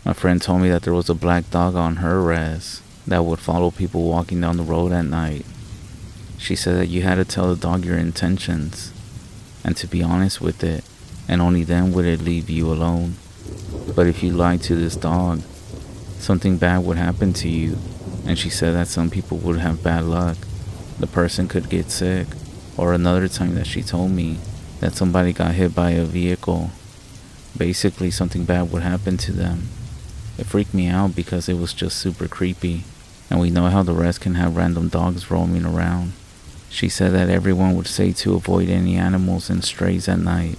My friend told me that there was a black dog on her REZ that would follow people walking down the road at night. She said that you had to tell the dog your intentions and to be honest with it, and only then would it leave you alone. But if you lied to this dog, something bad would happen to you, and she said that some people would have bad luck. The person could get sick, or another time that she told me that somebody got hit by a vehicle. Basically, something bad would happen to them. It freaked me out because it was just super creepy, and we know how the rest can have random dogs roaming around. She said that everyone would say to avoid any animals and strays at night.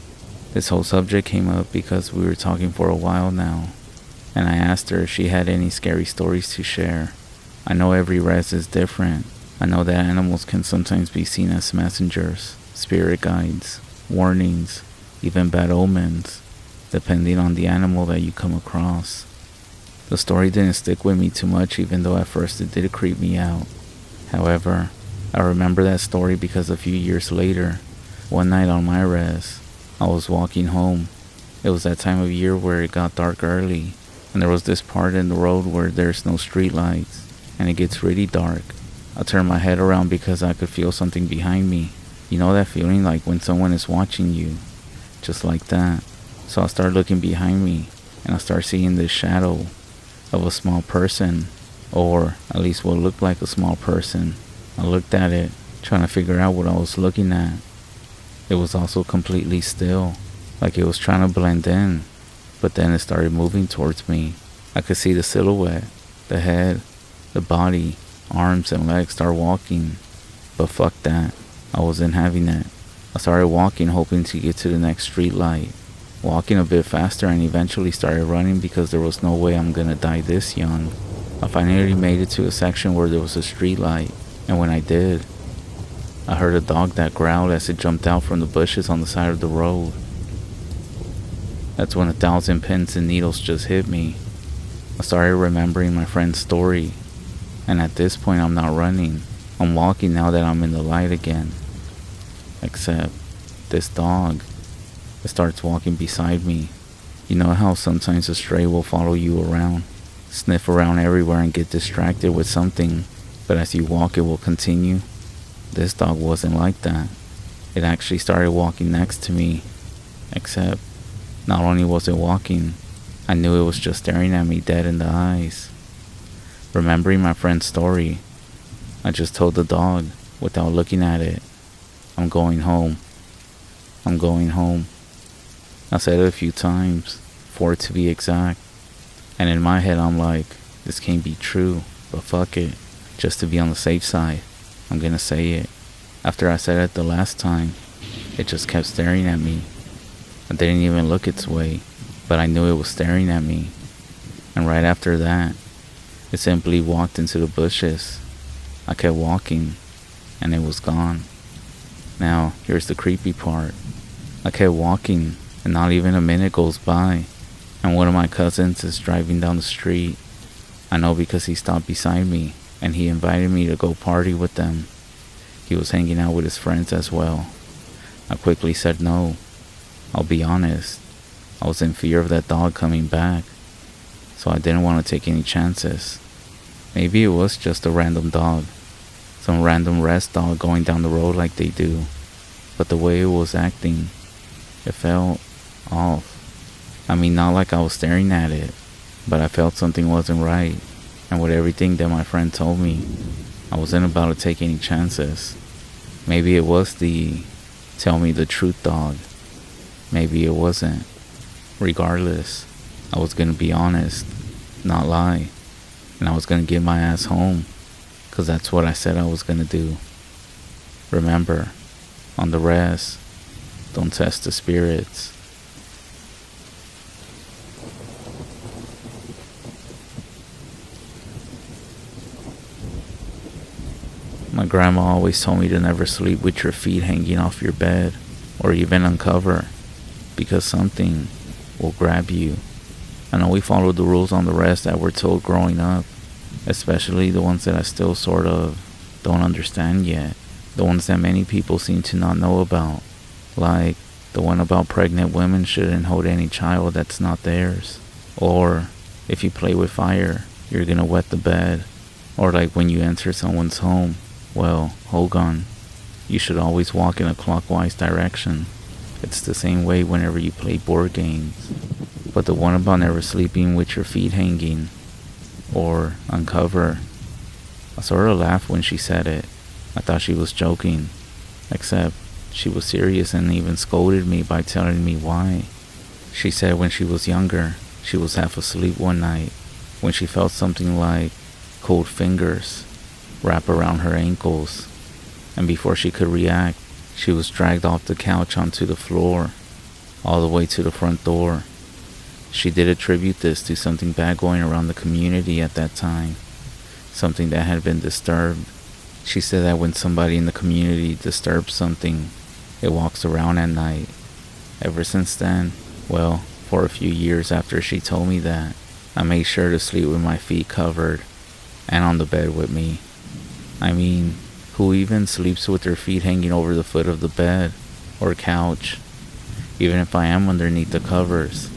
This whole subject came up because we were talking for a while now, and I asked her if she had any scary stories to share. I know every REZ is different. I know that animals can sometimes be seen as messengers, spirit guides, warnings, even bad omens, depending on the animal that you come across. The story didn't stick with me too much, even though at first it did creep me out. However, I remember that story because a few years later, one night on my REZ, I was walking home. It was that time of year where it got dark early, and there was this part in the road where there's no street lights, and it gets really dark. I turned my head around because I could feel something behind me. You know that feeling like when someone is watching you? Just like that. So I started looking behind me, and I started seeing this shadow of a small person, or at least what looked like a small person. I looked at it, trying to figure out what I was looking at. It was also completely still, like it was trying to blend in, but then it started moving towards me. I could see the silhouette, the head, the body, arms and legs start walking, but fuck that, I wasn't having it. I started walking, hoping to get to the next street light, walking a bit faster, and eventually started running because there was no way I'm gonna die this young. I finally made it to a section where there was a street light, and when I did, I heard a dog that growled as it jumped out from the bushes on the side of the road. That's when 1,000 pins and needles just hit me. I started remembering my friend's story, and at this point I'm not running. I'm walking now that I'm in the light again. Except, this dog, it starts walking beside me. You know how sometimes a stray will follow you around, sniff around everywhere and get distracted with something, but as you walk it will continue? This dog wasn't like that. It actually started walking next to me. Except, not only was it walking, I knew it was just staring at me dead in the eyes. Remembering my friend's story, I just told the dog, without looking at it, I'm going home. I'm going home. I said it a few times, 4 to be exact. And in my head I'm like, this can't be true, but fuck it. Just to be on the safe side, I'm gonna say it. After I said it the last time, it just kept staring at me. I didn't even look its way, but I knew it was staring at me. And right after that, it simply walked into the bushes. I kept walking, and it was gone. Now, here's the creepy part. I kept walking, and not even a minute goes by, and one of my cousins is driving down the street. I know because he stopped beside me, and he invited me to go party with them. He was hanging out with his friends as well. I quickly said no. I'll be honest, I was in fear of that dog coming back, so I didn't want to take any chances. Maybe it was just a random dog, some random REZ dog going down the road like they do, but the way it was acting, it felt off. I mean, not like I was staring at it, but I felt something wasn't right, and with everything that my friend told me, I wasn't about to take any chances. Maybe it was the tell me the truth dog. Maybe it wasn't. Regardless, I was gonna be honest, not lie, and I was gonna get my ass home, 'cause that's what I said I was gonna do. Remember, on the REZ, don't test the spirits. My grandma always told me to never sleep with your feet hanging off your bed, or even uncover, because something will grab you. I know we followed the rules on the REZ that we're told growing up, especially the ones that I still sort of don't understand yet, the ones that many people seem to not know about, like the one about pregnant women shouldn't hold any child that's not theirs, or If you play with fire, you're gonna wet the bed. Or like when you enter someone's home, well, hold on. You should always walk in a clockwise direction. It's the same way whenever you play board games. But the one about never sleeping with your feet hanging, or uncover, I sort of laughed when she said it. I thought she was joking, except she was serious and even scolded me by telling me why. She said when she was younger, she was half asleep one night when she felt something like cold fingers wrap around her ankles, and before she could react, she was dragged off the couch onto the floor, all the way to the front door. She did attribute this to something bad going around the community at that time, something that had been disturbed. She said that when somebody in the community disturbs something, it walks around at night. Ever since then, well, for a few years after she told me that, I made sure to sleep with my feet covered and on the bed with me. I mean, who even sleeps with their feet hanging over the foot of the bed or couch, even if I am underneath the covers?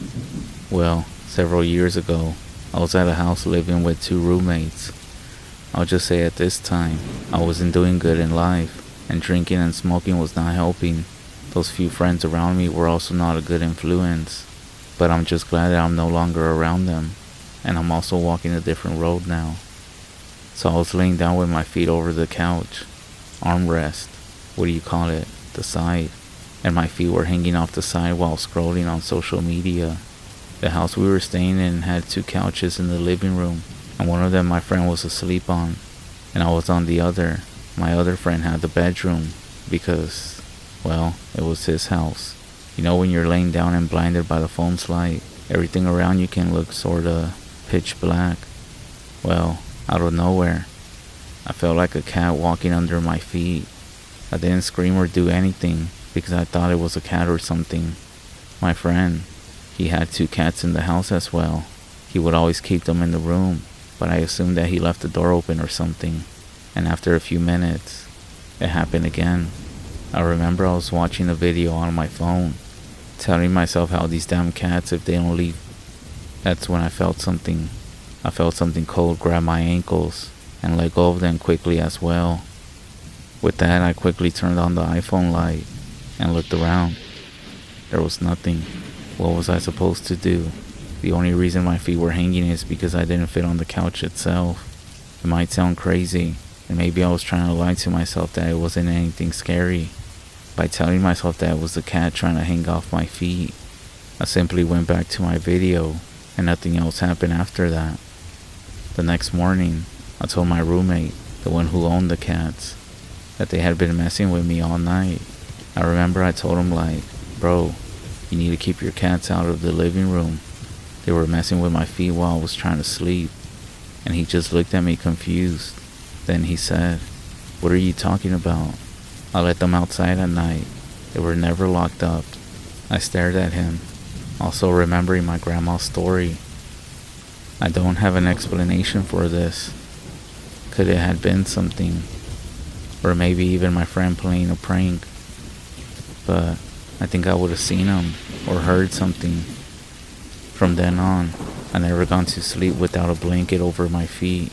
Well, several years ago, I was at a house living with 2 roommates. I'll just say at this time, I wasn't doing good in life, and drinking and smoking was not helping. Those few friends around me were also not a good influence, but I'm just glad that I'm no longer around them, and I'm also walking a different road now. So I was laying down with my feet over the couch, armrest, what do you call it, the side, and my feet were hanging off the side while scrolling on social media. The house we were staying in had 2 couches in the living room, and one of them my friend was asleep on, and I was on the other. My other friend had the bedroom, because, well, it was his house. You know when you're laying down and blinded by the phone's light, everything around you can look sorta pitch black. Well, out of nowhere, I felt like a cat walking under my feet. I didn't scream or do anything, because I thought it was a cat or something. My friend, he had 2 cats in the house as well. He would always keep them in the room, but I assumed that he left the door open or something. And after a few minutes, it happened again. I remember I was watching a video on my phone, telling myself how these damn cats, if they don't leave. That's when I felt something. I felt something cold grab my ankles and let go of them quickly as well. With that, I quickly turned on the iPhone light and looked around. There was nothing. What was I supposed to do? The only reason my feet were hanging is because I didn't fit on the couch itself. It might sound crazy, and maybe I was trying to lie to myself that it wasn't anything scary by telling myself that it was the cat trying to hang off my feet. I simply went back to my video, and nothing else happened after that. The next morning, I told my roommate, the one who owned the cats, that they had been messing with me all night. I remember I told him like, bro, you need to keep your cats out of the living room. They were messing with my feet while I was trying to sleep. And he just looked at me confused. Then he said, what are you talking about? I let them outside at night. They were never locked up. I stared at him, also remembering my grandma's story. I don't have an explanation for this. Could it have been something? Or maybe even my friend playing a prank. But I think I would have seen him or heard something. From then on, I never gone to sleep without a blanket over my feet.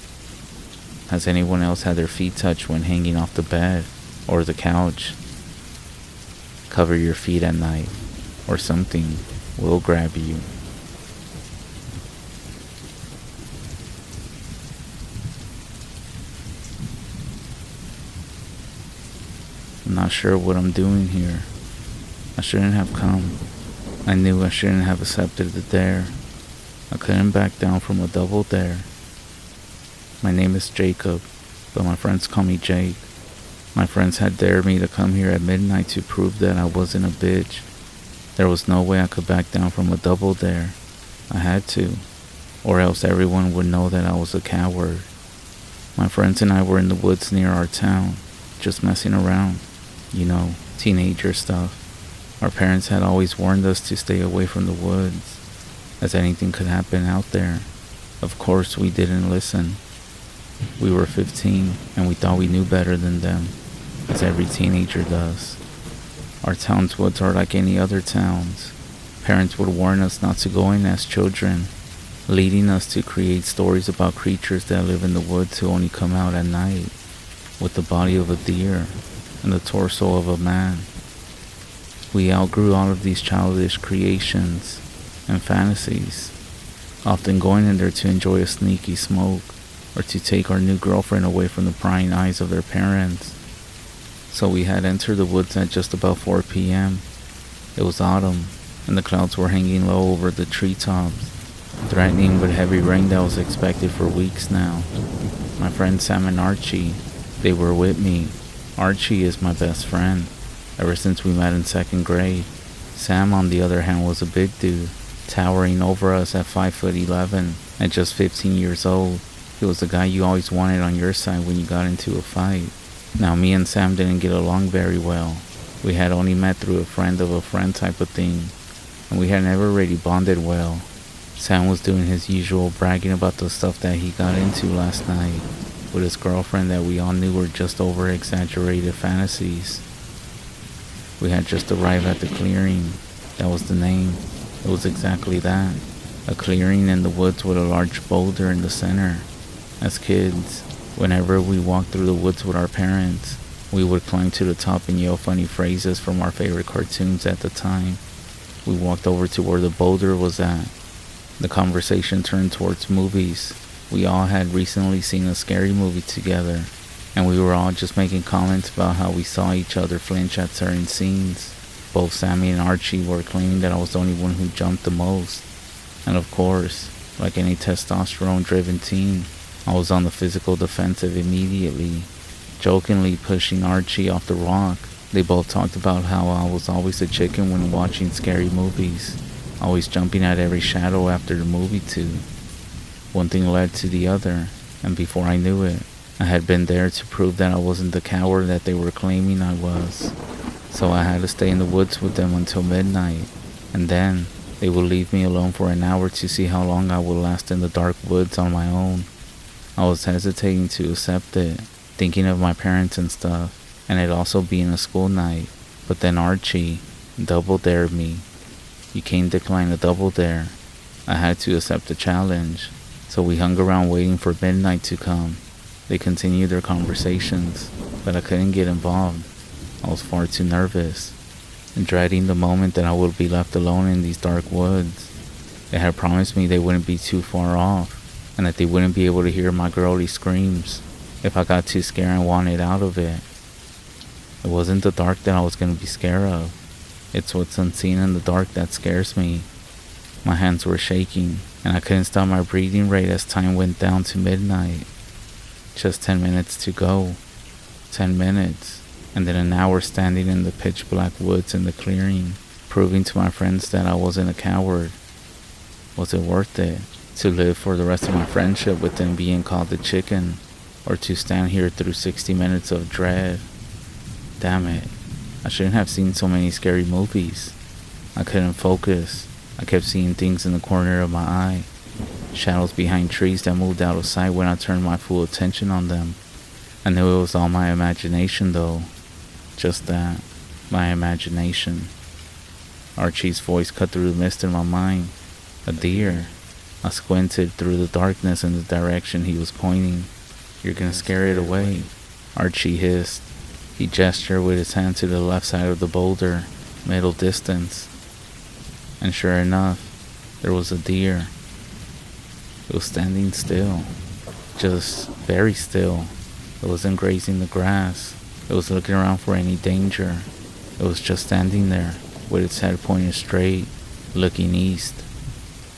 Has anyone else had their feet touched when hanging off the bed or the couch? Cover your feet at night, or something will grab you. I'm not sure what I'm doing here. I shouldn't have come. I knew I shouldn't have accepted the dare. I couldn't back down from a double dare. My name is Jacob, but my friends call me Jake. My friends had dared me to come here at midnight to prove that I wasn't a bitch. There was no way I could back down from a double dare. I had to, or else everyone would know that I was a coward. My friends and I were in the woods near our town, just messing around. You know, teenager stuff. Our parents had always warned us to stay away from the woods, as anything could happen out there. Of course, we didn't listen. We were 15, and we thought we knew better than them, as every teenager does. Our town's woods are like any other towns. Parents would warn us not to go in as children, leading us to create stories about creatures that live in the woods who only come out at night, with the body of a deer and the torso of a man. We outgrew all of these childish creations and fantasies, often going in there to enjoy a sneaky smoke or to take our new girlfriend away from the prying eyes of their parents. So we had entered the woods at just about 4 p.m. It was autumn, and the clouds were hanging low over the treetops, threatening with heavy rain that was expected for weeks now. My friends Sam and Archie, they were with me. Archie is my best friend, ever since we met in 2nd grade. Sam, on the other hand, was a big dude, towering over us at 5'11", at just 15 years old. He was the guy you always wanted on your side when you got into a fight. Now, me and Sam didn't get along very well. We had only met through a friend of a friend type of thing, and we had never really bonded well. Sam was doing his usual bragging about the stuff that he got into last night with his girlfriend that we all knew were just over-exaggerated fantasies. We had just arrived at the clearing. That was the name. It was exactly that. A clearing in the woods with a large boulder in the center. As kids, whenever we walked through the woods with our parents, we would climb to the top and yell funny phrases from our favorite cartoons at the time. We walked over to where the boulder was at. The conversation turned towards movies. We all had recently seen a scary movie together, and we were all just making comments about how we saw each other flinch at certain scenes. Both Sammy and Archie were claiming that I was the only one who jumped the most. And of course, like any testosterone-driven teen, I was on the physical defensive immediately, jokingly pushing Archie off the rock. They both talked about how I was always a chicken when watching scary movies, always jumping at every shadow after the movie too. One thing led to the other, and before I knew it, I had been there to prove that I wasn't the coward that they were claiming I was. So I had to stay in the woods with them until midnight, and then they would leave me alone for an hour to see how long I would last in the dark woods on my own. I was hesitating to accept it, thinking of my parents and stuff, and it also being a school night. But then Archie double dared me. You can't decline a double dare. I had to accept the challenge. So we hung around waiting for midnight to come. They continued their conversations, but I couldn't get involved. I was far too nervous, and dreading the moment that I would be left alone in these dark woods. They had promised me they wouldn't be too far off, and that they wouldn't be able to hear my girly screams if I got too scared and wanted out of it. It wasn't the dark that I was going to be scared of. It's what's unseen in the dark that scares me. My hands were shaking, and I couldn't stop my breathing rate as time went down to midnight. Just 10 minutes to go. 10 minutes, and then an hour standing in the pitch black woods in the clearing, proving to my friends that I wasn't a coward. Was it worth it to live for the rest of my friendship with them being called the chicken, or to stand here through 60 minutes of dread? Damn it, I shouldn't have seen so many scary movies. I couldn't focus. I kept seeing things in the corner of my eye, shadows behind trees that moved out of sight when I turned my full attention on them. I knew it was all my imagination though. Just that, my imagination. Archie's voice cut through the mist in my mind. A deer. I squinted through the darkness in the direction he was pointing. You're gonna scare it away, Archie hissed. He gestured with his hand to the left side of the boulder, middle distance. And sure enough, there was a deer. It was standing still, just very still. It wasn't grazing the grass. It was looking around for any danger. It was just standing there, with its head pointed straight, looking east.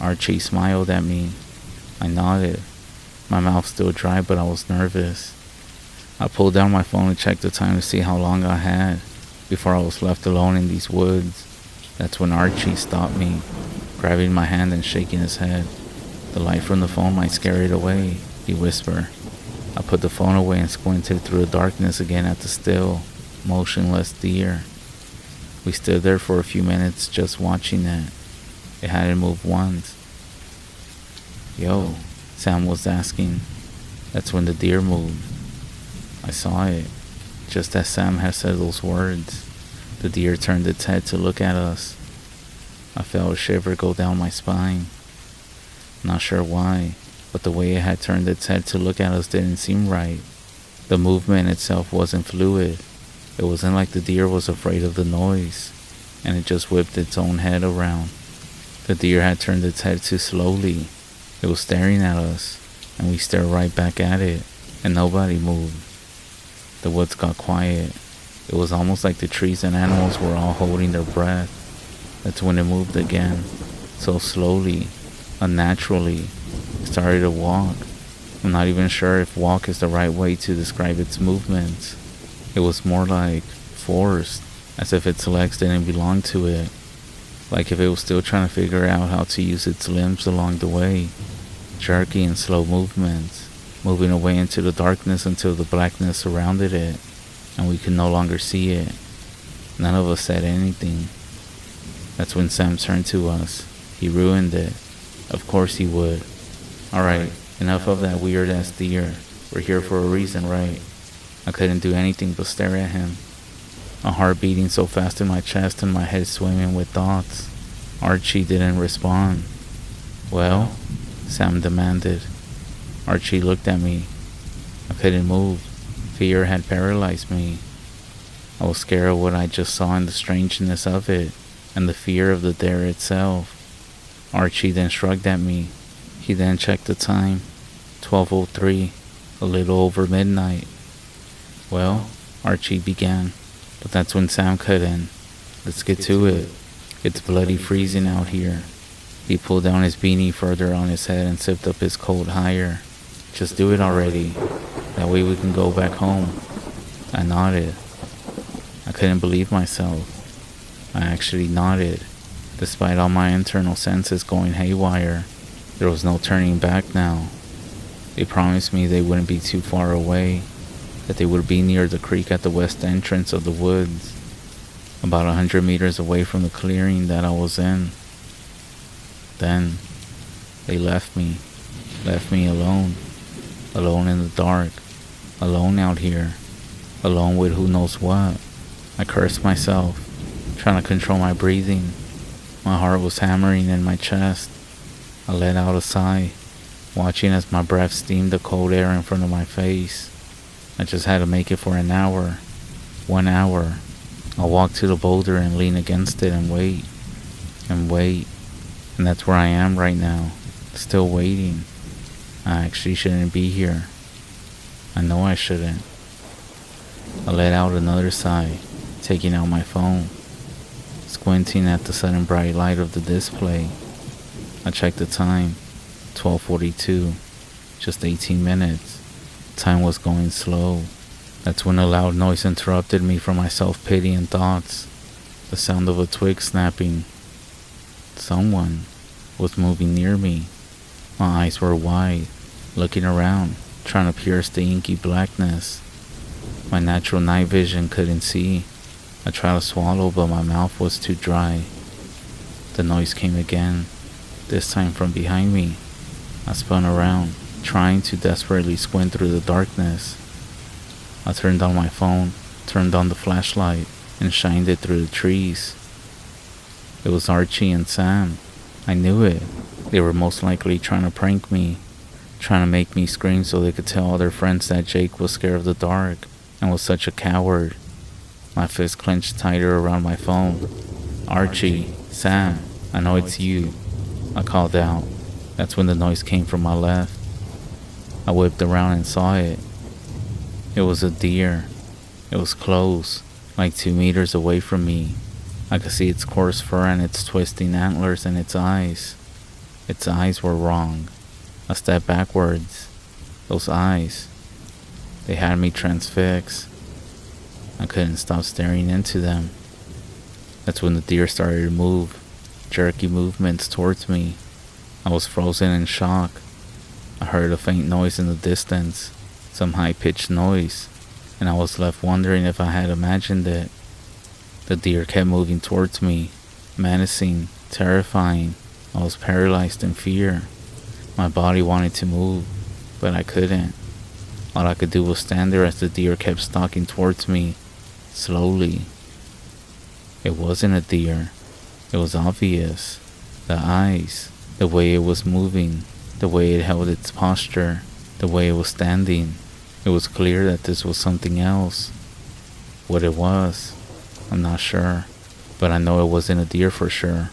Archie smiled at me. I nodded, my mouth still dry, but I was nervous. I pulled down my phone and checked the time to see how long I had before I was left alone in these woods. That's when Archie stopped me, grabbing my hand and shaking his head. The light from the phone might scare it away, he whispered. I put the phone away and squinted through the darkness again at the still, motionless deer. We stood there for a few minutes just watching it. It hadn't moved once. Yo, Sam was asking. That's when the deer moved. I saw it, just as Sam had said those words. The deer turned its head to look at us. I felt a shiver go down my spine. Not sure why, but the way it had turned its head to look at us didn't seem right. The movement itself wasn't fluid. It wasn't like the deer was afraid of the noise, and it just whipped its own head around. The deer had turned its head too slowly. It was staring at us, and we stared right back at it, and nobody moved. The woods got quiet. It was almost like the trees and animals were all holding their breath. That's when it moved again, so slowly, unnaturally. It started to walk. I'm not even sure if walk is the right way to describe its movements. It was more like forced, as if its legs didn't belong to it. Like if it was still trying to figure out how to use its limbs along the way. Jerky and slow movements, moving away into the darkness until the blackness surrounded it, and we could no longer see it. None of us said anything. That's when Sam turned to us. He ruined it. Of course he would. Alright, enough of that weird-ass deer. We're here for a reason, right? I couldn't do anything but stare at him. My heart beating so fast in my chest and my head swimming with thoughts. Archie didn't respond. Well? Sam demanded. Archie looked at me. I couldn't move. Fear had paralyzed me. I was scared of what I just saw and the strangeness of it, and the fear of the dare itself. Archie then shrugged at me. He then checked the time. 12:03, a little over midnight. Well, Archie began, but that's when Sam cut in. Let's get to it. It's bloody freezing out here. He pulled down his beanie further on his head and sipped up his coat higher. Just do it already. That way we can go back home. I nodded. I couldn't believe myself. I actually nodded, despite all my internal senses going haywire. There was no turning back now. They promised me they wouldn't be too far away, that they would be near the creek at the west entrance of the woods, about 100 meters away from the clearing that I was in. Then, they left me alone in the dark, alone out here, alone with who knows what. I cursed myself, trying to control my breathing. My heart was hammering in my chest. I let out a sigh, watching as my breath steamed the cold air in front of my face. I just had to make it for an hour. 1 hour. I'll walk to the boulder and lean against it and wait. And wait. And that's where I am right now. Still waiting. I actually shouldn't be here. I know I shouldn't. I let out another sigh, taking out my phone, squinting at the sudden bright light of the display. I checked the time. 12:42. Just 18 minutes. Time was going slow. That's when a loud noise interrupted me from my self-pity and thoughts. The sound of a twig snapping. Someone was moving near me. My eyes were wide, looking around, trying to pierce the inky blackness. My natural night vision couldn't see. I tried to swallow, but my mouth was too dry. The noise came again, this time from behind me. I spun around, trying to desperately squint through the darkness. I turned on my phone, turned on the flashlight, and shined it through the trees. It was Archie and Sam. I knew it. They were most likely trying to prank me, trying to make me scream so they could tell all their friends that Jake was scared of the dark and was such a coward. My fist clenched tighter around my phone. Archie, Sam, I know it's you, I called out. That's when the noise came from my left. I whipped around and saw it. It was a deer. It was close, like 2 meters away from me. I could see its coarse fur and its twisting antlers and its eyes. Its eyes were wrong. A step backwards. Those eyes. They had me transfixed. I couldn't stop staring into them. That's when the deer started to move, jerky movements towards me. I was frozen in shock. I heard a faint noise in the distance, some high-pitched noise, and I was left wondering if I had imagined it. The deer kept moving towards me, menacing, terrifying. I was paralyzed in fear. My body wanted to move, but I couldn't. All I could do was stand there as the deer kept stalking towards me, slowly. It wasn't a deer. It was obvious. The eyes. The way it was moving, the way it held its posture, the way it was standing. It was clear that this was something else. What it was, I'm not sure, but I know it wasn't a deer for sure.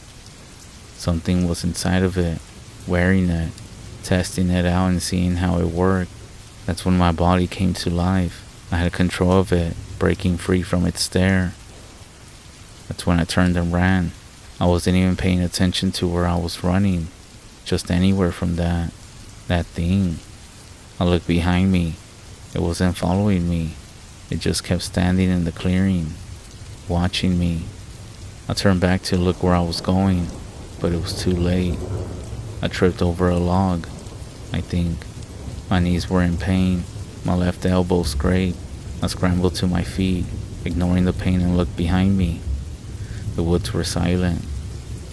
Something was inside of it, wearing it, testing it out and seeing how it worked. That's when my body came to life. I had control of it, breaking free from its stare. That's when I turned and ran. I wasn't even paying attention to where I was running, just anywhere from that thing. I looked behind me. It wasn't following me. It just kept standing in the clearing, watching me. I turned back to look where I was going, but it was too late. I tripped over a log, I think. My knees were in pain. My left elbow scraped. I scrambled to my feet, ignoring the pain, and looked behind me. The woods were silent.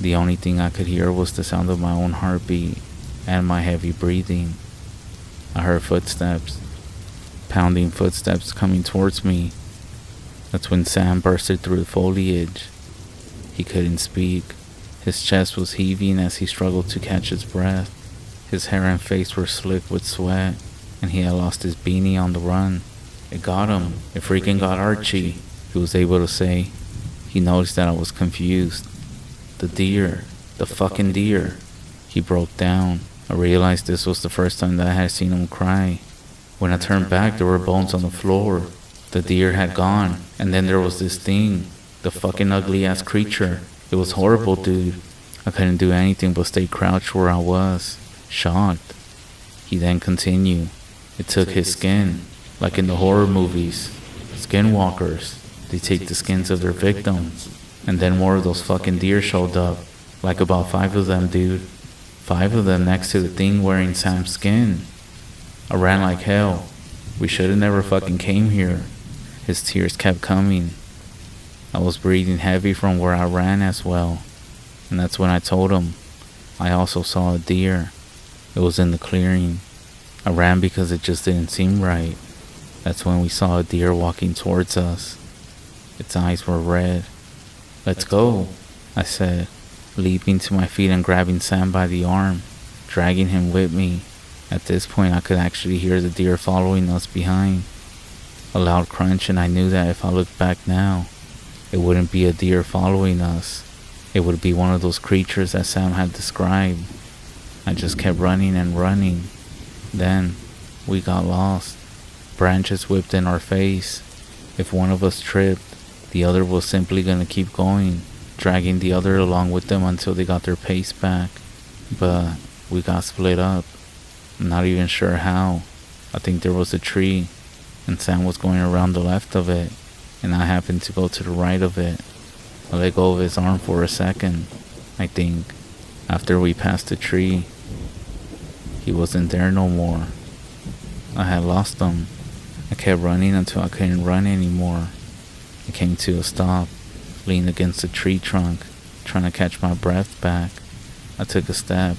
The only thing I could hear was the sound of my own heartbeat and my heavy breathing. I heard footsteps, pounding footsteps coming towards me. That's when Sam bursted through the foliage. He couldn't speak. His chest was heaving as he struggled to catch his breath. His hair and face were slick with sweat, and he had lost his beanie on the run. It got him. It freaking got Archie, he was able to say. He noticed that I was confused. The deer. The fucking deer. He broke down. I realized this was the first time that I had seen him cry. When I turned back, there were bones on the floor. The deer had gone, and then there was this thing. The fucking ugly-ass creature. It was horrible, dude. I couldn't do anything but stay crouched where I was, shocked. He then continued. It took his skin, like in the horror movies. Skinwalkers. They take the skins of their victims. And then more of those fucking deer showed up. Like about 5 of them, dude. 5 of them next to the thing wearing Sam's skin. I ran like hell. We should've never fucking came here. His tears kept coming. I was breathing heavy from where I ran as well. And that's when I told him I also saw a deer. It was in the clearing. I ran because it just didn't seem right. That's when we saw a deer walking towards us. Its eyes were red. Let's go, I said, leaping to my feet and grabbing Sam by the arm, dragging him with me. At this point, I could actually hear the deer following us behind. A loud crunch, and I knew that if I looked back now, it wouldn't be a deer following us. It would be one of those creatures that Sam had described. I just kept running and running. Then, we got lost. Branches whipped in our face. If one of us tripped, the other was simply gonna keep going, dragging the other along with them until they got their pace back. But we got split up. I'm not even sure how. I think there was a tree, and Sam was going around the left of it, and I happened to go to the right of it. I let go of his arm for a second, I think. After we passed the tree, he wasn't there no more. I had lost him. I kept running until I couldn't run anymore. I came to a stop, leaned against a tree trunk, trying to catch my breath back. I took a step,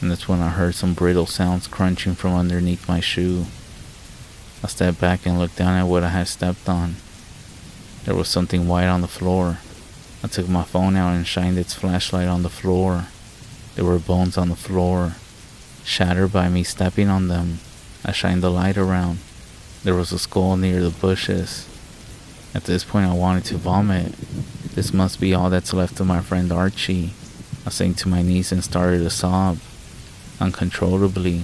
and that's when I heard some brittle sounds crunching from underneath my shoe. I stepped back and looked down at what I had stepped on. There was something white on the floor. I took my phone out and shined its flashlight on the floor. There were bones on the floor, shattered by me stepping on them. I shined the light around. There was a skull near the bushes. At this point, I wanted to vomit. This must be all that's left of my friend Archie. I sank to my knees and started to sob, uncontrollably.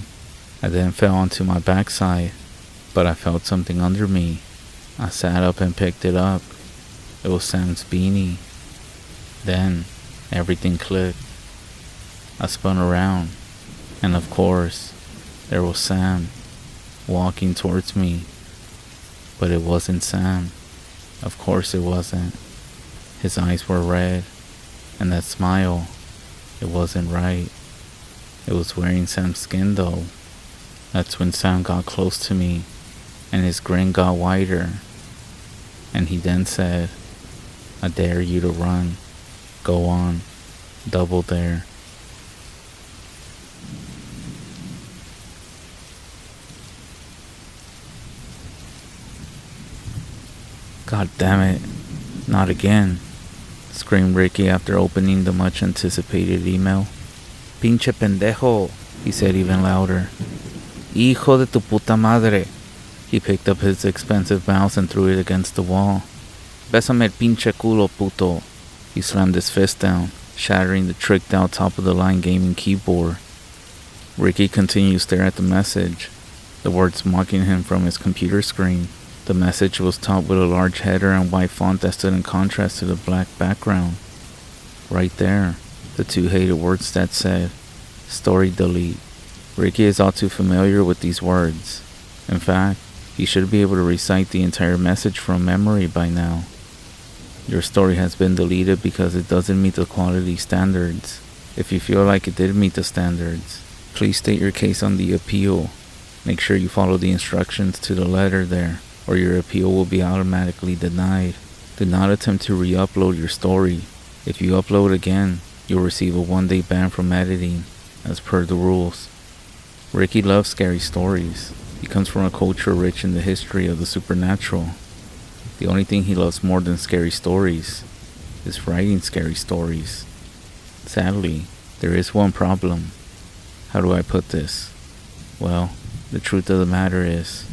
I then fell onto my backside, but I felt something under me. I sat up and picked it up. It was Sam's beanie. Then, everything clicked. I spun around, and of course, there was Sam, walking towards me. But it wasn't Sam. Of course it wasn't. His eyes were red, and that smile, it wasn't right. It was wearing Sam's skin though. That's when Sam got close to me, and his grin got wider. And he then said, "I dare you to run. Go on. Double dare." "God damn it, not again," screamed Ricky after opening the much anticipated email. Pinche pendejo, he said even louder. Hijo de tu puta madre. He picked up his expensive mouse and threw it against the wall. Bésame el pinche culo, puto. He slammed his fist down, shattering the tricked-out top-of-the-line gaming keyboard. Ricky continued to stare at the message, the words mocking him from his computer screen. The message was topped with a large header and white font that stood in contrast to the black background. Right there, the two hated words that said, Story delete. Ricky is all too familiar with these words. In fact, he should be able to recite the entire message from memory by now. Your story has been deleted because it doesn't meet the quality standards. If you feel like it did meet the standards, please state your case on the appeal. Make sure you follow the instructions to the letter there, or your appeal will be automatically denied. Do not attempt to re-upload your story. If you upload again, you'll receive a 1-day ban from editing, as per the rules. Ricky loves scary stories. He comes from a culture rich in the history of the supernatural. The only thing he loves more than scary stories is writing scary stories. Sadly, there is one problem. How do I put this? Well, the truth of the matter is,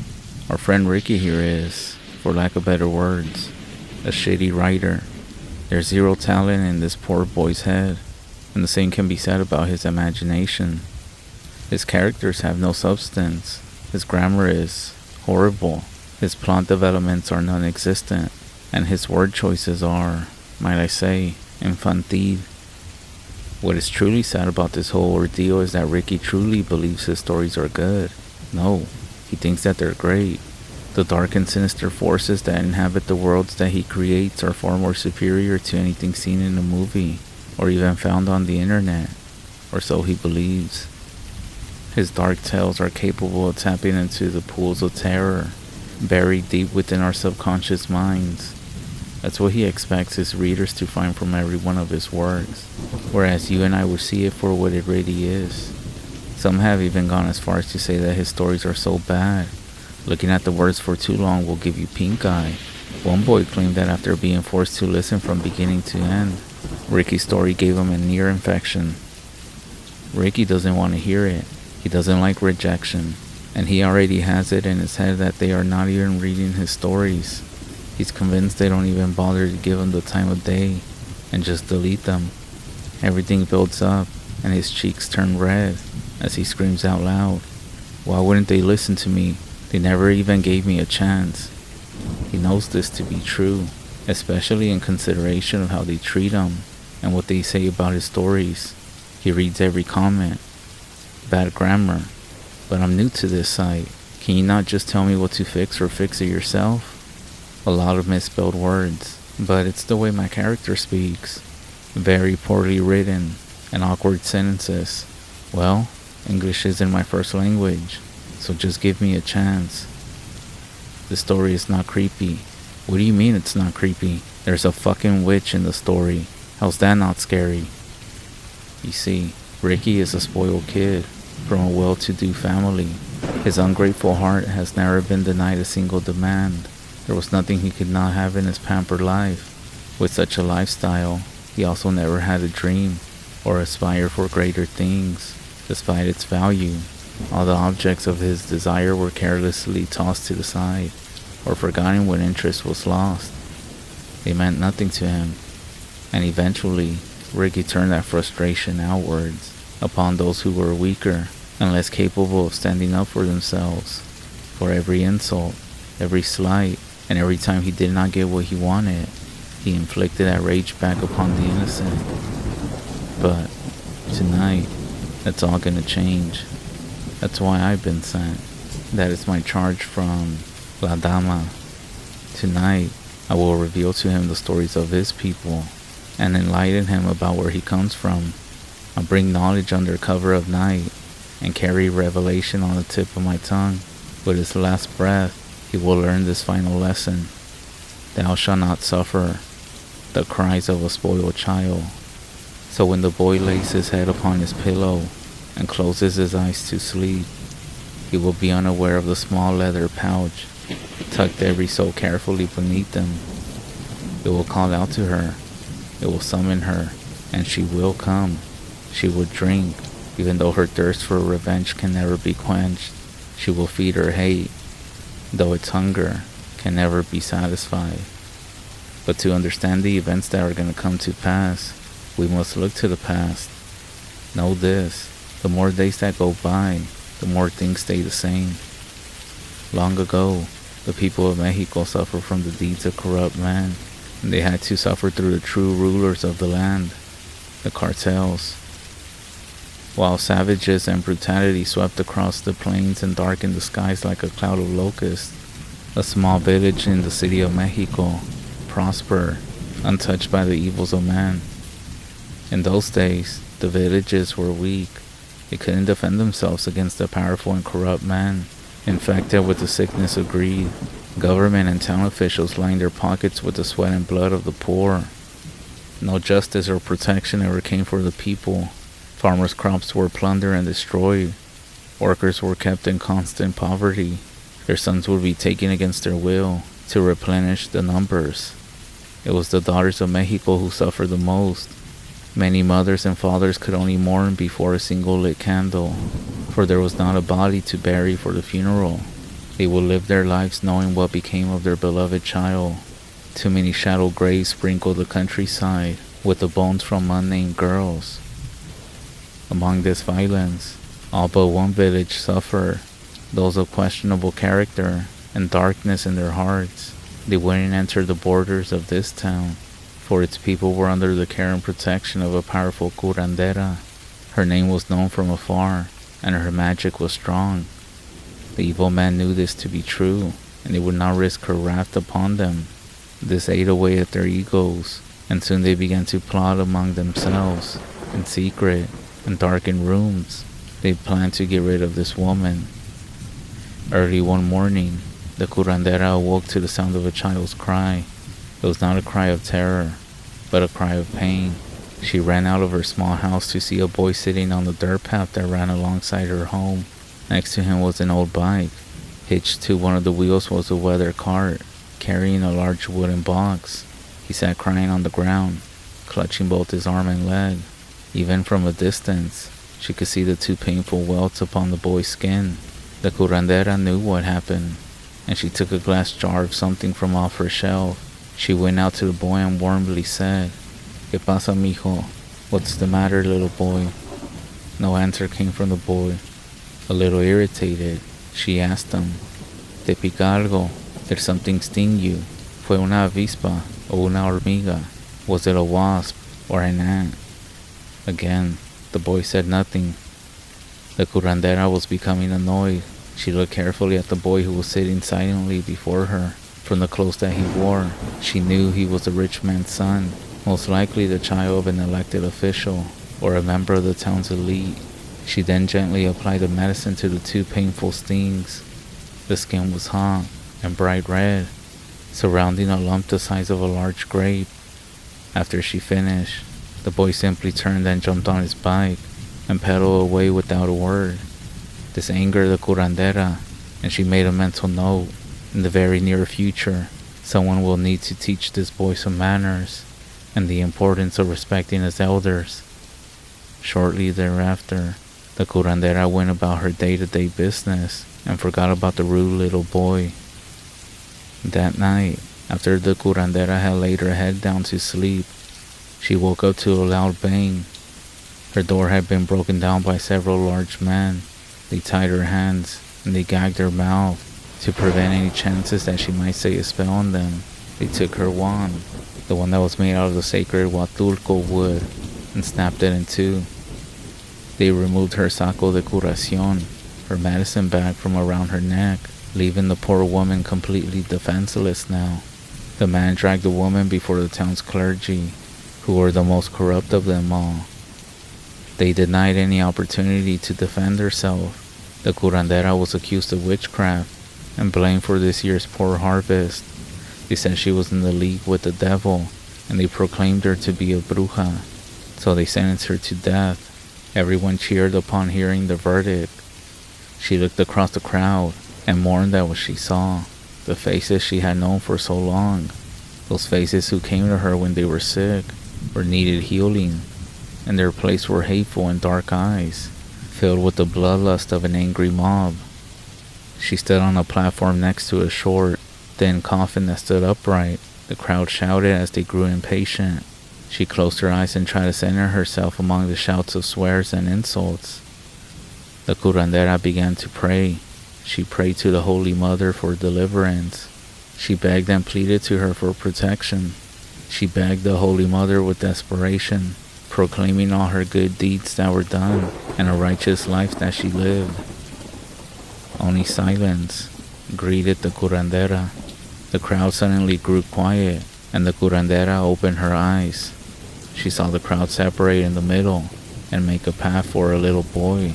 our friend Ricky here is, for lack of better words, a shitty writer. There's zero talent in this poor boy's head, and the same can be said about his imagination. His characters have no substance. His grammar is horrible. His plot developments are non-existent, and his word choices are, might I say, infantile. What is truly sad about this whole ordeal is that Ricky truly believes his stories are good. No, he thinks that they're great. The dark and sinister forces that inhabit the worlds that he creates are far more superior to anything seen in a movie, or even found on the internet, or so he believes. His dark tales are capable of tapping into the pools of terror buried deep within our subconscious minds. That's what he expects his readers to find from every one of his works, whereas you and I will see it for what it really is. Some have even gone as far as to say that his stories are so bad, looking at the words for too long will give you pink eye. One boy claimed that after being forced to listen from beginning to end, Ricky's story gave him an ear infection. Ricky doesn't want to hear it. He doesn't like rejection, and he already has it in his head that they are not even reading his stories. He's convinced they don't even bother to give him the time of day and just delete them. Everything builds up, and his cheeks turn red as he screams out loud, "Why wouldn't they listen to me? They never even gave me a chance." He knows this to be true, especially in consideration of how they treat him and what they say about his stories. He reads every comment. Bad grammar. But I'm new to this site. Can you not just tell me what to fix or fix it yourself? A lot of misspelled words, but it's the way my character speaks. Very poorly written and awkward sentences. Well, English isn't my first language, so just give me a chance. The story is not creepy. What do you mean it's not creepy? There's a fucking witch in the story. How's that not scary? You see, Ricky is a spoiled kid from a well-to-do family. His ungrateful heart has never been denied a single demand. There was nothing he could not have in his pampered life. With such a lifestyle, he also never had a dream or aspire for greater things. Despite its value, all the objects of his desire were carelessly tossed to the side or forgotten when interest was lost. They meant nothing to him, and eventually, Ricky turned that frustration outwards upon those who were weaker and less capable of standing up for themselves. For every insult, every slight, and every time he did not get what he wanted, he inflicted that rage back upon the innocent. But tonight, that's all gonna change. That's why I've been sent. That is my charge from La Dama. Tonight, I will reveal to him the stories of his people and enlighten him about where he comes from. I'll bring knowledge under cover of night and carry revelation on the tip of my tongue. With his last breath, he will learn this final lesson. Thou shalt not suffer the cries of a spoiled child. So when the boy lays his head upon his pillow and closes his eyes to sleep, he will be unaware of the small leather pouch tucked every so carefully beneath him. It will call out to her. It will summon her, and she will come. She will drink, Even though her thirst for revenge can never be quenched, she will feed her hate, though its hunger can never be satisfied. But to understand the events that are going to come to pass, we must look to the past. Know this, the more days that go by, the more things stay the same. Long ago, the people of Mexico suffered from the deeds of corrupt men, and they had to suffer through the true rulers of the land, the cartels. While savages and brutality swept across the plains and darkened the skies like a cloud of locusts, a small village in the city of Mexico prospered, untouched by the evils of man. In those days, the villages were weak. They couldn't defend themselves against the powerful and corrupt man, infected with the sickness of greed. Government and town officials lined their pockets with the sweat and blood of the poor. No justice or protection ever came for the people. Farmers' crops were plundered and destroyed. Workers were kept in constant poverty. Their sons would be taken against their will to replenish the numbers. It was the daughters of Mexico who suffered the most. Many mothers and fathers could only mourn before a single lit candle, for there was not a body to bury for the funeral. They would live their lives knowing what became of their beloved child. Too many shallow graves sprinkled the countryside with the bones from unnamed girls. Among this violence, all but one village suffered, those of questionable character and darkness in their hearts. They wouldn't enter the borders of this town, for its people were under the care and protection of a powerful curandera. Her name was known from afar, and her magic was strong. The evil man knew this to be true, and they would not risk her wrath upon them. This ate away at their egos, and soon they began to plot among themselves, in secret, in darkened rooms. They planned to get rid of this woman. Early one morning, the curandera awoke to the sound of a child's cry. It was not a cry of terror, but a cry of pain. She ran out of her small house to see a boy sitting on the dirt path that ran alongside her home. Next to him was an old bike. Hitched to one of the wheels was a weather cart, carrying a large wooden box. He sat crying on the ground, clutching both his arm and leg. Even from a distance, she could see the two painful welts upon the boy's skin. The curandera knew what happened, and she took a glass jar of something from off her shelf. She went out to the boy and warmly said, "¿Qué pasa, mijo? What's the matter, little boy?" No answer came from the boy. A little irritated, she asked him, "¿Te pica algo? Did something sting you? ¿Fue una avispa o una hormiga? Was it a wasp or an ant?" Again, the boy said nothing. The curandera was becoming annoyed. She looked carefully at the boy who was sitting silently before her. From the clothes that he wore, she knew he was a rich man's son, most likely the child of an elected official or a member of the town's elite. She then gently applied the medicine to the two painful stings. The skin was hot and bright red, surrounding a lump the size of a large grape. After she finished, the boy simply turned and jumped on his bike and pedaled away without a word. This angered the curandera, and she made a mental note. In the very near future, someone will need to teach this boy some manners and the importance of respecting his elders. Shortly thereafter, the curandera went about her day-to-day business and forgot about the rude little boy. That night, after the curandera had laid her head down to sleep, she woke up to a loud bang. Her door had been broken down by several large men. They tied her hands and they gagged her mouth to prevent any chances that she might say a spell on them. They took her wand, the one that was made out of the sacred Huatulco wood, and snapped it in two. They removed her saco de curación, her medicine bag, from around her neck, leaving the poor woman completely defenseless now. The man dragged the woman before the town's clergy, who were the most corrupt of them all. They denied any opportunity to defend herself. The curandera was accused of witchcraft and blamed for this year's poor harvest. They said she was in the league with the devil, and they proclaimed her to be a bruja, so they sentenced her to death. Everyone cheered upon hearing the verdict. She looked across the crowd and mourned at what she saw, the faces she had known for so long, those faces who came to her when they were sick or needed healing, and their place were hateful and dark eyes. filled with the bloodlust of an angry mob. She stood on a platform next to a short, thin coffin that stood upright. The crowd shouted as they grew impatient. She closed her eyes and tried to center herself among the shouts of swears and insults. The curandera began to pray. She prayed to the Holy Mother for deliverance. She begged and pleaded to her for protection. She begged the Holy Mother with desperation, proclaiming all her good deeds that were done and a righteous life that she lived. Only silence greeted the curandera. The crowd suddenly grew quiet, and the curandera opened her eyes. She saw the crowd separate in the middle and make a path for a little boy.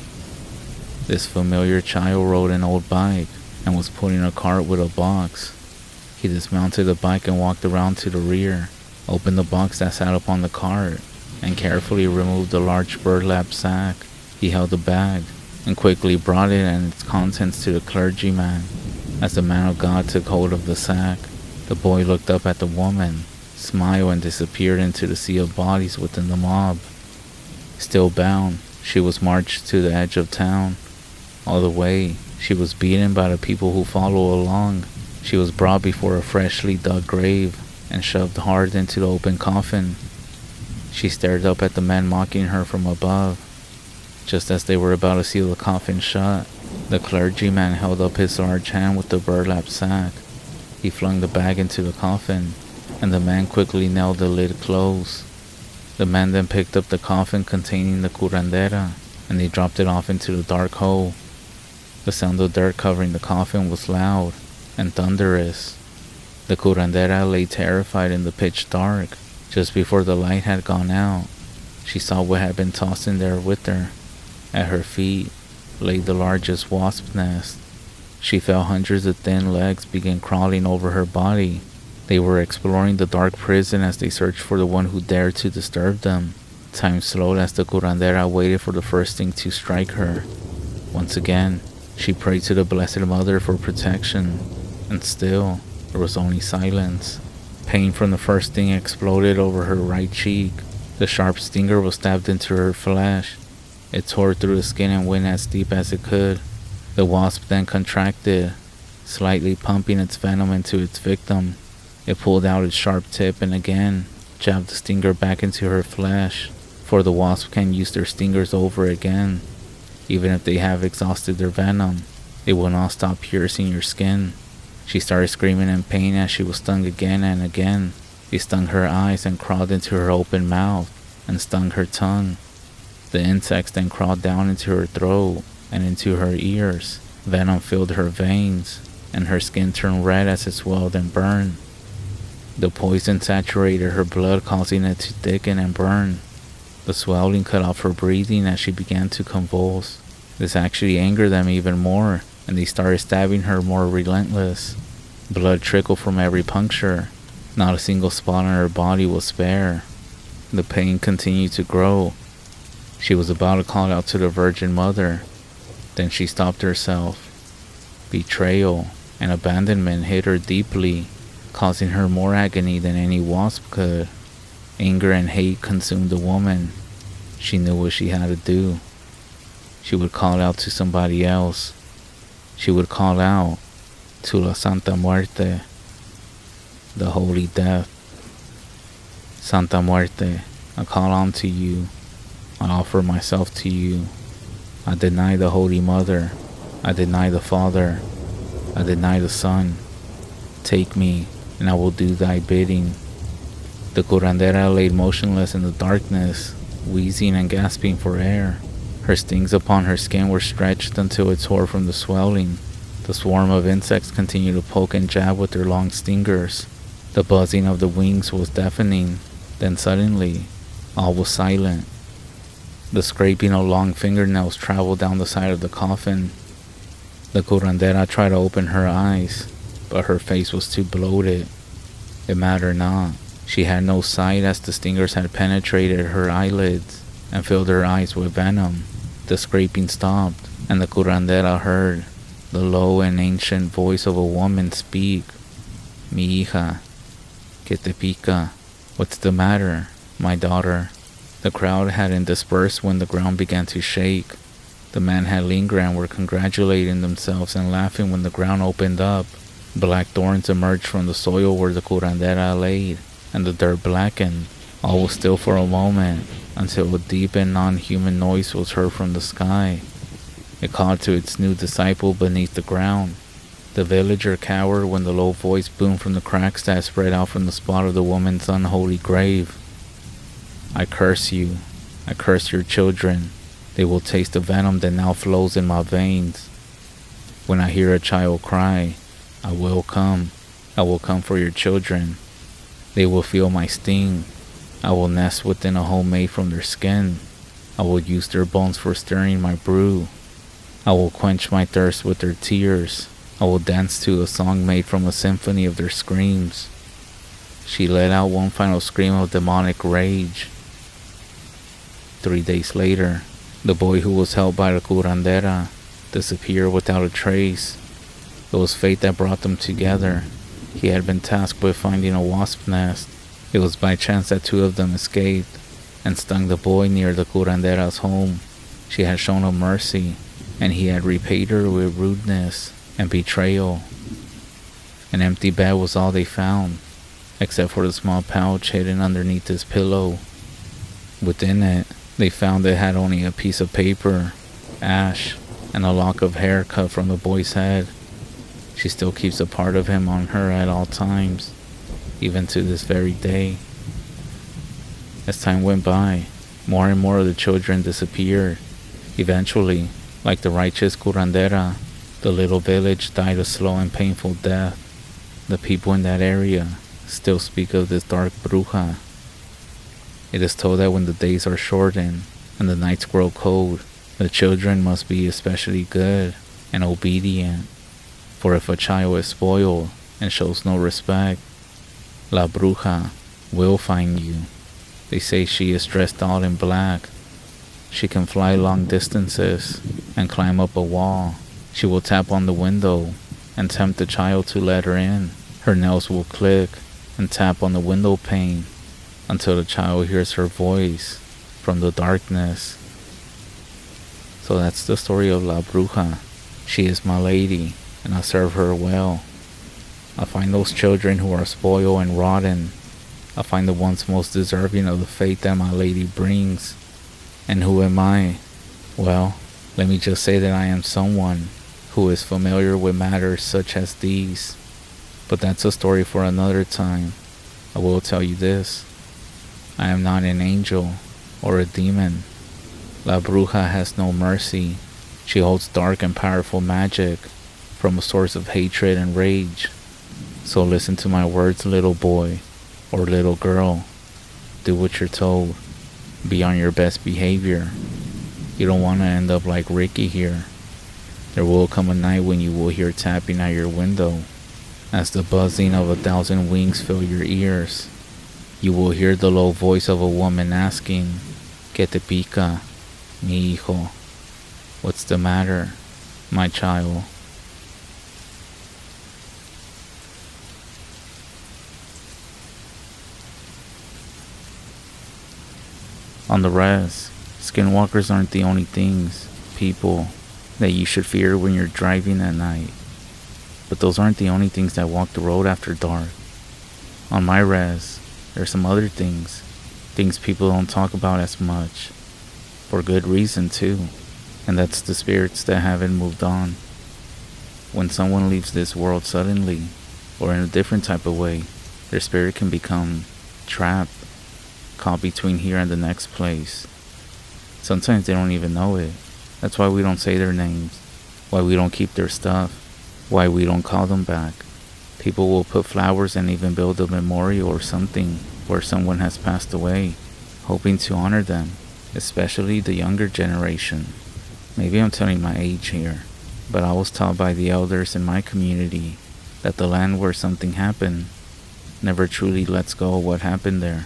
This familiar child rode an old bike and was pulling a cart with a box. He dismounted the bike and walked around to the rear, opened the box that sat upon the cart, and carefully removed the large burlap sack. He held the bag and quickly brought it and its contents to the clergyman. As the man of God took hold of the sack, the boy looked up at the woman, smiled, and disappeared into the sea of bodies within the mob. Still bound, she was marched to the edge of town. All the way, she was beaten by the people who follow along. She was brought before a freshly dug grave and shoved hard into the open coffin. She stared up at the men mocking her from above. Just as they were about to seal the coffin shut, the clergyman held up his large hand with the burlap sack. He flung the bag into the coffin, and the man quickly nailed the lid closed. The man then picked up the coffin containing the curandera, and they dropped it off into the dark hole. The sound of dirt covering the coffin was loud and thunderous. The curandera lay terrified in the pitch dark. Just before the light had gone out, she saw what had been tossed in there with her. At her feet lay the largest wasp nest. She felt hundreds of thin legs begin crawling over her body. They were exploring the dark prison as they searched for the one who dared to disturb them. Time slowed as the curandera waited for the first thing to strike her. Once again, she prayed to the Blessed Mother for protection, and still, there was only silence. Pain from the first thing exploded over her right cheek. The sharp stinger was stabbed into her flesh. It tore through the skin and went as deep as it could. The wasp then contracted, slightly pumping its venom into its victim. It pulled out its sharp tip and again jabbed the stinger back into her flesh, for the wasp can use their stingers over again. Even if they have exhausted their venom, it will not stop piercing your skin. She started screaming in pain as she was stung again and again. They stung her eyes and crawled into her open mouth and stung her tongue. The insects then crawled down into her throat and into her ears. Venom filled her veins, and her skin turned red as it swelled and burned. The poison saturated her blood, causing it to thicken and burn. The swelling cut off her breathing as she began to convulse. This actually angered them even more, and they started stabbing her more relentless. Blood trickled from every puncture. Not a single spot on her body was spare. The pain continued to grow. She was about to call out to the Virgin Mother. Then she stopped herself. Betrayal and abandonment hit her deeply, causing her more agony than any wasp could. Anger and hate consumed the woman. She knew what she had to do. She would call out to somebody else. She would call out to La Santa Muerte, the Holy Death. Santa Muerte, I call on to you. I offer myself to you. I deny the Holy Mother. I deny the Father. I deny the Son. Take me, and I will do thy bidding. The curandera lay motionless in the darkness, wheezing and gasping for air. Her stings upon her skin were stretched until it tore from the swelling. The swarm of insects continued to poke and jab with their long stingers. The buzzing of the wings was deafening. Then suddenly, all was silent. The scraping of long fingernails traveled down the side of the coffin. The curandera tried to open her eyes, but her face was too bloated. It mattered not. She had no sight as the stingers had penetrated her eyelids and filled her eyes with venom. The scraping stopped, and the curandera heard the low and ancient voice of a woman speak. Mi hija, que te pica? What's the matter, my daughter? The crowd hadn't dispersed when the ground began to shake. The man had lingered and were congratulating themselves and laughing when the ground opened up. Black thorns emerged from the soil where the curandera laid, and the dirt blackened. All was still for a moment, until a deep and non-human noise was heard from the sky. It called to its new disciple beneath the ground. The villager cowered when the low voice boomed from the cracks that spread out from the spot of the woman's unholy grave. I curse you. I curse your children. They will taste the venom that now flows in my veins. When I hear a child cry, I will come. I will come for your children. They will feel my sting. I will nest within a hole made from their skin. I will use their bones for stirring my brew. I will quench my thirst with their tears. I will dance to a song made from a symphony of their screams. She let out one final scream of demonic rage. 3 days later, the boy who was held by the curandera disappeared without a trace. It was fate that brought them together. He had been tasked with finding a wasp nest. It was by chance that 2 of them escaped and stung the boy near the curandera's home. She had shown him mercy, and he had repaid her with rudeness and betrayal. An empty bed was all they found, except for the small pouch hidden underneath his pillow. Within it, they found it had only a piece of paper, ash, and a lock of hair cut from the boy's head. She still keeps a part of him on her at all times, even to this very day. As time went by, more and more of the children disappeared. Eventually, like the righteous curandera, the little village died a slow and painful death. The people in that area still speak of this dark bruja. It is told that when the days are shortened and the nights grow cold, the children must be especially good and obedient. For if a child is spoiled and shows no respect, La Bruja will find you. They say she is dressed all in black. She can fly long distances and climb up a wall. She will tap on the window and tempt the child to let her in. Her nails will click and tap on the window pane until the child hears her voice from the darkness. So that's the story of La Bruja. She is my lady, and I serve her well. I find those children who are spoiled and rotten. I find the ones most deserving of the fate that my lady brings. And who am I? Well, let me just say that I am someone who is familiar with matters such as these. But that's a story for another time. I will tell you this. I am not an angel or a demon. La Bruja has no mercy. She holds dark and powerful magic from a source of hatred and rage. So listen to my words, little boy or little girl. Do what you're told. Be on your best behavior. You don't want to end up like Ricky here. There will come a night when you will hear tapping at your window. As the buzzing of 1,000 wings fill your ears, you will hear the low voice of a woman asking, ¿Qué te pica, mi hijo? What's the matter, my child? On the REZ, Skinwalkers aren't the only things, people, that you should fear when you're driving at night. But those aren't the only things that walk the road after dark. On my REZ, there's some other things people don't talk about as much. For good reason too. And that's the spirits that haven't moved on. When someone leaves this world suddenly, or in a different type of way, their spirit can become trapped, caught between here and the next place. Sometimes they don't even know it. That's why we don't say their names, why we don't keep their stuff, why we don't call them back. People will put flowers and even build a memorial or something where someone has passed away, hoping to honor them, especially the younger generation. Maybe I'm telling my age here, but I was taught by the elders in my community that the land where something happened never truly lets go of what happened there.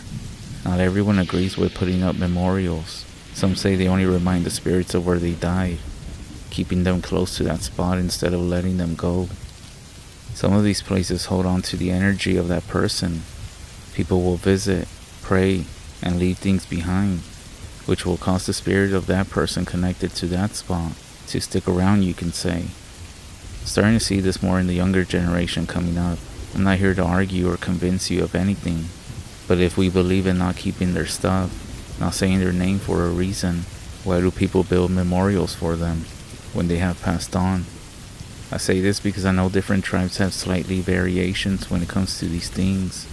Not everyone agrees with putting up memorials. Some say they only remind the spirits of where they died, keeping them close to that spot instead of letting them go. Some of these places hold on to the energy of that person. People will visit, pray, and leave things behind. which will cause the spirit of that person connected to that spot to stick around, you can say. Starting to see this more in the younger generation coming up. I'm not here to argue or convince you of anything, but if we believe in not keeping their stuff, not saying their name for a reason, why do people build memorials for them when they have passed on? I say this because I know different tribes have slightly variations when it comes to these things,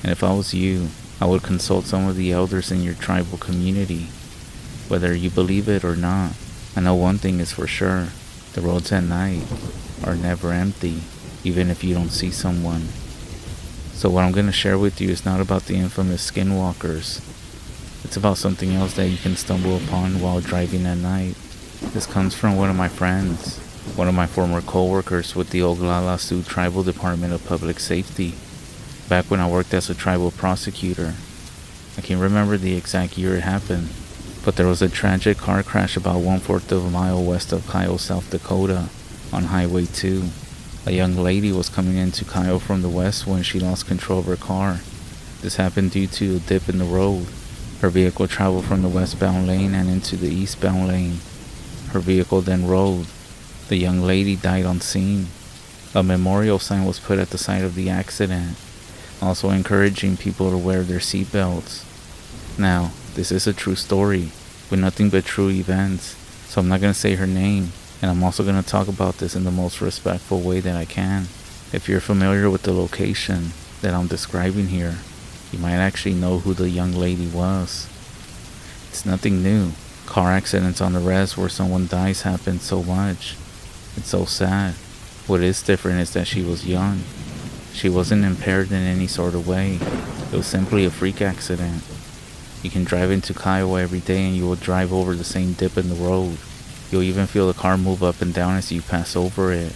and if I was you, I would consult some of the elders in your tribal community, whether you believe it or not. I know one thing is for sure, the roads at night are never empty, even if you don't see someone. So what I'm going to share with you is not about the infamous Skinwalkers. It's about something else that you can stumble upon while driving at night. This comes from one of my friends, one of my former co-workers with the Oglala Sioux Tribal Department of Public Safety, back when I worked as a tribal prosecutor. I can't remember the exact year it happened, but there was a tragic car crash about 1/4 of a mile west of Kyle, South Dakota, on Highway 2. A young lady was coming into Kyle from the west when she lost control of her car. This happened due to a dip in the road. Her vehicle traveled from the westbound lane and into the eastbound lane. Her vehicle then rolled. The young lady died on scene. A memorial sign was put at the site of the accident, also encouraging people to wear their seatbelts. Now, this is a true story, with nothing but true events, so I'm not going to say her name, and I'm also going to talk about this in the most respectful way that I can. If you're familiar with the location that I'm describing here, you might actually know who the young lady was. It's nothing new. Car accidents on the REZ where someone dies happen so much. It's so sad. What is different is that she was young. She wasn't impaired in any sort of way. It was simply a freak accident. You can drive into Kiowa every day and you will drive over the same dip in the road. You'll even feel the car move up and down as you pass over it.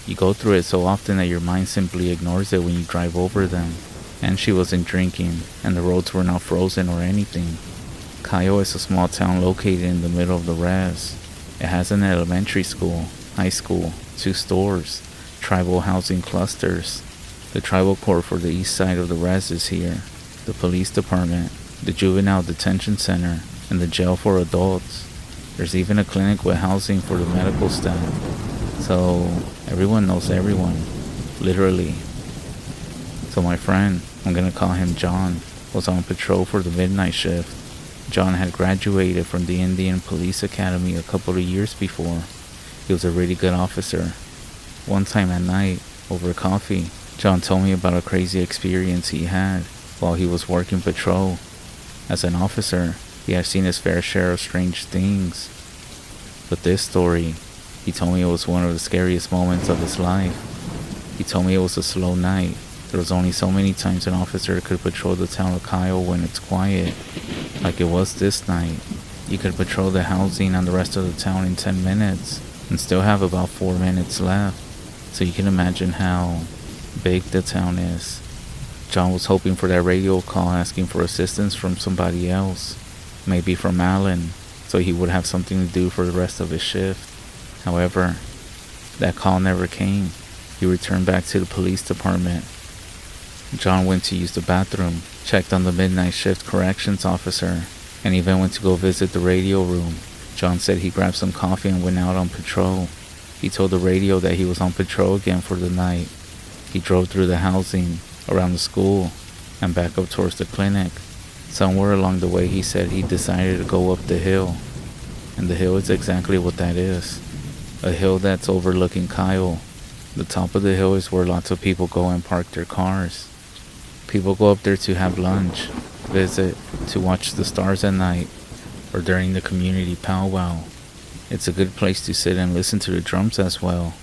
You go through it so often that your mind simply ignores it when you drive over them. And she wasn't drinking, and the roads were not frozen or anything. Kiowa is a small town located in the middle of the REZ. It has an elementary school, high school, 2 stores, tribal housing clusters. The tribal court for the east side of the REZ is here, the police department, the juvenile detention center, and the jail for adults. There's even a clinic with housing for the medical staff. So everyone knows everyone, literally. So my friend, I'm gonna call him John, was on patrol for the midnight shift. John had graduated from the Indian Police Academy a couple of years before. He was a really good officer. One time at night, over coffee, John told me about a crazy experience he had while he was working patrol. As an officer, he had seen his fair share of strange things. But this story, he told me it was one of the scariest moments of his life. He told me it was a slow night. There was only so many times an officer could patrol the town of Kyle when it's quiet, like it was this night. You could patrol the housing and the rest of the town in 10 minutes and still have about 4 minutes left. So you can imagine how big the town is. John was hoping for that radio call asking for assistance from somebody else, maybe from Alan, so he would have something to do for the rest of his shift. However, that call never came. He returned back to the police department. John went to use the bathroom, checked on the midnight shift corrections officer, and even went to go visit the radio room. John said he grabbed some coffee and went out on patrol. He told the radio that he was on patrol again for the night. He drove through the housing, around the school, and back up towards the clinic. Somewhere along the way he said he decided to go up the hill. And the hill is exactly what that is. A hill that's overlooking Kyle. The top of the hill is where lots of people go and park their cars. People go up there to have lunch, visit, to watch the stars at night, or during the community powwow. It's a good place to sit and listen to the drums as well.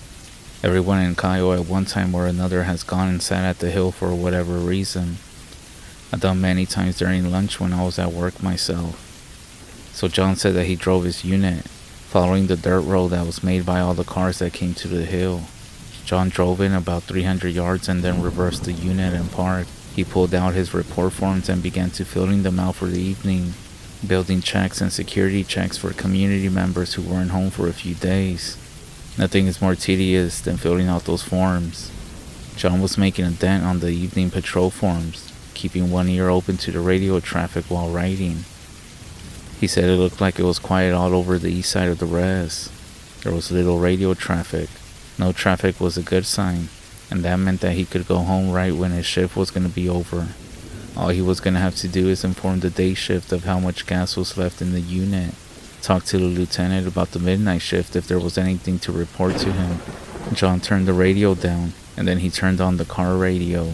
Everyone in Kyle at one time or another has gone and sat at the hill for whatever reason. I've done many times during lunch when I was at work myself. So John said that he drove his unit, following the dirt road that was made by all the cars that came to the hill. John drove in about 300 yards and then reversed the unit and parked. He pulled out his report forms and began to filling them out for the evening, building checks and security checks for community members who weren't home for a few days. Nothing is more tedious than filling out those forms. John was making a dent on the evening patrol forms, keeping one ear open to the radio traffic while writing. He said it looked like it was quiet all over the east side of the REZ. There was little radio traffic. No traffic was a good sign, and that meant that he could go home right when his shift was going to be over. All he was going to have to do is inform the day shift of how much gas was left in the unit, talk to the lieutenant about the midnight shift if there was anything to report to him. John turned the radio down, and then he turned on the car radio,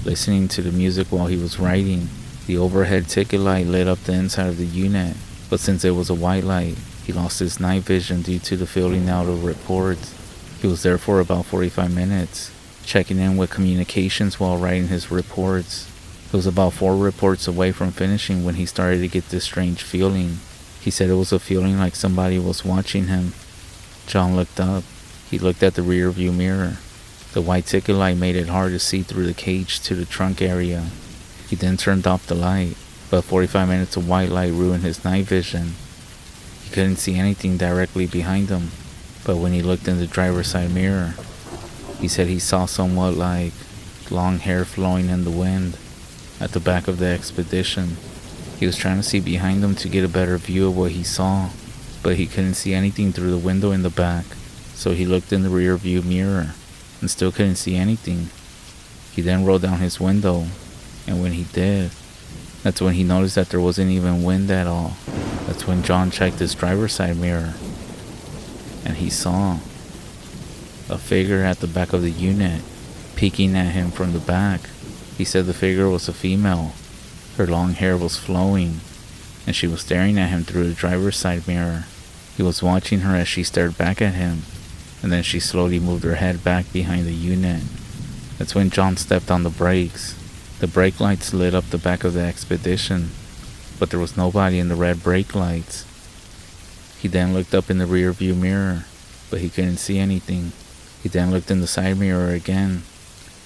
listening to the music while he was writing. The overhead ticket light lit up the inside of the unit, but since it was a white light, he lost his night vision due to the filling out of reports. He was there for about 45 minutes, checking in with communications while writing his reports. He was about 4 reports away from finishing when he started to get this strange feeling. He said it was a feeling like somebody was watching him. John looked up. He looked at the rear view mirror. The white ticket light made it hard to see through the cage to the trunk area. He then turned off the light, but 45 minutes of white light ruined his night vision. He couldn't see anything directly behind him, but when he looked in the driver's side mirror, he said he saw somewhat like long hair flowing in the wind at the back of the Expedition. He was trying to see behind him to get a better view of what he saw, but he couldn't see anything through the window in the back, so he looked in the rear view mirror and still couldn't see anything. He then rolled down his window, and when he did, that's when he noticed that there wasn't even wind at all. That's when John checked his driver's side mirror, and he saw a figure at the back of the unit, peeking at him from the back. He said the figure was a female. Her long hair was flowing, and she was staring at him through the driver's side mirror. He was watching her as she stared back at him, and then she slowly moved her head back behind the unit. That's when John stepped on the brakes. The brake lights lit up the back of the Expedition, but there was nobody in the red brake lights. He then looked up in the rear view mirror, but he couldn't see anything. He then looked in the side mirror again.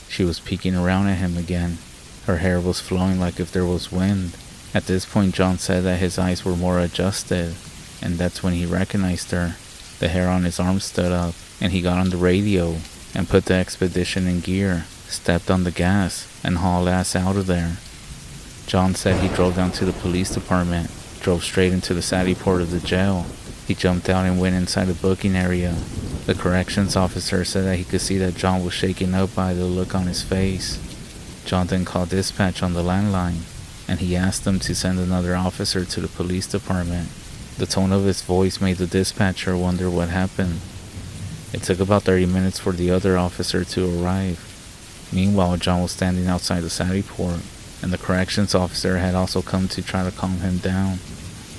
She was peeking around at him again. Her hair was flowing like if there was wind. At this point, John said that his eyes were more adjusted, and that's when he recognized her. The hair on his arm stood up, and he got on the radio and put the Expedition in gear, stepped on the gas, and hauled ass out of there. John said he drove down to the police department, drove straight into the Saudi port of the jail. He jumped out and went inside the booking area. The corrections officer said that he could see that John was shaken up by the look on his face. John then called dispatch on the landline, and he asked them to send another officer to the police department. The tone of his voice made the dispatcher wonder what happened. It took about 30 minutes for the other officer to arrive. Meanwhile, John was standing outside the Saudi port, and the corrections officer had also come to try to calm him down.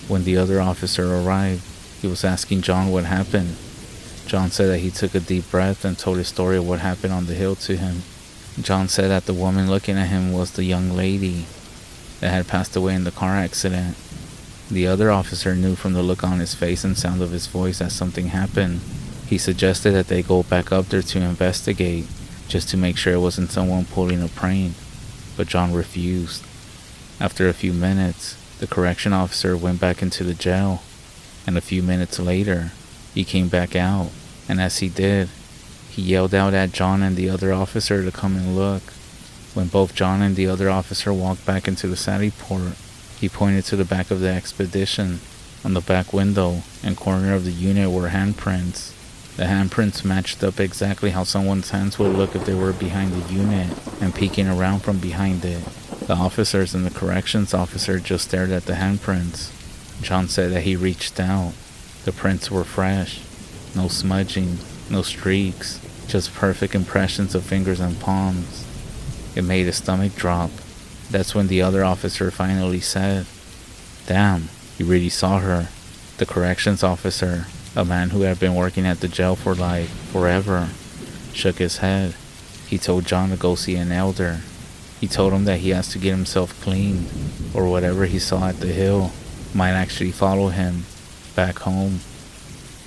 When the other officer arrived, he was asking John what happened. John said that he took a deep breath and told his story of what happened on the hill to him. John said that the woman looking at him was the young lady that had passed away in the car accident. The other officer knew from the look on his face and sound of his voice that something happened. He suggested that they go back up there to investigate, just to make sure it wasn't someone pulling a prank, but John refused. After a few minutes, the correction officer went back into the jail, and a few minutes later, he came back out, and as he did, he yelled out at John and the other officer to come and look. When both John and the other officer walked back into the Saudi port, he pointed to the back of the Expedition. On the back window and corner of the unit were handprints. The handprints matched up exactly how someone's hands would look if they were behind the unit and peeking around from behind it. The officers and the corrections officer just stared at the handprints. John said that he reached out. The prints were fresh. No smudging, no streaks, just perfect impressions of fingers and palms. It made his stomach drop. That's when the other officer finally said, "Damn, you really saw her." The corrections officer, a man who had been working at the jail for like forever, shook his head. He told John to go see an elder. He told him that he has to get himself cleaned, or whatever he saw at the hill might actually follow him back home.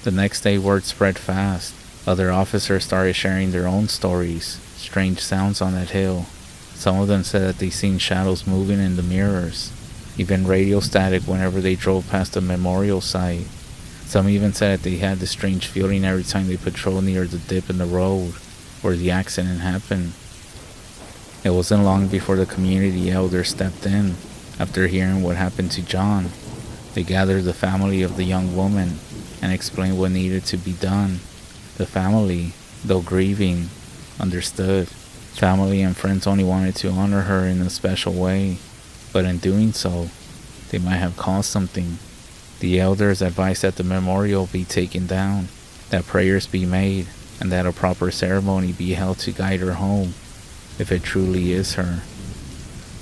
The next day, word spread fast. Other officers started sharing their own stories, strange sounds on that hill. Some of them said that they seen shadows moving in the mirrors, even radio static whenever they drove past a memorial site. Some even said that they had this strange feeling every time they patrolled near the dip in the road where the accident happened. It wasn't long before the community elder stepped in after hearing what happened to John. They gathered the family of the young woman and explained what needed to be done. The family, though grieving, understood. Family and friends only wanted to honor her in a special way, but in doing so, they might have caused something. The elders advised that the memorial be taken down, that prayers be made, and that a proper ceremony be held to guide her home, if it truly is her.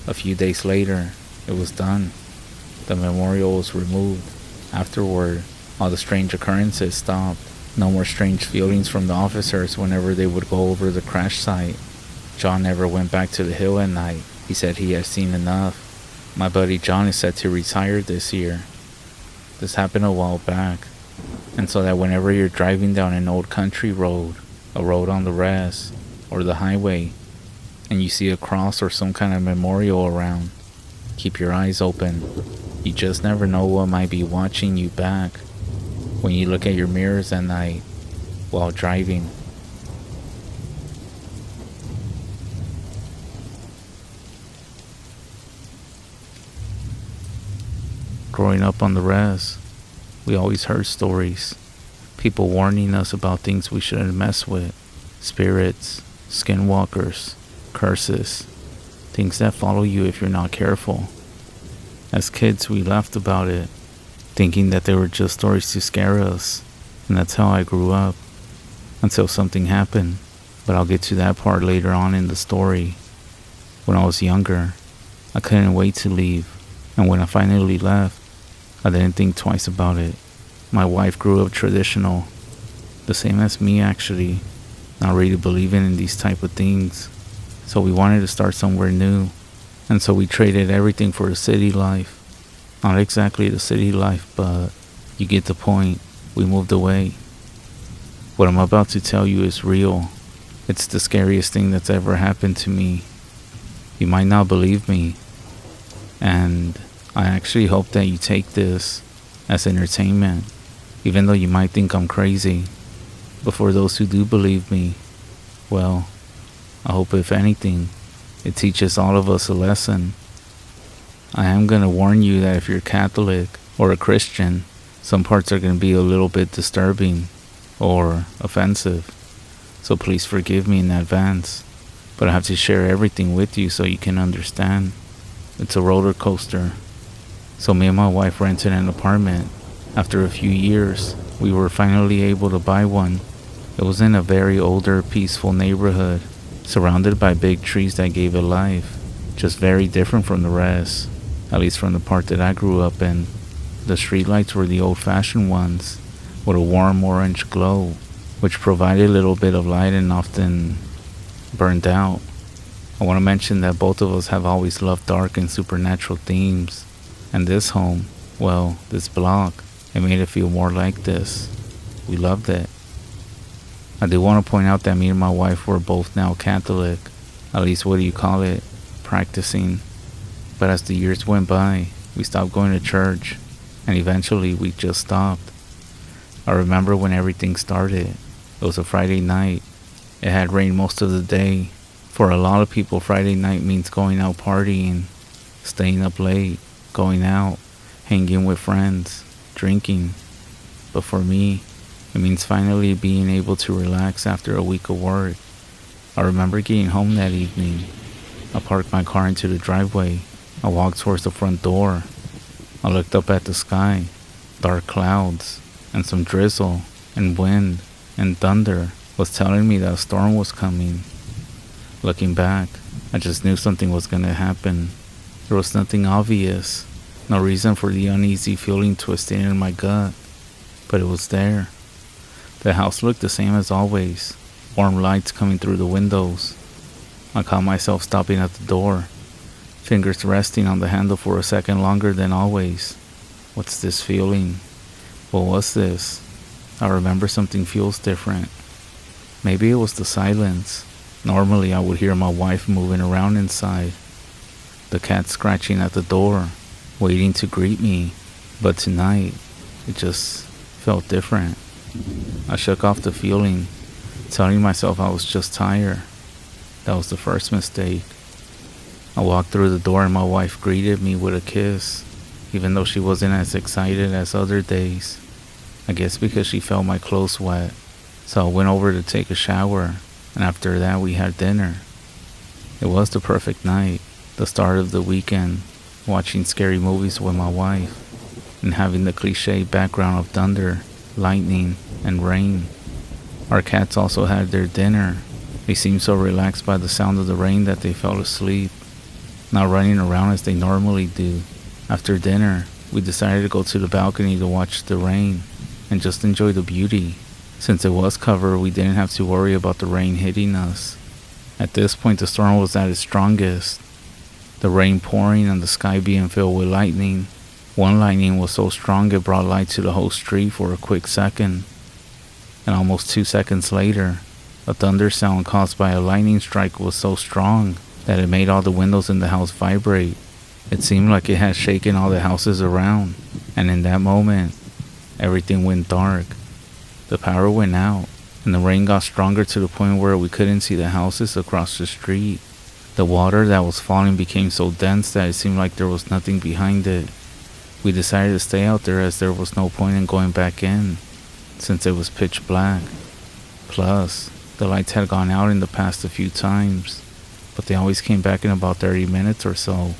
A few days later, it was done. The memorial was removed. Afterward, all the strange occurrences stopped. No more strange feelings from the officers whenever they would go over the crash site. John never went back to the hill at night. He said he had seen enough. My buddy John is set to retire this year. This happened a while back, and so that whenever you're driving down an old country road, a road on the REZ, or the highway, and you see a cross or some kind of memorial around, keep your eyes open. You just never know what might be watching you back when you look at your mirrors at night while driving. Growing up on the REZ, we always heard stories. People warning us about things we shouldn't mess with. Spirits, skinwalkers, curses, things that follow you if you're not careful. As kids, we laughed about it, thinking that they were just stories to scare us, and that's how I grew up, until something happened. But I'll get to that part later on in the story. When I was younger, I couldn't wait to leave, and when I finally left, I didn't think twice about it. My wife grew up traditional, the same as me actually, not really believing in these type of things. So we wanted to start somewhere new, and so we traded everything for the city life. Not exactly the city life, but you get the point. We moved away. What I'm about to tell you is real. It's the scariest thing that's ever happened to me. You might not believe me, and I actually hope that you take this as entertainment, even though you might think I'm crazy. But for those who do believe me, well, I hope if anything, it teaches all of us a lesson. I am going to warn you that if you're Catholic or a Christian, some parts are going to be a little bit disturbing or offensive. So please forgive me in advance, but I have to share everything with you so you can understand. It's a roller coaster. So me and my wife rented an apartment. After a few years, we were finally able to buy one. It was in a very older, peaceful neighborhood, surrounded by big trees that gave it life. Just very different from the rest, at least from the part that I grew up in. The streetlights were the old-fashioned ones, with a warm orange glow, which provided a little bit of light and often burned out. I want to mention that both of us have always loved dark and supernatural themes. And this home, well, this block, it made it feel more like this. We loved it. I do want to point out that me and my wife were both now Catholic, at least what do you call it, practicing. But as the years went by, we stopped going to church, and eventually we just stopped. I remember when everything started. It was a Friday night. It had rained most of the day. For a lot of people, Friday night means going out partying, staying up late, going out, hanging with friends, drinking. But for me, it means finally being able to relax after a week of work. I remember getting home that evening. I parked my car into the driveway. I walked towards the front door. I looked up at the sky, dark clouds, and some drizzle, and wind, and thunder was telling me that a storm was coming. Looking back, I just knew something was going to happen. There was nothing obvious, no reason for the uneasy feeling twisting in my gut, but it was there. The house looked the same as always, warm lights coming through the windows. I caught myself stopping at the door, fingers resting on the handle for a second longer than always. What's this feeling? What was this? I remember something feels different. Maybe it was the silence. Normally I would hear my wife moving around inside, the cat scratching at the door, waiting to greet me, but tonight, it just felt different. I shook off the feeling, telling myself I was just tired. That was the first mistake. I walked through the door and my wife greeted me with a kiss. even though she wasn't as excited as other days. I guess because she felt my clothes wet. So I went over to take a shower, and after that we had dinner. It was the perfect night, the start of the weekend, watching scary movies with my wife, and having the cliche background of thunder, lightning, and rain. Our cats also had their dinner. They seemed so relaxed by the sound of the rain that they fell asleep, not running around as they normally do. After dinner, we decided to go to the balcony to watch the rain and just enjoy the beauty. Since it was covered, we didn't have to worry about the rain hitting us. At this point, the storm was at its strongest. The rain pouring and the sky being filled with lightning. One lightning was so strong it brought light to the whole street for a quick second. And almost 2 seconds later, a thunder sound caused by a lightning strike was so strong that it made all the windows in the house vibrate. It seemed like it had shaken all the houses around, and in that moment, everything went dark. The power went out, and the rain got stronger to the point where we couldn't see the houses across the street. The water that was falling became so dense that it seemed like there was nothing behind it. We decided to stay out there as there was no point in going back in, since it was pitch black. Plus, the lights had gone out in the past a few times, but they always came back in about 30 minutes or so.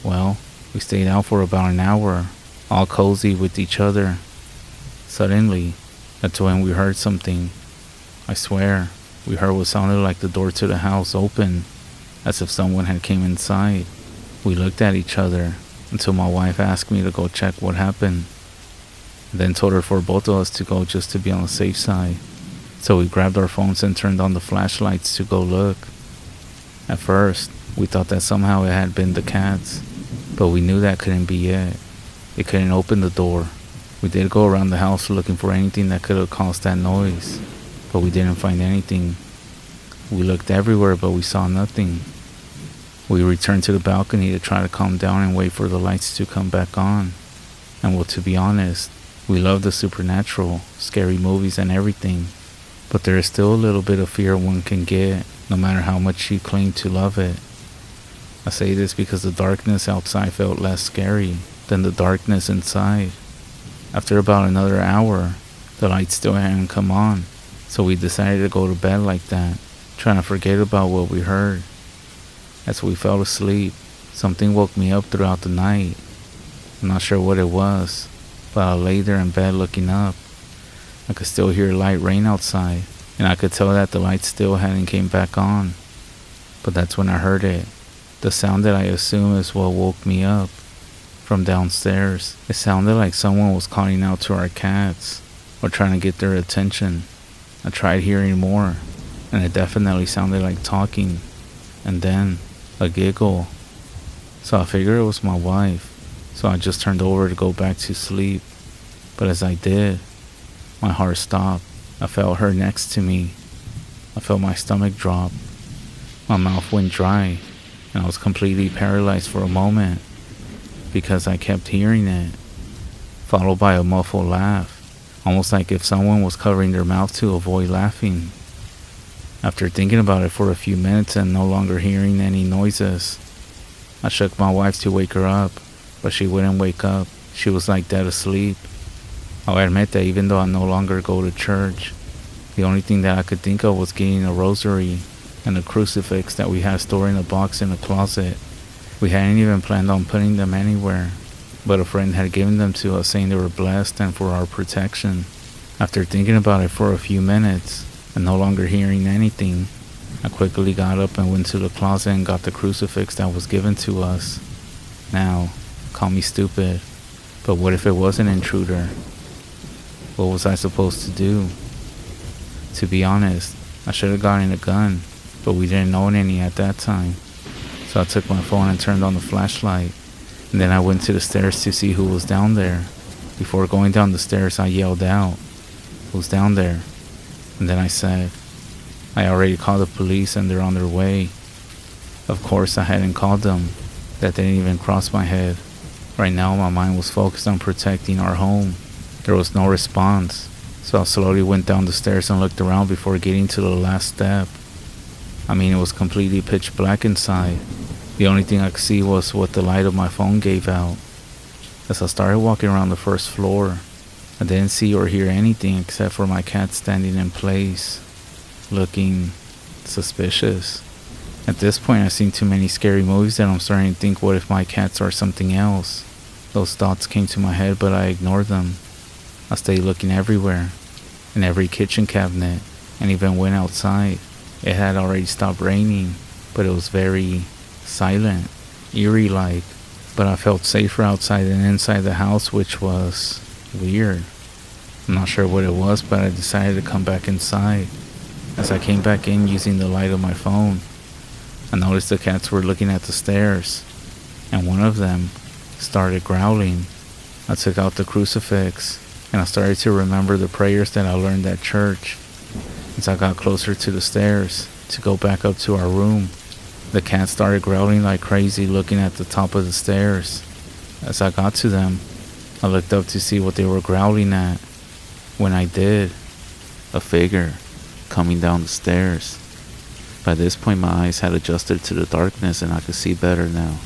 Well, we stayed out for about an hour, all cozy with each other. Suddenly, that's when we heard something. I swear, we heard what sounded like the door to the house open, as if someone had came inside. We looked at each other until my wife asked me to go check what happened, then told her for both of us to go just to be on the safe side. So we grabbed our phones and turned on the flashlights to go look. At first, we thought that somehow it had been the cats, but we knew that couldn't be it. It couldn't open the door. We did go around the house looking for anything that could have caused that noise, but we didn't find anything. We looked everywhere, but we saw nothing. We returned to the balcony to try to calm down and wait for the lights to come back on. And well, to be honest, we love the supernatural, scary movies and everything, but there is still a little bit of fear one can get, no matter how much you claim to love it. I say this because the darkness outside felt less scary than the darkness inside. After about another hour, the lights still hadn't come on, so we decided to go to bed like that, trying to forget about what we heard. As we fell asleep, something woke me up throughout the night. I'm not sure what it was, but I lay there in bed looking up. I could still hear light rain outside, and I could tell that the lights still hadn't came back on. But that's when I heard it. The sound that I assume is what woke me up. From downstairs, it sounded like someone was calling out to our cats, or trying to get their attention. I tried hearing more, and it definitely sounded like talking. And then, a giggle. So I figured it was my wife, so I just turned over to go back to sleep. But as I did, my heart stopped. I felt her next to me. I felt my stomach drop. My mouth went dry, and I was completely paralyzed for a moment, because I kept hearing it, followed by a muffled laugh, almost like if someone was covering their mouth to avoid laughing. After thinking about it for a few minutes and no longer hearing any noises, I shook my wife to wake her up, but she wouldn't wake up. She was like dead asleep. I'll admit that even though I no longer go to church, the only thing that I could think of was getting a rosary and a crucifix that we had stored in a box in the closet. We hadn't even planned on putting them anywhere, but a friend had given them to us saying they were blessed and for our protection. After thinking about it for a few minutes and no longer hearing anything, I quickly got up and went to the closet and got the crucifix that was given to us. Now, call me stupid, but what if it was an intruder? What was I supposed to do? To be honest, I should have gotten a gun, but we didn't own any at that time. So I took my phone and turned on the flashlight, and then I went to the stairs to see who was down there. Before going down the stairs, I yelled out, "Who's down there?" And then I said, "I already called the police and they're on their way." Of course, I hadn't called them. That didn't even cross my head. Right now, my mind was focused on protecting our home. There was no response, so I slowly went down the stairs and looked around before getting to the last step. I mean, it was completely pitch black inside. The only thing I could see was what the light of my phone gave out. As I started walking around the first floor, I didn't see or hear anything except for my cat standing in place, looking suspicious. At this point, I've seen too many scary movies that I'm starting to think, what if my cats are something else? Those thoughts came to my head, but I ignored them. I stayed looking everywhere, in every kitchen cabinet, and even went outside. It had already stopped raining, but it was very silent, eerie-like. But I felt safer outside than inside the house, which was weird. I'm not sure what it was, but I decided to come back inside. As I came back in using the light of my phone, I noticed the cats were looking at the stairs, and one of them started growling. I took out the crucifix, and I started to remember the prayers that I learned at church. As I got closer to the stairs to go back up to our room, the cat started growling like crazy, looking at the top of the stairs. As I got to them, I looked up to see what they were growling at. When I did, a figure coming down the stairs. By this point, my eyes had adjusted to the darkness and I could see better now.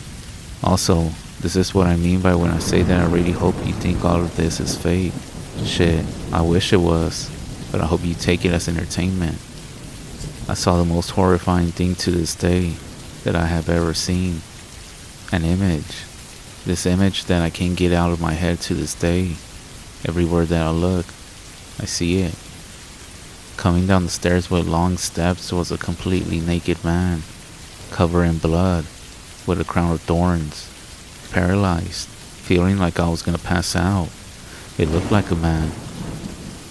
Also, this is what I mean by when I say that I really hope you think all of this is fake. Shit, I wish it was, but I hope you take it as entertainment. I saw the most horrifying thing to this day that I have ever seen. An image. This image that I can't get out of my head to this day. Everywhere that I look, I see it. Coming down the stairs with long steps was a completely naked man, covered in blood, with a crown of thorns, paralyzed, feeling like I was gonna pass out. It looked like a man.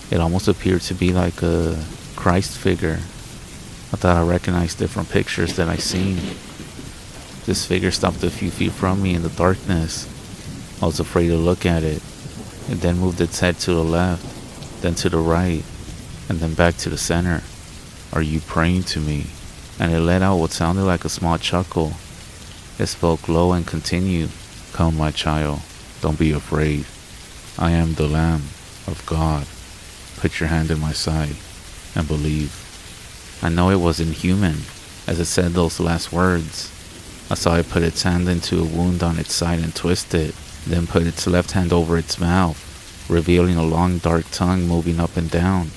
It almost appeared to be like a Christ figure. I thought I recognized it from pictures that I seen. This figure stopped a few feet from me in the darkness. I was afraid to look at it. It then moved its head to the left, then to the right, and then back to the center. "Are you praying to me?" And it let out what sounded like a small chuckle. It spoke low and continued, "Come, my child, don't be afraid. I am the Lamb of God. Put your hand in my side and believe." I know it wasn't human, as it said those last words. I saw it put its hand into a wound on its side and twist it, then put its left hand over its mouth, revealing a long dark tongue moving up and down,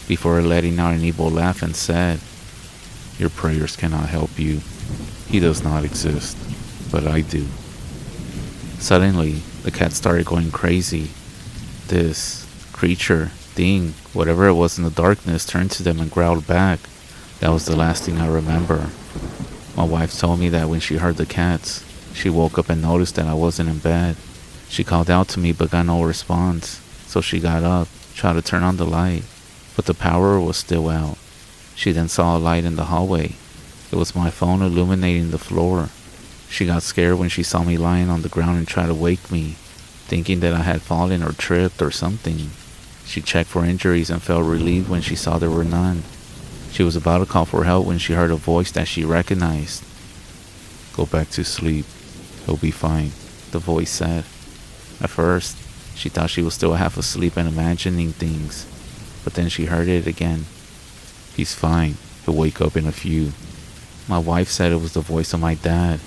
before letting out an evil laugh and said, "Your prayers cannot help you. He does not exist, but I do." Suddenly, the cat started going crazy. This creature, thing, whatever it was in the darkness, turned to them and growled back. That was the last thing I remember. My wife told me that when she heard the cats, she woke up and noticed that I wasn't in bed. She called out to me but got no response, so she got up, tried to turn on the light, but the power was still out. She then saw a light in the hallway. It was my phone illuminating the floor. She got scared when she saw me lying on the ground and tried to wake me, thinking that I had fallen or tripped or something. She checked for injuries and felt relieved when she saw there were none. She was about to call for help when she heard a voice that she recognized. "Go back to sleep. He'll be fine," the voice said. At first, she thought she was still half asleep and imagining things, but then she heard it again. "He's fine. He'll wake up in a few." My wife said it was the voice of my dad.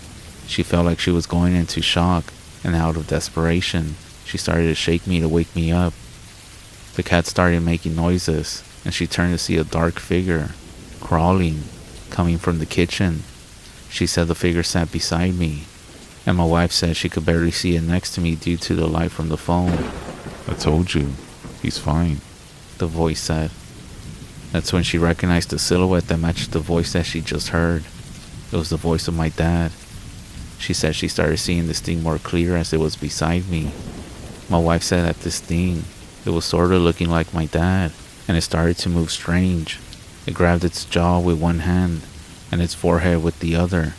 She felt like she was going into shock, and out of desperation, she started to shake me to wake me up. The cat started making noises, and she turned to see a dark figure, crawling, coming from the kitchen. She said the figure sat beside me, and my wife said she could barely see it next to me due to the light from the phone. "I told you, he's fine," the voice said. That's when she recognized the silhouette that matched the voice that she just heard. It was the voice of my dad. She said she started seeing this thing more clear as it was beside me. My wife said that this thing, it was sort of looking like my dad, and it started to move strange. It grabbed its jaw with one hand and its forehead with the other,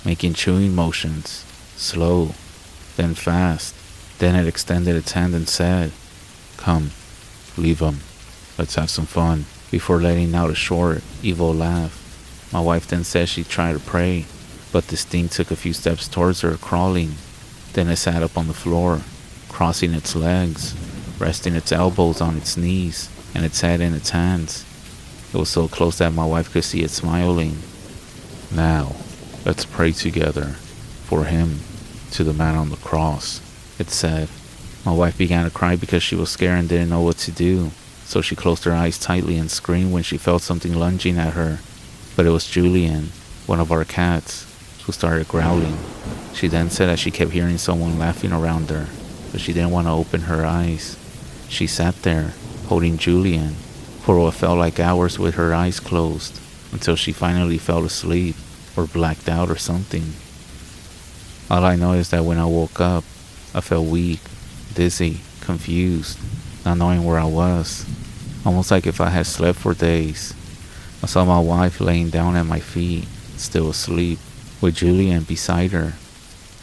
making chewing motions, slow, then fast. Then it extended its hand and said, "Come, leave him. Let's have some fun," before letting out a short, evil laugh. My wife then said she tried to pray, but this thing took a few steps towards her, crawling. Then it sat up on the floor, crossing its legs, resting its elbows on its knees, and its head in its hands. It was so close that my wife could see it smiling. "Now, let's pray together, for him, to the man on the cross," it said. My wife began to cry because she was scared and didn't know what to do, so she closed her eyes tightly and screamed when she felt something lunging at her. But it was Julian, one of our cats, who started growling. She then said that she kept hearing someone laughing around her, but she didn't want to open her eyes. She sat there, holding Julian, for what felt like hours with her eyes closed, until she finally fell asleep, or blacked out or something. All I know is that when I woke up, I felt weak, dizzy, confused, not knowing where I was, almost like if I had slept for days. I saw my wife laying down at my feet, still asleep, with Julian beside her.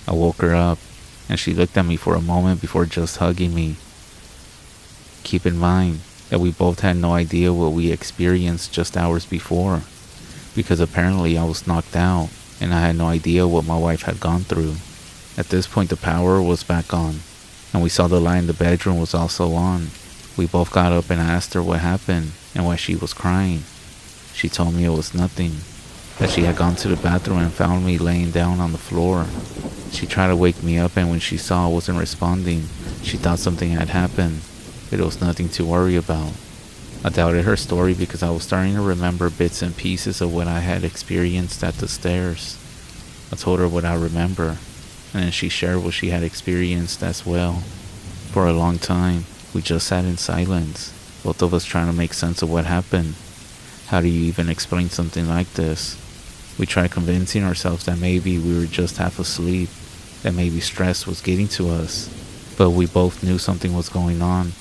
I woke her up, and she looked at me for a moment before just hugging me. Keep in mind that we both had no idea what we experienced just hours before, because apparently I was knocked out, and I had no idea what my wife had gone through. At this point the power was back on, and we saw the light in the bedroom was also on. We both got up and I asked her what happened and why she was crying. She told me it was nothing, that she had gone to the bathroom and found me laying down on the floor. She tried to wake me up, and when she saw I wasn't responding, she thought something had happened, but it was nothing to worry about. I doubted her story because I was starting to remember bits and pieces of what I had experienced at the stairs. I told her what I remember, and then she shared what she had experienced as well. For a long time, we just sat in silence, both of us trying to make sense of what happened. How do you even explain something like this? We tried convincing ourselves that maybe we were just half asleep, that maybe stress was getting to us, but we both knew something was going on.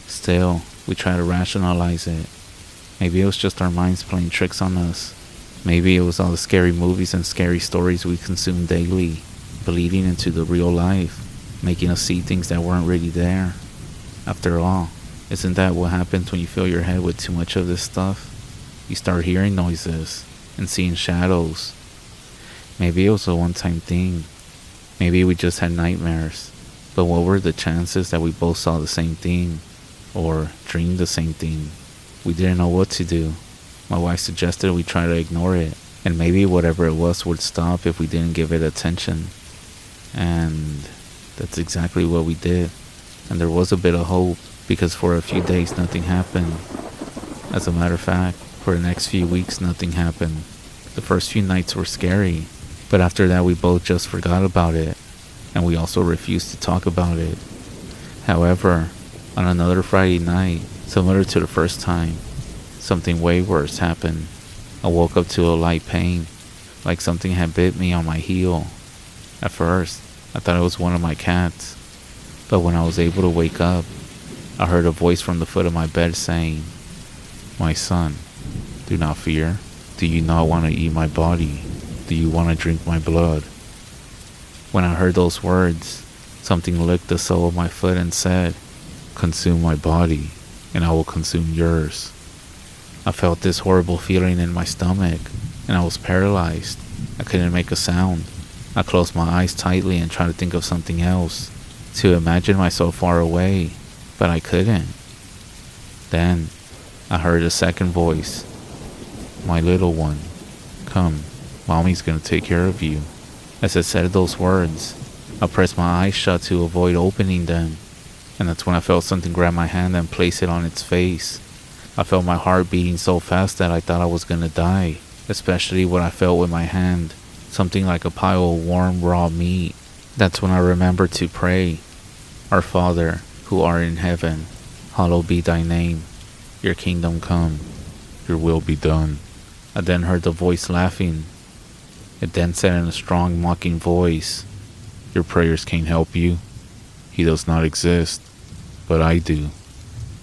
Still, we tried to rationalize it. Maybe it was just our minds playing tricks on us. Maybe it was all the scary movies and scary stories we consume daily, bleeding into the real life, making us see things that weren't really there. After all, isn't that what happens when you fill your head with too much of this stuff? You start hearing noises and seeing shadows. Maybe it was a one-time thing. Maybe we just had nightmares. But what were the chances that we both saw the same thing, or dreamed the same thing? We didn't know what to do. My wife suggested we try to ignore it, and maybe whatever it was would stop if we didn't give it attention. And that's exactly what we did. And there was a bit of hope, because for a few days nothing happened. As a matter of fact, for the next few weeks nothing happened. The first few nights were scary, but after that we both just forgot about it, and we also refused to talk about it. However, on another Friday night, similar to the first time, something way worse happened. I woke up to a light pain, like something had bit me on my heel. At first, I thought it was one of my cats, but when I was able to wake up, I heard a voice from the foot of my bed saying, "My son, do not fear. Do you not want to eat my body? Do you want to drink my blood?" When I heard those words, something licked the sole of my foot and said, "Consume my body, and I will consume yours." I felt this horrible feeling in my stomach, and I was paralyzed. I couldn't make a sound. I closed my eyes tightly and tried to think of something else, to imagine myself far away, but I couldn't. Then, I heard a second voice. "My little one, come, mommy's gonna take care of you." As I said those words, I pressed my eyes shut to avoid opening them, and that's when I felt something grab my hand and place it on its face. I felt my heart beating so fast that I thought I was gonna die, especially what I felt with my hand, something like a pile of warm raw meat. That's when I remembered to pray. "Our Father, who art in heaven, hallowed be thy name. Your kingdom come, your will be done." I then heard the voice laughing. It then said in a strong, mocking voice, "Your prayers can't help you. He does not exist, but I do.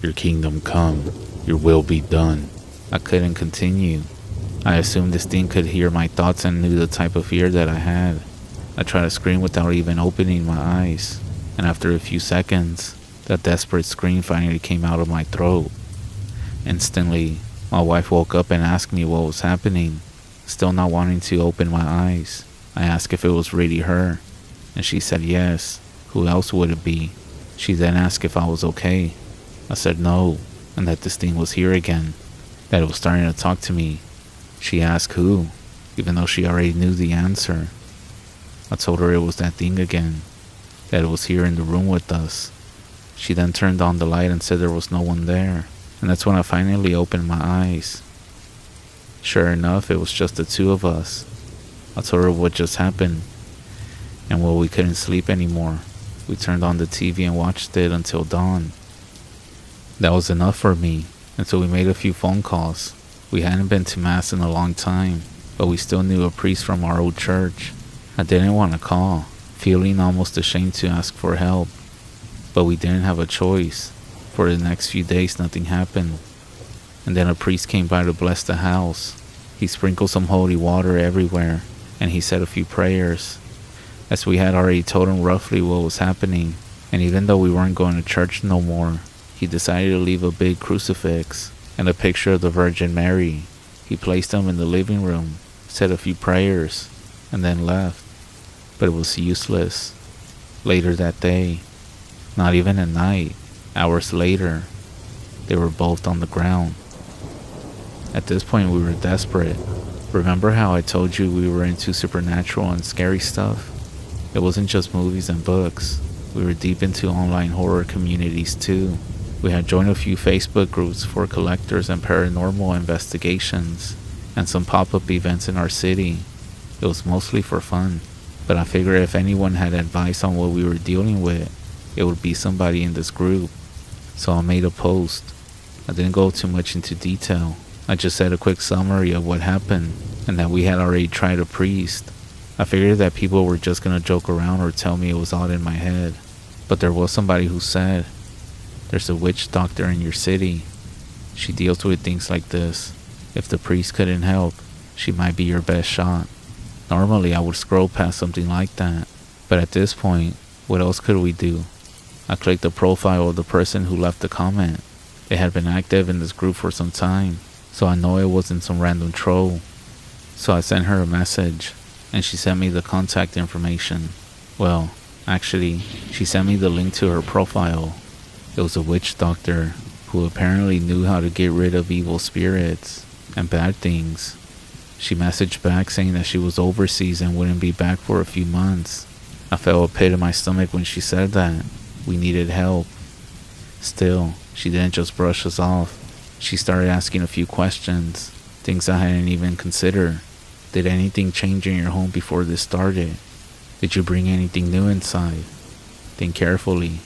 Your kingdom come, your will be done." I couldn't continue. I assumed this thing could hear my thoughts and knew the type of fear that I had. I tried to scream without even opening my eyes, and after a few seconds, that desperate scream finally came out of my throat. Instantly, my wife woke up and asked me what was happening. Still not wanting to open my eyes, I asked if it was really her, and she said yes. Who else would it be? She then asked if I was okay. I said no, and that this thing was here again, that it was starting to talk to me. She asked who, even though she already knew the answer. I told her it was that thing again. that it was here in the room with us. She then turned on the light and said there was no one there, and that's when I finally opened my eyes. Sure enough, it was just the two of us. I told her what just happened, and while we couldn't sleep anymore, we turned on the TV and watched it until dawn. That was enough for me, until we made a few phone calls. We hadn't been to mass in a long time, but we still knew a priest from our old church. I didn't want to call, feeling almost ashamed to ask for help, but we didn't have a choice. For the next few days nothing happened, and then a priest came by to bless the house. He sprinkled some holy water everywhere, and he said a few prayers, as we had already told him roughly what was happening. And even though we weren't going to church no more, he decided to leave a big crucifix and a picture of the Virgin Mary. He placed them in the living room, said a few prayers, and then left. But it was useless. Later that day, not even at night, hours later, they were both on the ground. At this point we were desperate. Remember how I told you we were into supernatural and scary stuff? It wasn't just movies and books. We were deep into online horror communities too. We had joined a few Facebook groups for collectors and paranormal investigations, and some pop-up events in our city. It was mostly for fun, but I figured if anyone had advice on what we were dealing with, it would be somebody in this group. So I made a post. I didn't go too much into detail. I just said a quick summary of what happened, and that we had already tried a priest. I figured that people were just gonna joke around or tell me it was all in my head. But there was somebody who said, "There's a witch doctor in your city. She deals with things like this. If the priest couldn't help, she might be your best shot." Normally I would scroll past something like that, but at this point, what else could we do? I clicked the profile of the person who left the comment. They had been active in this group for some time, so I know it wasn't some random troll. So I sent her a message, and she sent me the contact information. Well, actually, she sent me the link to her profile. It was a witch doctor who apparently knew how to get rid of evil spirits and bad things. She messaged back saying that she was overseas and wouldn't be back for a few months. I felt a pit in my stomach when she said that. We needed help. Still, she didn't just brush us off. She started asking a few questions, things I hadn't even considered. Did anything change in your home before this started? Did you bring anything new inside? Think carefully.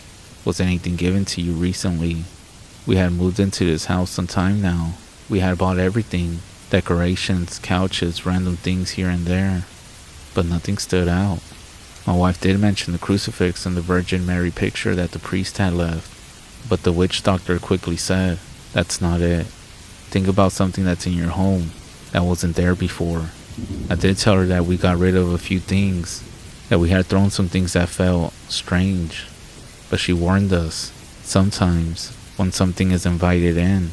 Was anything given to you recently? We had moved into this house some time now. We had bought everything. Decorations, couches, random things here and there. But nothing stood out. My wife did mention the crucifix and the Virgin Mary picture that the priest had left. But the witch doctor quickly said, "That's not it. Think about something that's in your home that wasn't there before." I did tell her that we got rid of a few things, that we had thrown some things that felt strange. But she warned us, sometimes when something is invited in,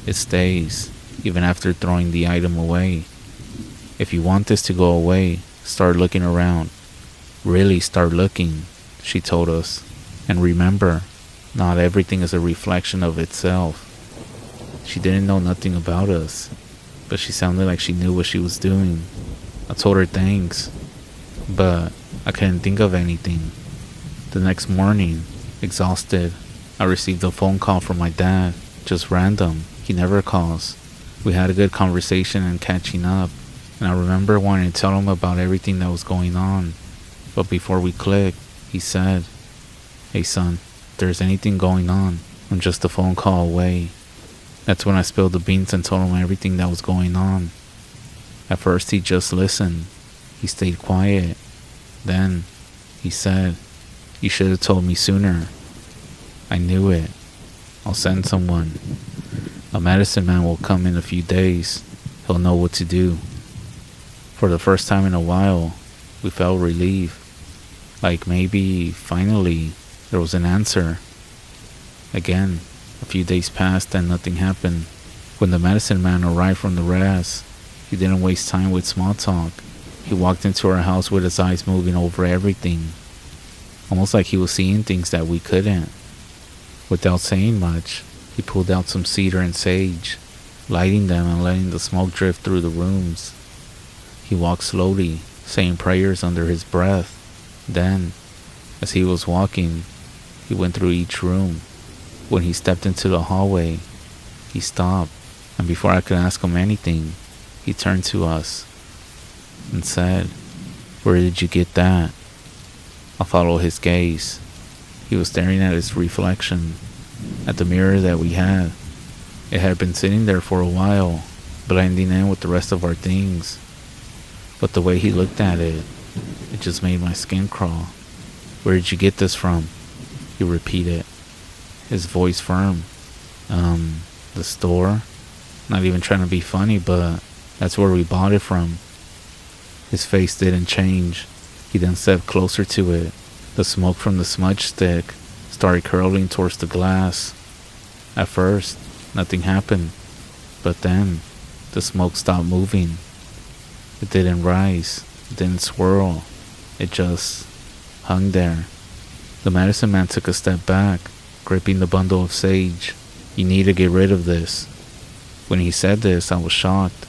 it stays, even after throwing the item away. If you want this to go away, start looking around. Really start looking, she told us. And remember, not everything is a reflection of itself. She didn't know nothing about us, but she sounded like she knew what she was doing. I told her thanks, but I couldn't think of anything. The next morning, exhausted, I received a phone call from my dad, just random. He never calls. We had a good conversation and catching up, and I remember wanting to tell him about everything that was going on. But before we clicked, he said, "Hey son, if there's anything going on, I'm just a phone call away." That's when I spilled the beans and told him everything that was going on. At first he just listened. He stayed quiet. Then he said, "You should have told me sooner." I knew it. "I'll send someone. A medicine man will come in a few days. He'll know what to do." For the first time in a while, we felt relief. Like maybe, finally, there was an answer. Again, a few days passed and nothing happened. When the medicine man arrived from the REZ, he didn't waste time with small talk. He walked into our house with his eyes moving over everything, almost like he was seeing things that we couldn't. Without saying much, he pulled out some cedar and sage, lighting them and letting the smoke drift through the rooms. He walked slowly, saying prayers under his breath. Then, As he was walking, he went through each room. When he stepped into the hallway, he stopped, and before I could ask him anything, he turned to us and said, "Where did you get that?" I followed his gaze. He was staring at his reflection, at the mirror that we had. It had been sitting there for a while, blending in with the rest of our things. But the way he looked at it, it just made my skin crawl. "Where did you get this from?" he repeated, his voice firm. The store? Not even trying to be funny, but that's where we bought it from." His face didn't change. He then stepped closer to it. The smoke from the smudge stick started curling towards the glass. At first, nothing happened, but then the smoke stopped moving. It didn't rise, it didn't swirl, it just hung there. The medicine man took a step back, gripping the bundle of sage. "You need to get rid of this." When he said this, I was shocked.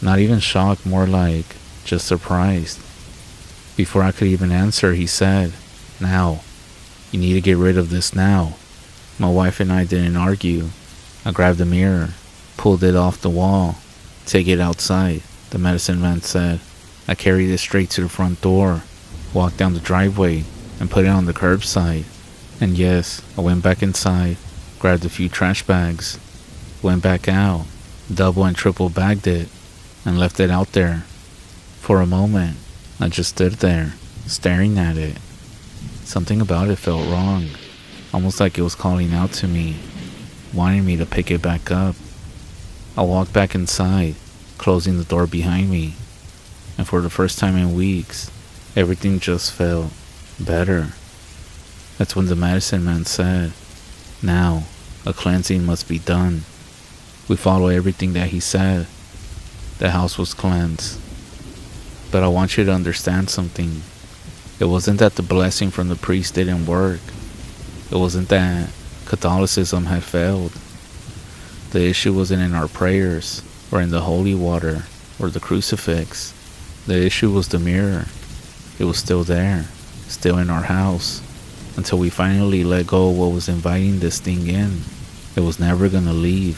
Not even shocked, more like just surprised. Before I could even answer, he said, "Now. You need to get rid of this now." My wife and I didn't argue. I grabbed the mirror, pulled it off the wall. "Take it outside," the medicine man said. I carried it straight to the front door, walked down the driveway, and put it on the curbside. And yes, I went back inside, grabbed a few trash bags, went back out, double and triple bagged it, and left it out there. For a moment, I just stood there, staring at it. Something about it felt wrong, almost like it was calling out to me, wanting me to pick it back up. I walked back inside, closing the door behind me, and for the first time in weeks, everything just felt better. That's when the medicine man said, "Now, a cleansing must be done." We followed everything that he said. The house was cleansed. But I want you to understand something. It wasn't that the blessing from the priest didn't work. It wasn't that Catholicism had failed. The issue wasn't in our prayers, or in the holy water, or the crucifix. The issue was the mirror. It was still there, still in our house, until we finally let go of what was inviting this thing in. It was never gonna leave.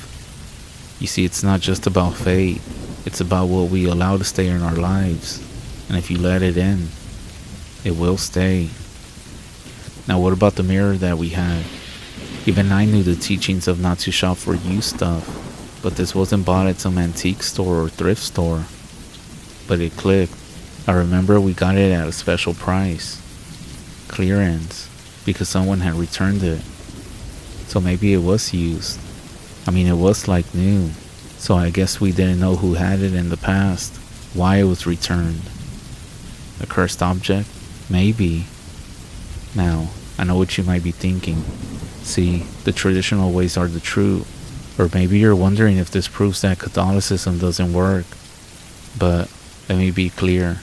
You see, it's not just about fate. It's about what we allow to stay in our lives. And if you let it in, it will stay. Now what about the mirror that we had? Even I knew the teachings of not to shop for used stuff, but this wasn't bought at some antique store or thrift store. But it clicked. I remember we got it at a special price. Clearance, because someone had returned it. So maybe it was used. I mean, it was like new. So I guess we didn't know who had it in the past, why it was returned. A cursed object? Maybe. Now, I know what you might be thinking. See, the traditional ways are the true. Or maybe you're wondering if this proves that Catholicism doesn't work. But let me be clear.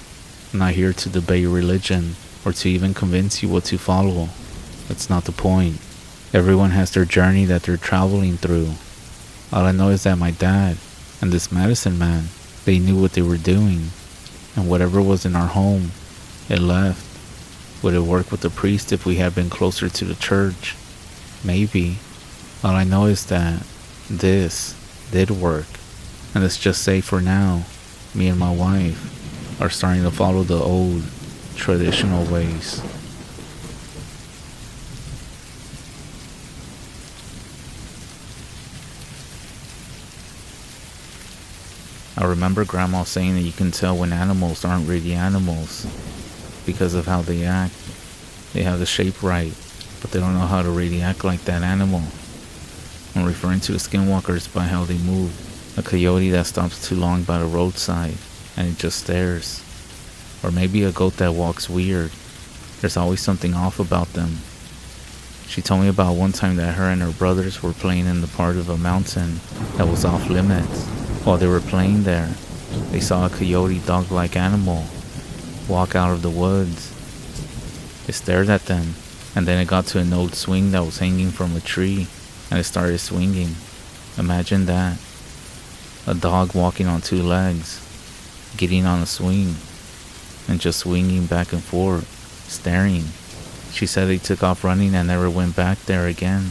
I'm not here to debate religion or to even convince you what to follow. That's not the point. Everyone has their journey that they're traveling through. All I know is that my dad and this medicine man, they knew what they were doing. And whatever was in our home, it left. Would it work with the priest if we had been closer to the church? Maybe. All I know is that this did work. And let's just say for now, me and my wife are starting to follow the old, traditional ways. I remember Grandma saying that you can tell when animals aren't really animals because of how they act. They have the shape right, but they don't know how to really act like that animal. I'm referring to the Skinwalkers by how they move. A coyote that stops too long by the roadside and it just stares. Or maybe a goat that walks weird. There's always something off about them. She told me about one time that her and her brothers were playing in the part of a mountain that was off limits. While they were playing there, they saw a coyote dog-like animal walk out of the woods. It stared at them, and then it got to an old swing that was hanging from a tree, and it started swinging. Imagine that. A dog walking on two legs, getting on a swing, and just swinging back and forth, staring. She said they took off running and never went back there again.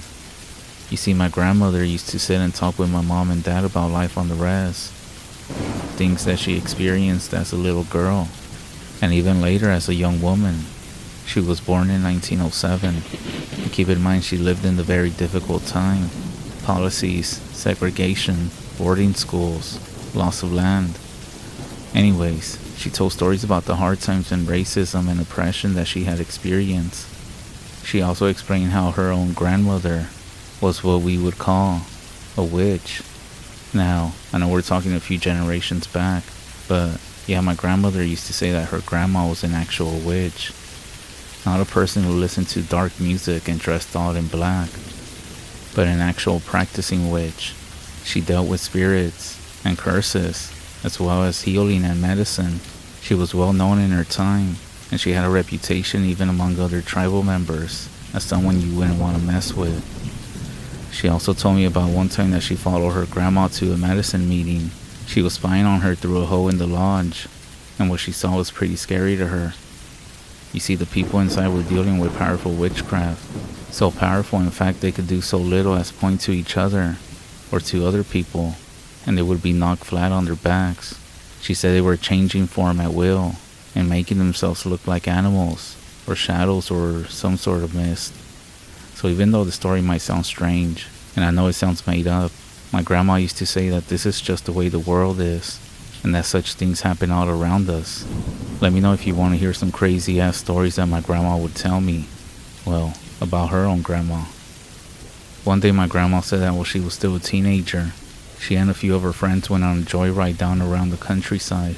You see, my grandmother used to sit and talk with my mom and dad about life on the REZ, things that she experienced as a little girl, and even later as a young woman. She was born in 1907, and keep in mind she lived in a very difficult time. Policies, segregation, boarding schools, loss of land. Anyways, she told stories about the hard times and racism and oppression that she had experienced. She also explained how her own grandmother was what we would call a witch. Now, I know we're talking a few generations back, but yeah, my grandmother used to say that her grandma was an actual witch. Not a person who listened to dark music and dressed all in black, but an actual practicing witch. She dealt with spirits and curses, as well as healing and medicine. She was well known in her time, and she had a reputation even among other tribal members as someone you wouldn't want to mess with. She also told me about one time that she followed her grandma to a medicine meeting. She was spying on her through a hole in the lodge, and what she saw was pretty scary to her. You see, the people inside were dealing with powerful witchcraft. So powerful, in fact, they could do so little as point to each other, or to other people, and they would be knocked flat on their backs. She said they were changing form at will, and making themselves look like animals, or shadows, or some sort of mist. So even though the story might sound strange, and I know it sounds made up, my grandma used to say that this is just the way the world is, and that such things happen all around us. Let me know if you want to hear some crazy ass stories that my grandma would tell me. Well, about her own grandma. One day my grandma said that while she was still a teenager, she and a few of her friends went on a joyride down around the countryside.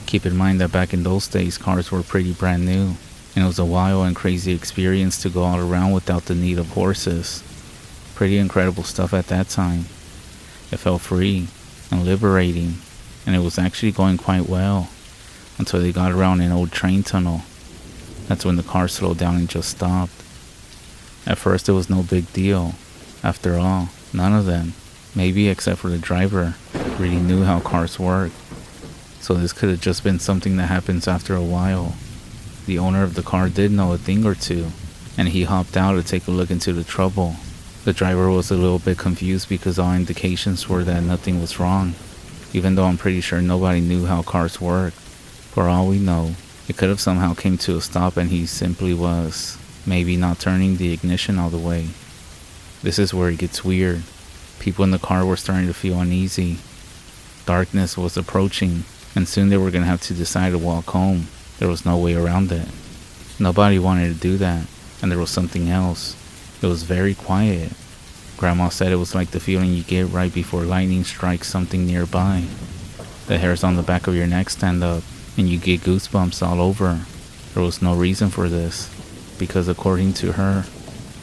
Keep in mind that back in those days cars were pretty brand new, and it was a wild and crazy experience to go all around without the need of horses. Pretty incredible stuff at that time. It felt free and liberating, and it was actually going quite well until they got around an old train tunnel. That's when the car slowed down and just stopped. At first it was no big deal. After all, none of them, maybe except for the driver, really knew how cars work. So this could have just been something that happens after a while. The owner of the car did know a thing or two, and he hopped out to take a look into the trouble. The driver was a little bit confused because all indications were that nothing was wrong, even though I'm pretty sure nobody knew how cars work. For all we know, it could have somehow came to a stop and he simply was maybe not turning the ignition all the way. This is where it gets weird. People in the car were starting to feel uneasy. Darkness was approaching, and soon they were going to have to decide to walk home. There was no way around it. Nobody wanted to do that, and there was something else. It was very quiet. Grandma said it was like the feeling you get right before lightning strikes something nearby. The hairs on the back of your neck stand up, and you get goosebumps all over. There was no reason for this, because according to her,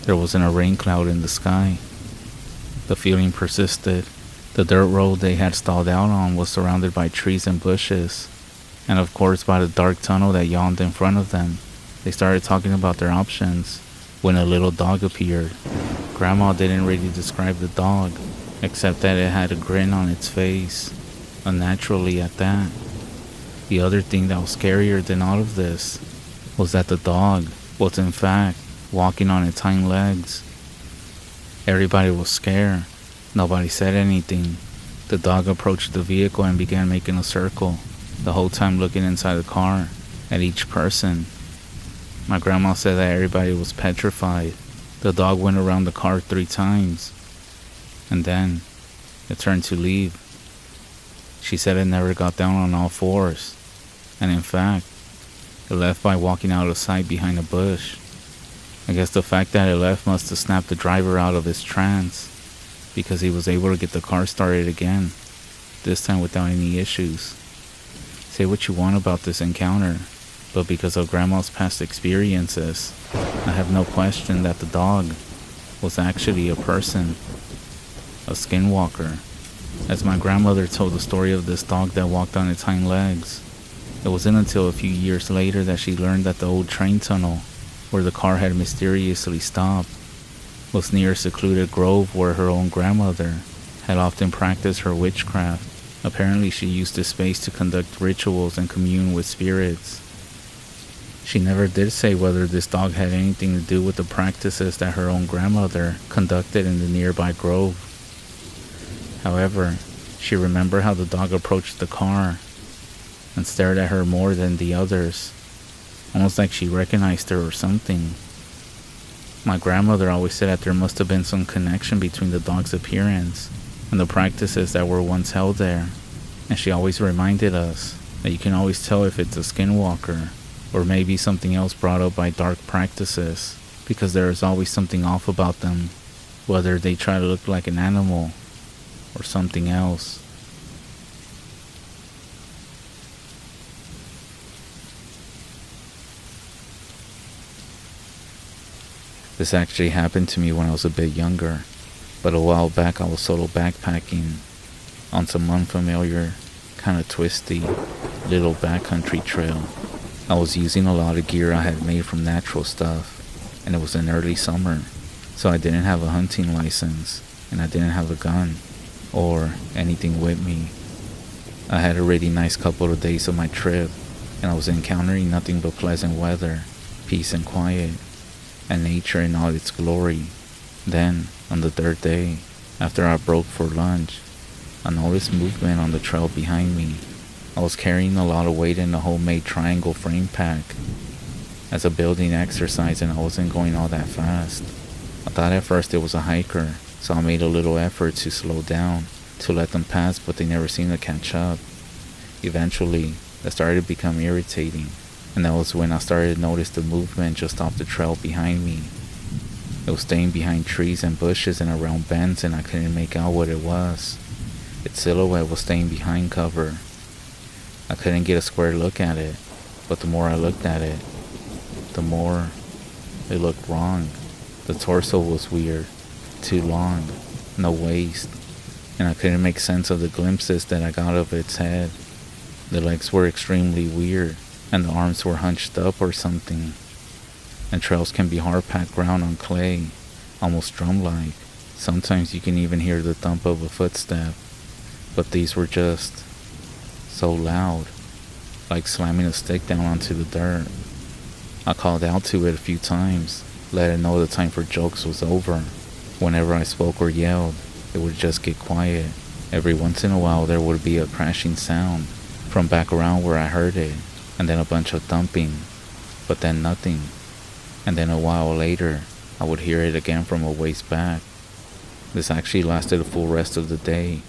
there wasn't a rain cloud in the sky. The feeling persisted. The dirt road they had stalled out on was surrounded by trees and bushes, and of course by the dark tunnel that yawned in front of them. They started talking about their options when a little dog appeared. Grandma didn't really describe the dog, except that it had a grin on its face, unnaturally at that. The other thing that was scarier than all of this was that the dog was in fact walking on its hind legs. Everybody was scared. Nobody said anything. The dog approached the vehicle and began making a circle, the whole time looking inside the car at each person. My grandma said that everybody was petrified. The dog went around the car 3 times, and then it turned to leave. She said it never got down on all fours, and in fact, it left by walking out of sight behind a bush. I guess the fact that it left must have snapped the driver out of his trance, because he was able to get the car started again, this time without any issues. Say what you want about this encounter, but because of Grandma's past experiences, I have no question that the dog was actually a person, a skinwalker. As my grandmother told the story of this dog that walked on its hind legs, it wasn't until a few years later that she learned that the old train tunnel, where the car had mysteriously stopped, was near a secluded grove where her own grandmother had often practiced her witchcraft. Apparently she used this space to conduct rituals and commune with spirits. She never did say whether this dog had anything to do with the practices that her own grandmother conducted in the nearby grove. However, she remembered how the dog approached the car and stared at her more than the others, almost like she recognized her or something. My grandmother always said that there must have been some connection between the dog's appearance and the practices that were once held there, and she always reminded us that you can always tell if it's a skinwalker or maybe something else brought up by dark practices, because there is always something off about them, whether they try to look like an animal or something else. This actually happened to me when I was a bit younger, but a while back I was solo backpacking on some unfamiliar, kind of twisty, little backcountry trail. I was using a lot of gear I had made from natural stuff, and it was in early summer, so I didn't have a hunting license, and I didn't have a gun, or anything with me. I had a really nice couple of days of my trip, and I was encountering nothing but pleasant weather, peace and quiet, and nature in all its glory. Then, on the third day, after I broke for lunch, I noticed movement on the trail behind me. I was carrying a lot of weight in a homemade triangle frame pack as a building exercise, and I wasn't going all that fast. I thought at first it was a hiker, so I made a little effort to slow down to let them pass, but they never seemed to catch up. Eventually, that started to become irritating, and that was when I started to notice the movement just off the trail behind me. It was staying behind trees and bushes and around bends, and I couldn't make out what it was. Its silhouette was staying behind cover. I couldn't get a square look at it, but the more I looked at it, the more it looked wrong. The torso was weird, too long, no waist, and I couldn't make sense of the glimpses that I got of its head. The legs were extremely weird, and the arms were hunched up or something. And trails can be hard-packed ground on clay, almost drum-like. Sometimes you can even hear the thump of a footstep, but these were just so loud, like slamming a stick down onto the dirt. I called out to it a few times, let it know the time for jokes was over. Whenever I spoke or yelled, it would just get quiet. Every once in a while there would be a crashing sound from back around where I heard it, and then a bunch of thumping, but then nothing. And then a while later, I would hear it again from a ways back. This actually lasted the full rest of the day,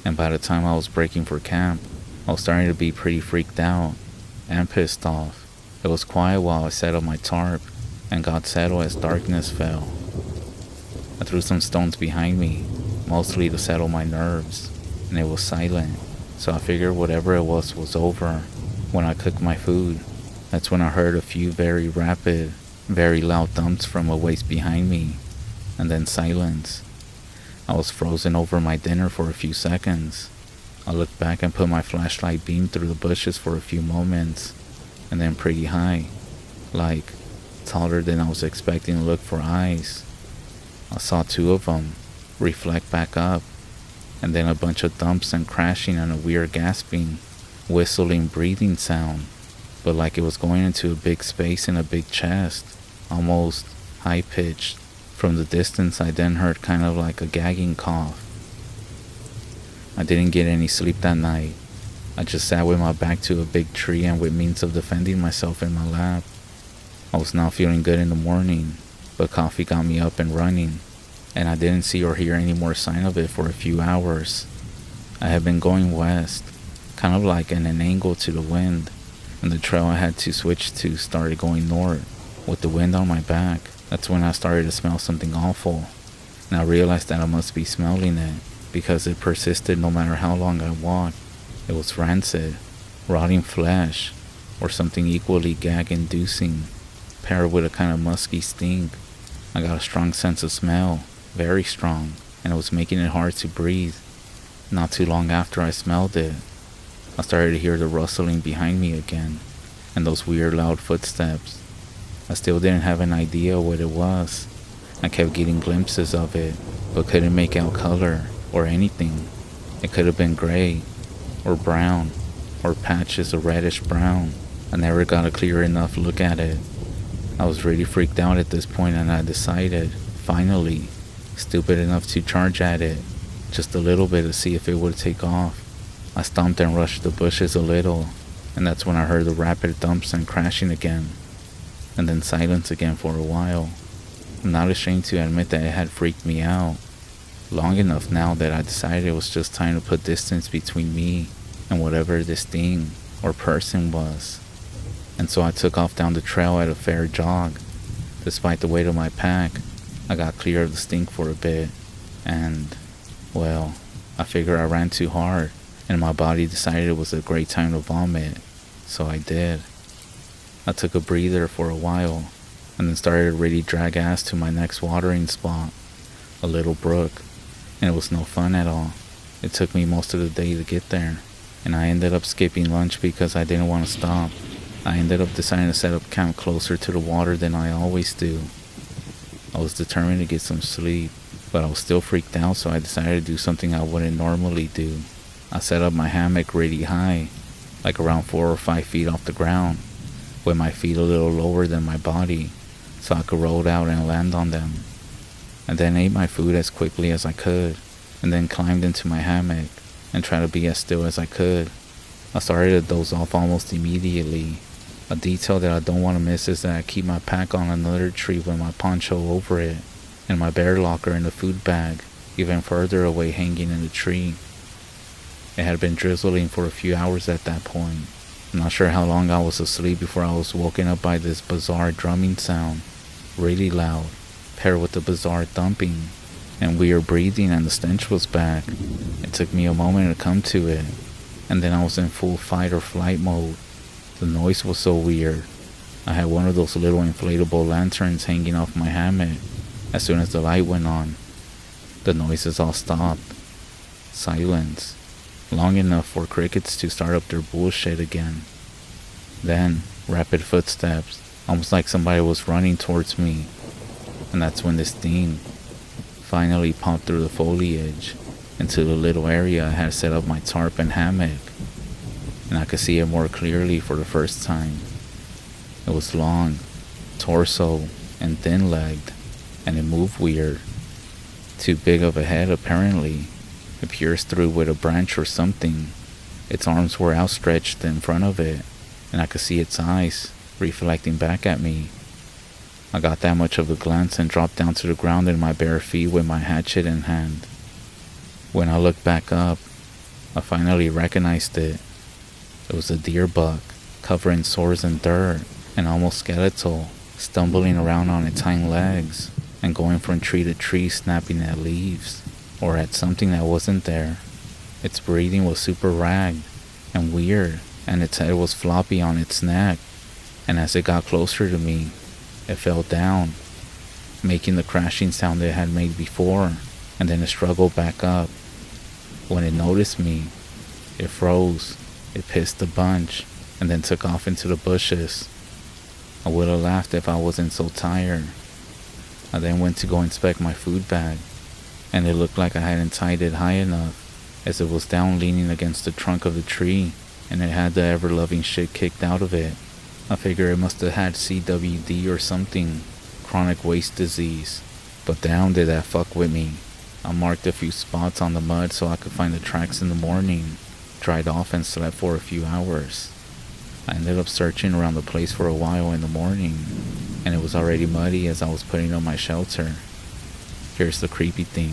and by the time I was breaking for camp, I was starting to be pretty freaked out and pissed off. It was quiet while I set up my tarp and got settled as darkness fell. I threw some stones behind me, mostly to settle my nerves, and it was silent, so I figured whatever it was over. When I cooked my food, that's when I heard a few very rapid, very loud thumps from a ways behind me, and then silence. I was frozen over my dinner for a few seconds. I looked back and put my flashlight beam through the bushes for a few moments, and then pretty high, like taller than I was expecting to look for eyes. I saw two of them reflect back up, and then a bunch of thumps and crashing and a weird gasping, whistling, breathing sound, but like it was going into a big space in a big chest, almost high-pitched. From the distance, I then heard kind of like a gagging cough. I didn't get any sleep that night. I just sat with my back to a big tree and with means of defending myself in my lap. I was not feeling good in the morning, but coffee got me up and running, and I didn't see or hear any more sign of it for a few hours. I had been going west, kind of like in an angle to the wind, and the trail I had to switch to started going north. With the wind on my back, that's when I started to smell something awful, and I realized that I must be smelling it, because it persisted no matter how long I walked. It was rancid, rotting flesh, or something equally gag-inducing, paired with a kind of musky stink. I got a strong sense of smell, very strong, and it was making it hard to breathe. Not too long after I smelled it, I started to hear the rustling behind me again, and those weird loud footsteps. I still didn't have an idea what it was. I kept getting glimpses of it, but couldn't make out color or anything. It could have been gray, or brown, or patches of reddish brown. I never got a clear enough look at it. I was really freaked out at this point, and I decided, finally, stupid enough to charge at it, just a little bit to see if it would take off. I stomped and rushed the bushes a little, and that's when I heard the rapid thumps and crashing again, and then silence again for a while. I'm not ashamed to admit that it had freaked me out, long enough now that I decided it was just time to put distance between me and whatever this thing or person was. And so I took off down the trail at a fair jog. Despite the weight of my pack, I got clear of the stink for a bit, and, well, I figured I ran too hard, and my body decided it was a great time to vomit, so I did. I took a breather for a while, and then started to really drag ass to my next watering spot, a little brook, and it was no fun at all. It took me most of the day to get there, and I ended up skipping lunch because I didn't want to stop. I ended up deciding to set up camp closer to the water than I always do. I was determined to get some sleep, but I was still freaked out, so I decided to do something I wouldn't normally do. I set up my hammock really high, like around 4 or 5 feet off the ground, with my feet a little lower than my body, so I could roll out and land on them. And then ate my food as quickly as I could, and then climbed into my hammock and tried to be as still as I could. I started to doze off almost immediately. A detail that I don't want to miss is that I keep my pack on another tree with my poncho over it, and my bear locker in the food bag, even further away hanging in the tree. It had been drizzling for a few hours at that point. I'm not sure how long I was asleep before I was woken up by this bizarre drumming sound, really loud, paired with the bizarre thumping, and weird breathing, and the stench was back. It took me a moment to come to it, and then I was in full fight or flight mode. The noise was so weird. I had one of those little inflatable lanterns hanging off my hammock. As soon as the light went on, the noises all stopped. Silence. Long enough for crickets to start up their bullshit again. Then, rapid footsteps, almost like somebody was running towards me. And that's when this thing finally popped through the foliage into the little area I had set up my tarp and hammock. And I could see it more clearly for the first time. It was long, torso, and thin-legged, and it moved weird. Too big of a head, apparently. It pierced through with a branch or something. Its arms were outstretched in front of it, and I could see its eyes reflecting back at me. I got that much of a glance and dropped down to the ground in my bare feet with my hatchet in hand. When I looked back up, I finally recognized it. It was a deer buck, covered in sores and dirt, and almost skeletal, stumbling around on its hind legs, and going from tree to tree snapping at leaves, or at something that wasn't there. Its breathing was super ragged and weird, and its head was floppy on its neck, and as it got closer to me, it fell down, making the crashing sound it had made before, and then it struggled back up. When it noticed me, it froze. It pissed a bunch, and then took off into the bushes. I would have laughed if I wasn't so tired. I then went to go inspect my food bag, and it looked like I hadn't tied it high enough, as it was down leaning against the trunk of the tree, and it had the ever-loving shit kicked out of it. I figure it must have had CWD or something, chronic waste disease. But damn did that fuck with me. I marked a few spots on the mud so I could find the tracks in the morning, dried off and slept for a few hours. I ended up searching around the place for a while in the morning, and it was already muddy as I was putting up my shelter. Here's the creepy thing.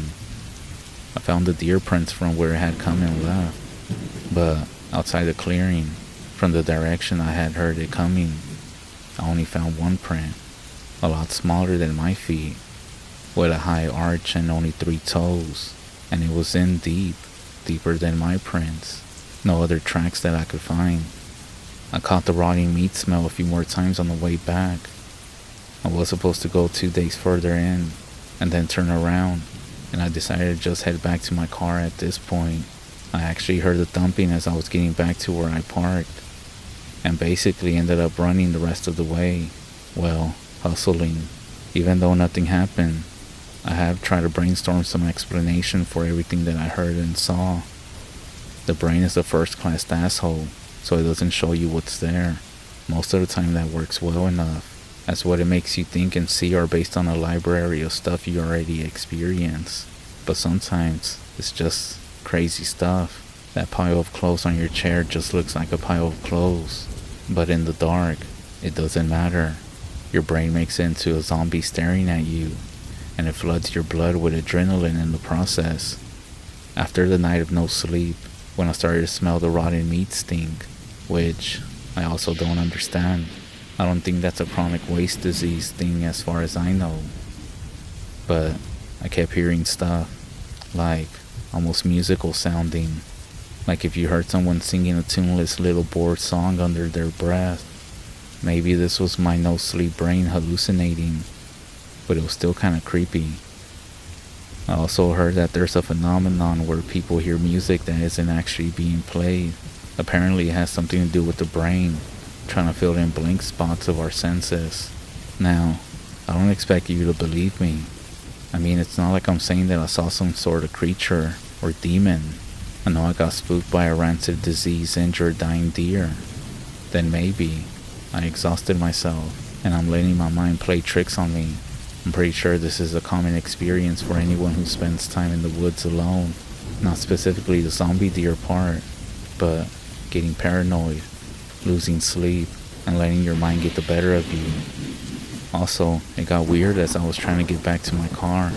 I found the deer prints from where it had come and left, but outside the clearing, from the direction I had heard it coming, I only found one print, a lot smaller than my feet, with a high arch and only 3 toes, and it was in deep, deeper than my prints. No other tracks that I could find. I caught the rotting meat smell a few more times on the way back. I was supposed to go 2 days further in, and then turn around, and I decided to just head back to my car at this point. I actually heard the thumping as I was getting back to where I parked, and basically ended up running the rest of the way. Well, hustling. Even though nothing happened, I have tried to brainstorm some explanation for everything that I heard and saw. The brain is a first-class asshole, so it doesn't show you what's there. Most of the time that works well enough, as what it makes you think and see are based on a library of stuff you already experience. But sometimes it's just crazy stuff. That pile of clothes on your chair just looks like a pile of clothes. But in the dark, it doesn't matter. Your brain makes it into a zombie staring at you, and it floods your blood with adrenaline in the process. After the night of no sleep, when I started to smell the rotten meat stink, which I also don't understand. I don't think that's a chronic waste disease thing as far as I know. But I kept hearing stuff, like almost musical sounding. Like if you heard someone singing a tuneless little bored song under their breath. Maybe this was my no sleep brain hallucinating, but it was still kinda creepy. I also heard that there's a phenomenon where people hear music that isn't actually being played. Apparently it has something to do with the brain, trying to fill in blank spots of our senses. Now, I don't expect you to believe me. I mean, it's not like I'm saying that I saw some sort of creature or demon. I know I got spooked by a rancid disease, injured, dying deer. Then maybe I exhausted myself and I'm letting my mind play tricks on me. I'm pretty sure this is a common experience for anyone who spends time in the woods alone. Not specifically the zombie deer part, but getting paranoid, losing sleep, and letting your mind get the better of you. Also, it got weird as I was trying to get back to my car.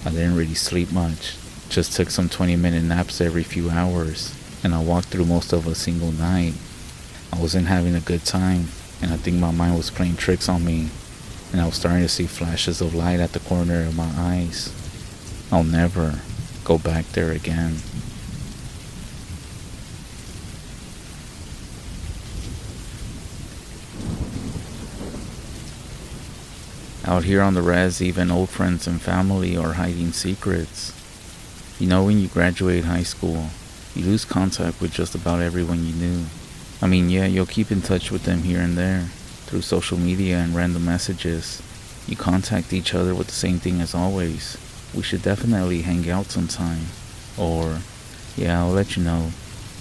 I didn't really sleep much, just took some 20-minute naps every few hours, and I walked through most of a single night. I wasn't having a good time, and I think my mind was playing tricks on me, and I was starting to see flashes of light at the corner of my eyes. I'll never go back there again. Out here on the REZ, even old friends and family are hiding secrets. You know, when you graduate high school, you lose contact with just about everyone you knew. I mean, yeah, you'll keep in touch with them here and there, through social media and random messages. You contact each other with the same thing as always. We should definitely hang out sometime. Or, yeah, I'll let you know.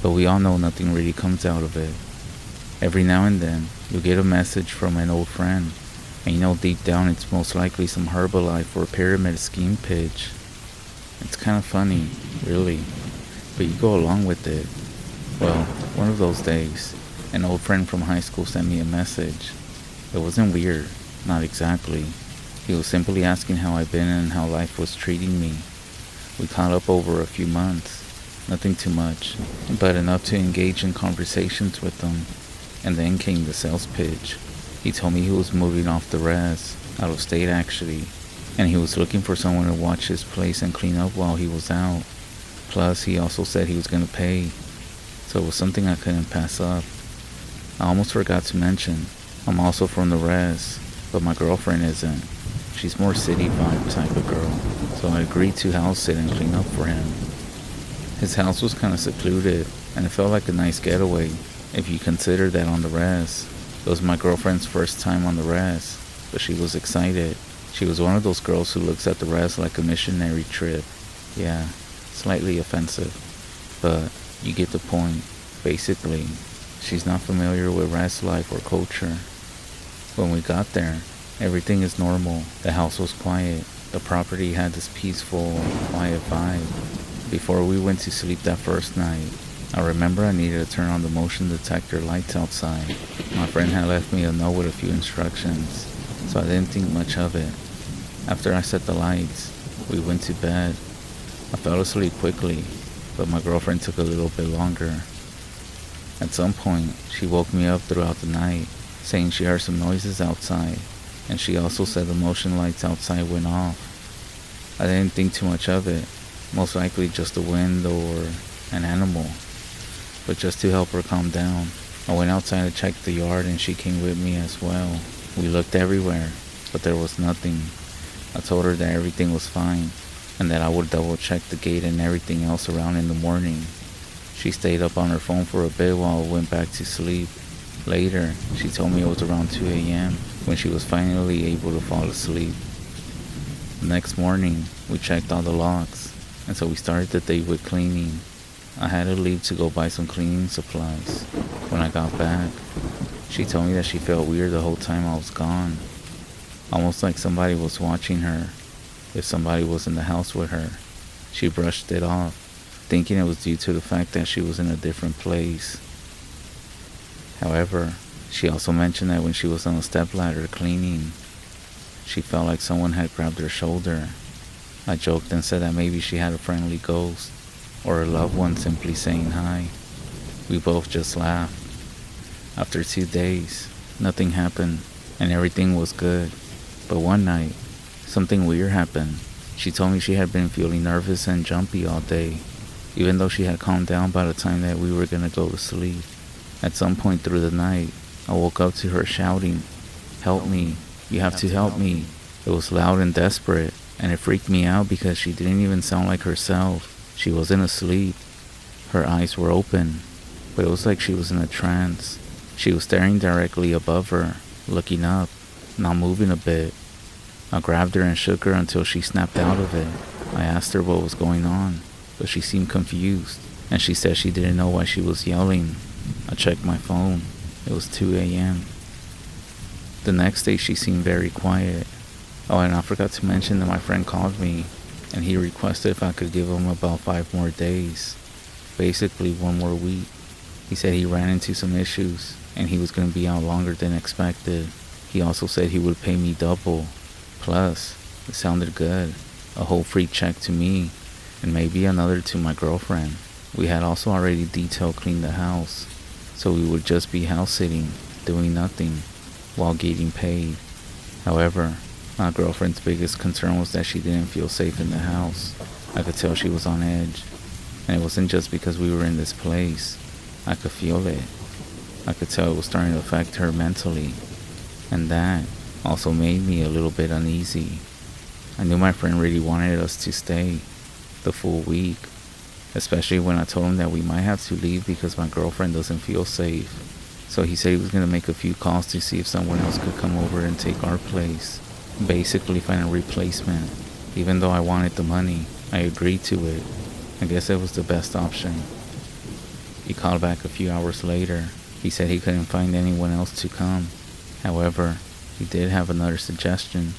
But we all know nothing really comes out of it. Every now and then, you'll get a message from an old friend. And you know deep down it's most likely some Herbalife or pyramid scheme pitch. It's kind of funny, really. But you go along with it. Well, one of those days, an old friend from high school sent me a message. It wasn't weird, not exactly. He was simply asking how I'd been and how life was treating me. We caught up over a few months. Nothing too much, but enough to engage in conversations with him. And then came the sales pitch. He told me he was moving off the REZ, out of state actually, and he was looking for someone to watch his place and clean up while he was out. Plus, he also said he was going to pay, so it was something I couldn't pass up. I almost forgot to mention, I'm also from the REZ, but my girlfriend isn't. She's more city vibe type of girl, so I agreed to house sit and clean up for him. His house was kind of secluded, and it felt like a nice getaway, if you consider that on the REZ. It was my girlfriend's first time on the REZ, but she was excited. She was one of those girls who looks at the REZ like a missionary trip. Yeah, slightly offensive, but you get the point. Basically, she's not familiar with REZ life or culture. When we got there, everything is normal. The house was quiet. The property had this peaceful, quiet vibe. Before we went to sleep that first night, I remember I needed to turn on the motion detector lights outside. My friend had left me a note with a few instructions, so I didn't think much of it. After I set the lights, we went to bed. I fell asleep quickly, but my girlfriend took a little bit longer. At some point, she woke me up throughout the night, saying she heard some noises outside, and she also said the motion lights outside went off. I didn't think too much of it, most likely just the wind or an animal. But just to help her calm down, I went outside to check the yard and she came with me as well. We looked everywhere, but there was nothing. I told her that everything was fine, and that I would double check the gate and everything else around in the morning. She stayed up on her phone for a bit while I went back to sleep. Later, she told me it was around 2 a.m. when she was finally able to fall asleep. The next morning, we checked all the locks, and so we started the day with cleaning. I had to leave to go buy some cleaning supplies. When I got back, She told me that she felt weird the whole time I was gone, almost like somebody was watching her if somebody was in the house with her. She brushed it off, thinking it was due to the fact that she was in a different place. However, she also mentioned that when she was on a stepladder cleaning, she felt like someone had grabbed her shoulder. I joked and said that maybe she had a friendly ghost, or a loved one simply saying hi. We both just laughed. After 2 days, nothing happened, and everything was good. But one night, something weird happened. She told me she had been feeling nervous and jumpy all day, even though she had calmed down by the time that we were gonna go to sleep. At some point through the night, I woke up to her shouting, "Help me, you have to help me." It was loud and desperate, and it freaked me out because she didn't even sound like herself. She wasn't asleep. Her eyes were open, but it was like she was in a trance. She was staring directly above her, looking up, not moving a bit. I grabbed her and shook her until she snapped out of it. I asked her what was going on, but she seemed confused, and she said she didn't know why she was yelling. I checked my phone. It was 2 a.m. The next day she seemed very quiet. Oh, and I forgot to mention that my friend called me, and he requested if I could give him about 5 more days. Basically 1 more week. He said he ran into some issues, and he was going to be out longer than expected. He also said he would pay me double. Plus, it sounded good. A whole free check to me, and maybe another to my girlfriend. We had also already detail cleaned the house, so we would just be house sitting, doing nothing, while getting paid. However, my girlfriend's biggest concern was that she didn't feel safe in the house. I could tell she was on edge, and it wasn't just because we were in this place. I could feel it. I could tell it was starting to affect her mentally, and that also made me a little bit uneasy. I knew my friend really wanted us to stay the full week, especially when I told him that we might have to leave because my girlfriend doesn't feel safe. So he said he was going to make a few calls to see if someone else could come over and take our place. Basically find a replacement. Even though I wanted the money, I agreed to it. I guess it was the best option. He called back a few hours later. He said he couldn't find anyone else to come. However, he did have another suggestion.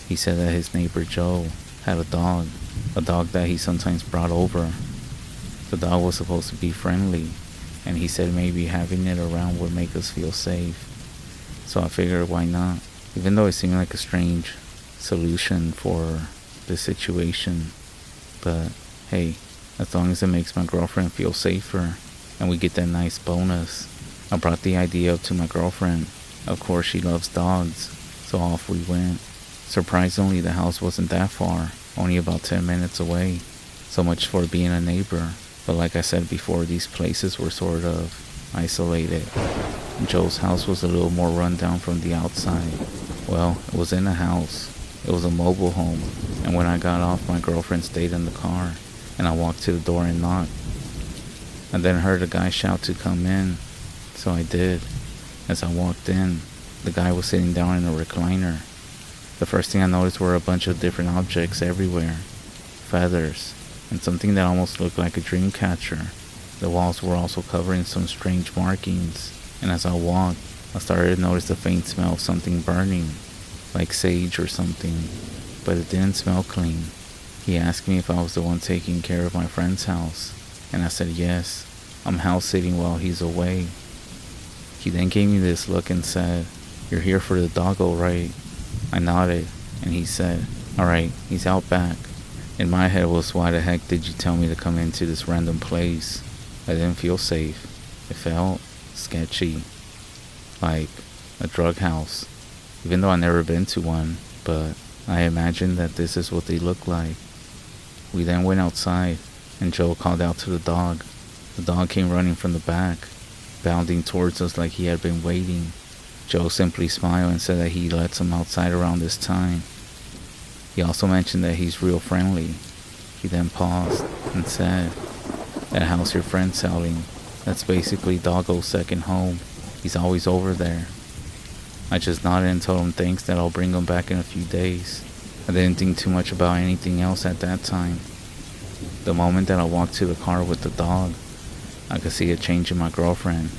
He said that his neighbor Joe had a dog that he sometimes brought over. The dog was supposed to be friendly, and he said maybe having it around would make us feel safe. So I figured why not, even though it seemed like a strange solution for the situation. But hey, as long as it makes my girlfriend feel safer and we get that nice bonus. I brought the idea up to my girlfriend. Of course she loves dogs, so off we went. Surprisingly, the house wasn't that far, only about 10 minutes away. So much for being a neighbor. But like I said before, these places were sort of isolated. Joe's house was a little more run down from the outside. Well, it was in a house. It was a mobile home. And when I got off, my girlfriend stayed in the car. And I walked to the door and knocked. I then heard a guy shout to come in. So I did. As I walked in, the guy was sitting down in a recliner. The first thing I noticed were a bunch of different objects everywhere. Feathers, and something that almost looked like a dream catcher. The walls were also covering some strange markings, and as I walked, I started to notice the faint smell of something burning, like sage or something, but it didn't smell clean. He asked me if I was the one taking care of my friend's house, and I said yes, I'm house sitting while he's away. He then gave me this look and said, "You're here for the doggo, right?" I nodded, and he said, "Alright, he's out back." In my head was, why the heck did you tell me to come into this random place? I didn't feel safe. It felt sketchy, like a drug house, even though I've never been to one, but I imagined that this is what they look like. We then went outside, and Joe called out to the dog. The dog came running from the back, bounding towards us like he had been waiting. Joe simply smiled and said that he lets him outside around this time. He also mentioned that he's real friendly. He then paused and said, "That house your friend's selling, that's basically Doggo's second home. He's always over there." I just nodded and told him thanks, that I'll bring him back in a few days. I didn't think too much about anything else at that time. The moment that I walked to the car with the dog, I could see a change in my girlfriend.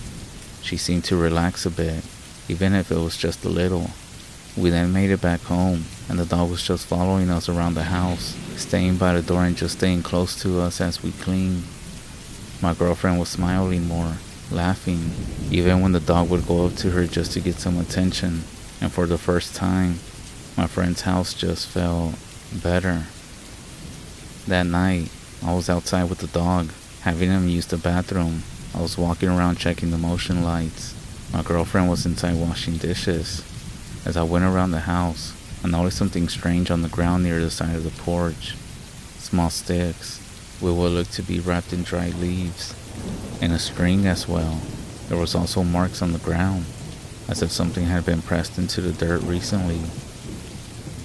She seemed to relax a bit, even if it was just a little. We then made it back home, and the dog was just following us around the house, staying by the door and just staying close to us as we cleaned. My girlfriend was smiling more, laughing, even when the dog would go up to her just to get some attention, and for the first time, my friend's house just felt better. That night, I was outside with the dog, having him use the bathroom. I was walking around checking the motion lights. My girlfriend was inside washing dishes. As I went around the house, I noticed something strange on the ground near the side of the porch. Small sticks, with what looked to be wrapped in dried leaves, and a string as well. There was also marks on the ground, as if something had been pressed into the dirt recently.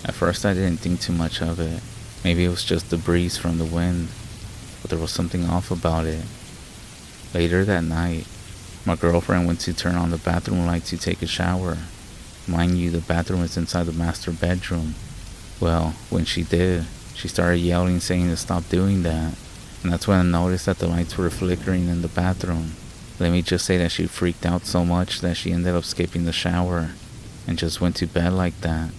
At first I didn't think too much of it. Maybe it was just the breeze from the wind, but there was something off about it. Later that night, my girlfriend went to turn on the bathroom light to take a shower. Mind you, the bathroom is inside the master bedroom. Well, when she did, she started yelling, saying to stop doing that, and that's when I noticed that the lights were flickering in the bathroom. Let me just say that she freaked out so much that she ended up skipping the shower and just went to bed like that.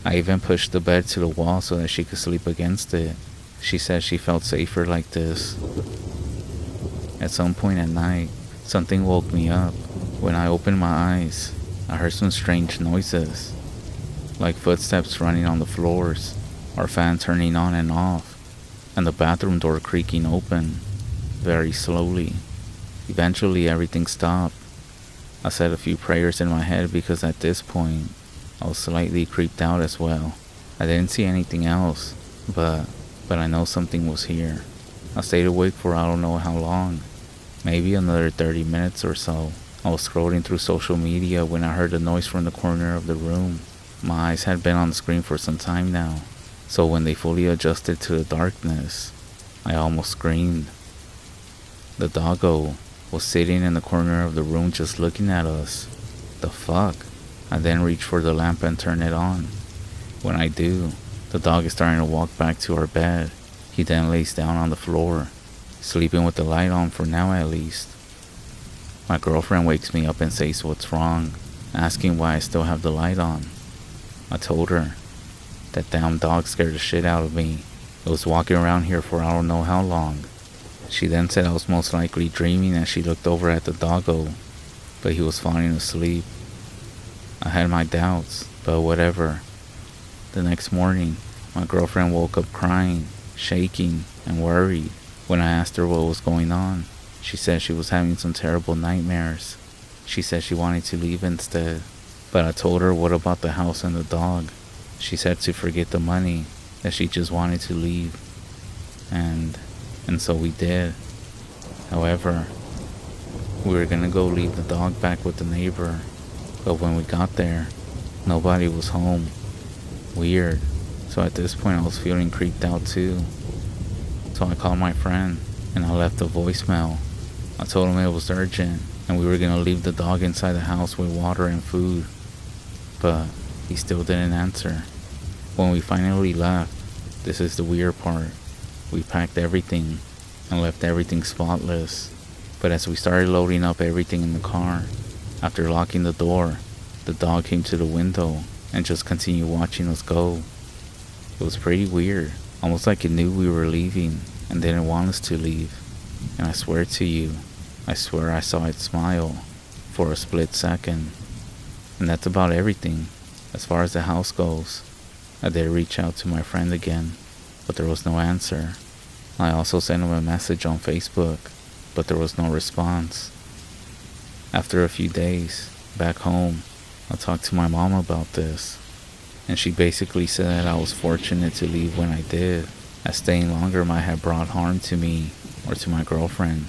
I even pushed the bed to the wall so that she could sleep against it. She said she felt safer like this. At some point at night, something woke me up. When I opened my eyes, I heard some strange noises, like footsteps running on the floors, or fan turning on and off, and the bathroom door creaking open, very slowly. Eventually everything stopped. I said a few prayers in my head because at this point, I was slightly creeped out as well. I didn't see anything else, but I know something was here. I stayed awake for I don't know how long, maybe another 30 minutes or so. I was scrolling through social media when I heard a noise from the corner of the room. My eyes had been on the screen for some time now, so when they fully adjusted to the darkness, I almost screamed. The doggo was sitting in the corner of the room just looking at us. The fuck? I then reach for the lamp and turn it on. When I do, the dog is starting to walk back to our bed. He then lays down on the floor, sleeping with the light on for now at least. My girlfriend wakes me up and says what's wrong, asking why I still have the light on. I told her that damn dog scared the shit out of me. It was walking around here for I don't know how long. She then said I was most likely dreaming as she looked over at the doggo, but he was falling asleep. I had my doubts, but whatever. The next morning, my girlfriend woke up crying, shaking, and worried. When I asked her what was going on, she said she was having some terrible nightmares. She said she wanted to leave instead, but I told her what about the house and the dog. She said to forget the money, that she just wanted to leave. And so we did. However, we were gonna go leave the dog back with the neighbor, but when we got there, nobody was home. Weird. So at this point I was feeling creeped out too. So I called my friend and I left a voicemail. I told him it was urgent and we were gonna leave the dog inside the house with water and food, but he still didn't answer. When we finally left, this is the weird part, we packed everything and left everything spotless. But as we started loading up everything in the car, after locking the door, the dog came to the window and just continued watching us go. It was pretty weird, almost like it knew we were leaving and didn't want us to leave. And I swear to you, I swear I saw it smile for a split second. And that's about everything. As far as the house goes, I did reach out to my friend again, but there was no answer. I also sent him a message on Facebook, but there was no response. After a few days, back home, I talked to my mom about this, and she basically said that I was fortunate to leave when I did, as staying longer might have brought harm to me or to my girlfriend.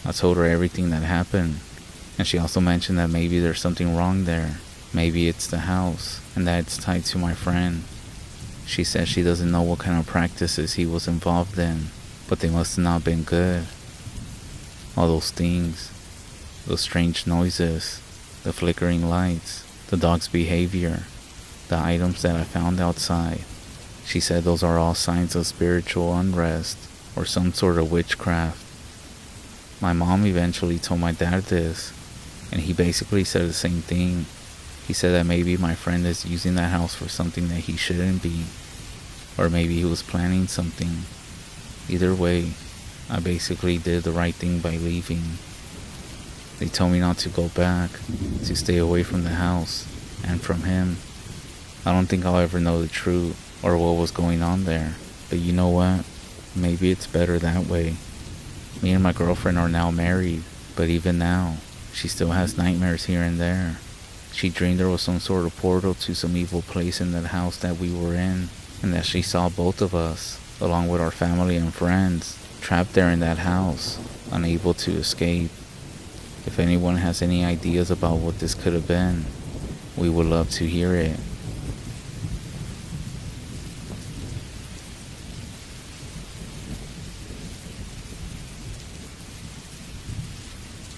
I told her everything that happened, and she also mentioned that maybe there's something wrong there. Maybe it's the house, and that it's tied to my friend. She said she doesn't know what kind of practices he was involved in, but they must have not been good. All those things, those strange noises, the flickering lights, the dog's behavior, the items that I found outside. She said those are all signs of spiritual unrest or some sort of witchcraft. My mom eventually told my dad this, And he basically said the same thing. He said that maybe my friend is using that house for something that he shouldn't be. Or maybe he was planning something. Either way, I basically did the right thing by leaving. They told me not to go back, to stay away from the house, and from him. I don't think I'll ever know the truth, or what was going on there. But you know what? Maybe it's better that way. Me and my girlfriend are now married, but even now, she still has nightmares here and there. She dreamed there was some sort of portal to some evil place in that house that we were in, and that she saw both of us, along with our family and friends, trapped there in that house, unable to escape. If anyone has any ideas about what this could have been, we would love to hear it.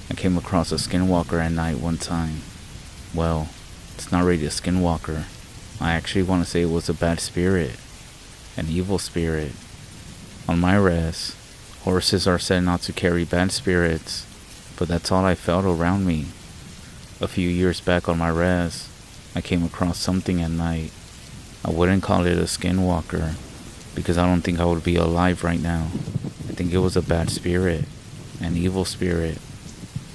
I came across a Skinwalker at night one time. Well, it's not really a Skinwalker. I actually want to say it was a bad spirit. An evil spirit. On my REZ, horses are said not to carry bad spirits, but that's all I felt around me. A few years back on my REZ, I came across something at night. I wouldn't call it a Skinwalker, because I don't think I would be alive right now. I think it was a bad spirit, an evil spirit,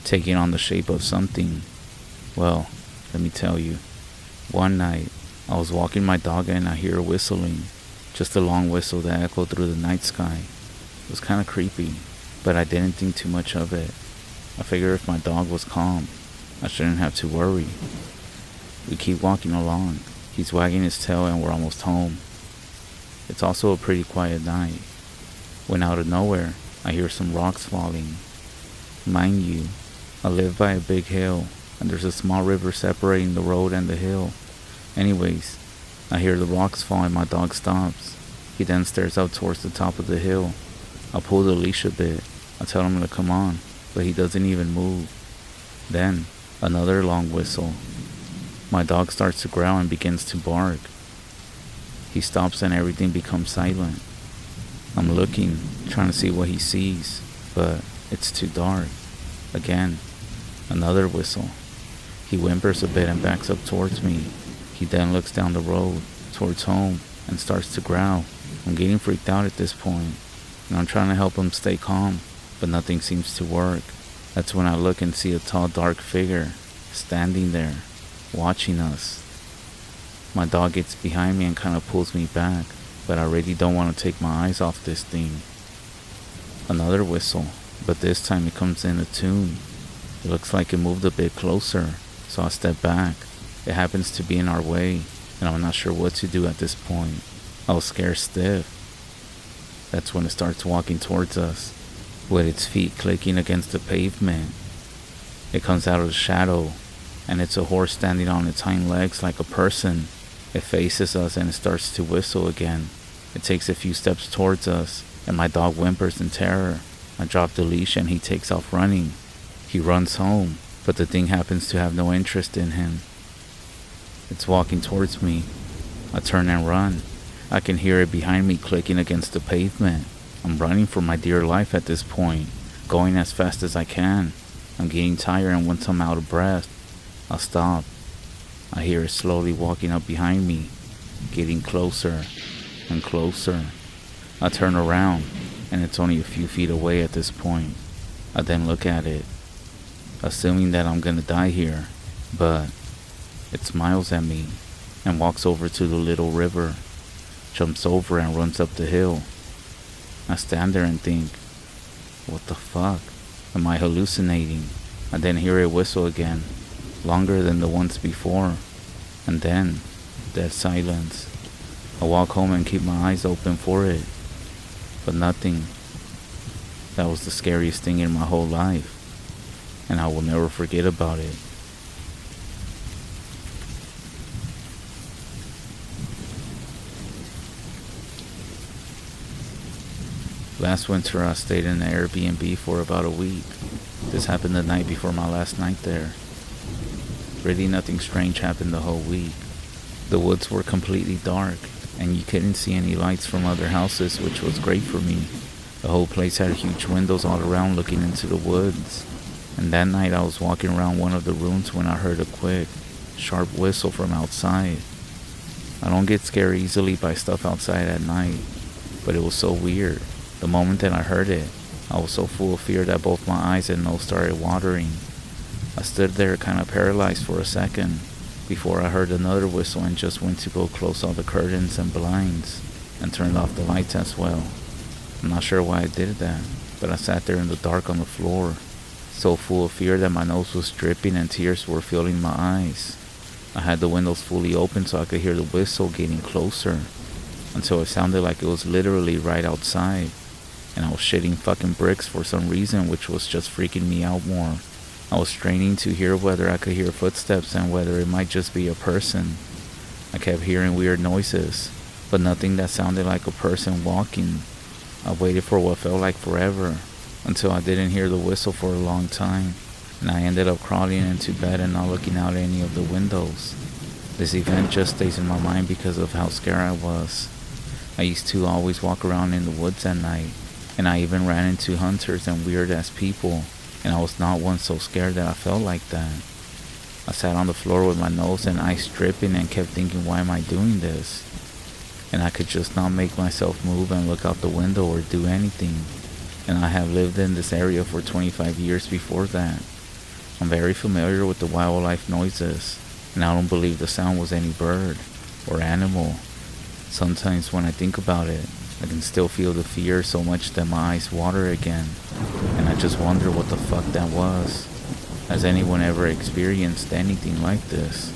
taking on the shape of something. Well, let me tell you. One night, I was walking my dog and I hear whistling. Just a long whistle that echoed through the night sky. It was kind of creepy, but I didn't think too much of it. I figured if my dog was calm, I shouldn't have to worry. We keep walking along. He's wagging his tail and we're almost home. It's also a pretty quiet night, when out of nowhere, I hear some rocks falling. Mind you, I live by a big hill, and there's a small river separating the road and the hill. Anyways, I hear the rocks fall and my dog stops. He then stares out towards the top of the hill. I pull the leash a bit. I tell him to come on, but he doesn't even move. Then, another long whistle. My dog starts to growl and begins to bark. He stops and everything becomes silent. I'm looking, trying to see what he sees, but it's too dark. Again, another whistle. He whimpers a bit and backs up towards me. He then looks down the road, towards home, and starts to growl. I'm getting freaked out at this point, and I'm trying to help him stay calm, but nothing seems to work. That's when I look and see a tall, dark figure, standing there, watching us. My dog gets behind me and kind of pulls me back, but I really don't want to take my eyes off this thing. Another whistle, but this time it comes in a tune. It looks like it moved a bit closer, so I step back. It happens to be in our way, and I'm not sure what to do at this point. I was scared stiff. That's when it starts walking towards us, with its feet clicking against the pavement. It comes out of the shadow, and it's a horse standing on its hind legs like a person. It faces us and it starts to whistle again. It takes a few steps towards us, and my dog whimpers in terror. I drop the leash and he takes off running. He runs home, but the thing happens to have no interest in him. It's walking towards me. I turn and run. I can hear it behind me clicking against the pavement. I'm running for my dear life at this point, going as fast as I can. I'm getting tired, and once I'm out of breath, I stop. I hear it slowly walking up behind me, getting closer and closer. I turn around, and it's only a few feet away at this point. I then look at it, assuming that I'm gonna die here, but it smiles at me and walks over to the little river, jumps over and runs up the hill. I stand there and think, what the fuck? Am I hallucinating? I then hear it whistle again, longer than the ones before, and then dead silence. I walk home and keep my eyes open for it, but nothing. That was the scariest thing in my whole life, and I will never forget about it. Last winter I stayed in an Airbnb for about a week. This happened the night before my last night there. Really nothing strange happened the whole week. The woods were completely dark, and you couldn't see any lights from other houses, which was great for me. The whole place had huge windows all around looking into the woods. And that night I was walking around one of the rooms when I heard a quick, sharp whistle from outside. I don't get scared easily by stuff outside at night, but it was so weird. The moment that I heard it, I was so full of fear that both my eyes and nose started watering. I stood there kind of paralyzed for a second before I heard another whistle and just went to go close all the curtains and blinds and turned off the lights as well. I'm not sure why I did that, but I sat there in the dark on the floor, so full of fear that my nose was dripping and tears were filling my eyes. I had the windows fully open so I could hear the whistle getting closer until it sounded like it was literally right outside, and I was shitting fucking bricks for some reason, which was just freaking me out more. I was straining to hear whether I could hear footsteps and whether it might just be a person. I kept hearing weird noises, but nothing that sounded like a person walking. I waited for what felt like forever, until I didn't hear the whistle for a long time, and I ended up crawling into bed and not looking out any of the windows. This event just stays in my mind because of how scared I was. I used to always walk around in the woods at night, and I even ran into hunters and weird-ass people, and I was not once so scared that I felt like that. I sat on the floor with my nose and eyes dripping and kept thinking, why am I doing this? And I could just not make myself move and look out the window or do anything. And I have lived in this area for 25 years before that. I'm very familiar with the wildlife noises, and I don't believe the sound was any bird or animal. Sometimes when I think about it, I can still feel the fear so much that my eyes water again, and I just wonder what the fuck that was. Has anyone ever experienced anything like this?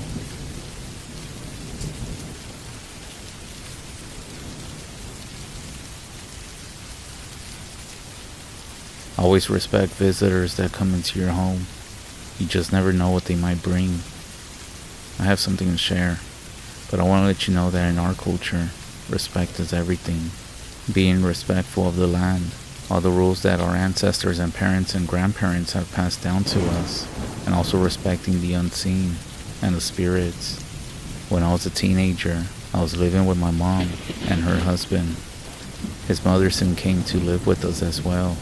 Always respect visitors that come into your home. You just never know what they might bring. I have something to share, but I want to let you know that in our culture, respect is everything. Being respectful of the land, all the rules that our ancestors and parents and grandparents have passed down to us, and also respecting the unseen and the spirits. When I was a teenager, I was living with my mom and her husband. His mother soon came to live with us as well.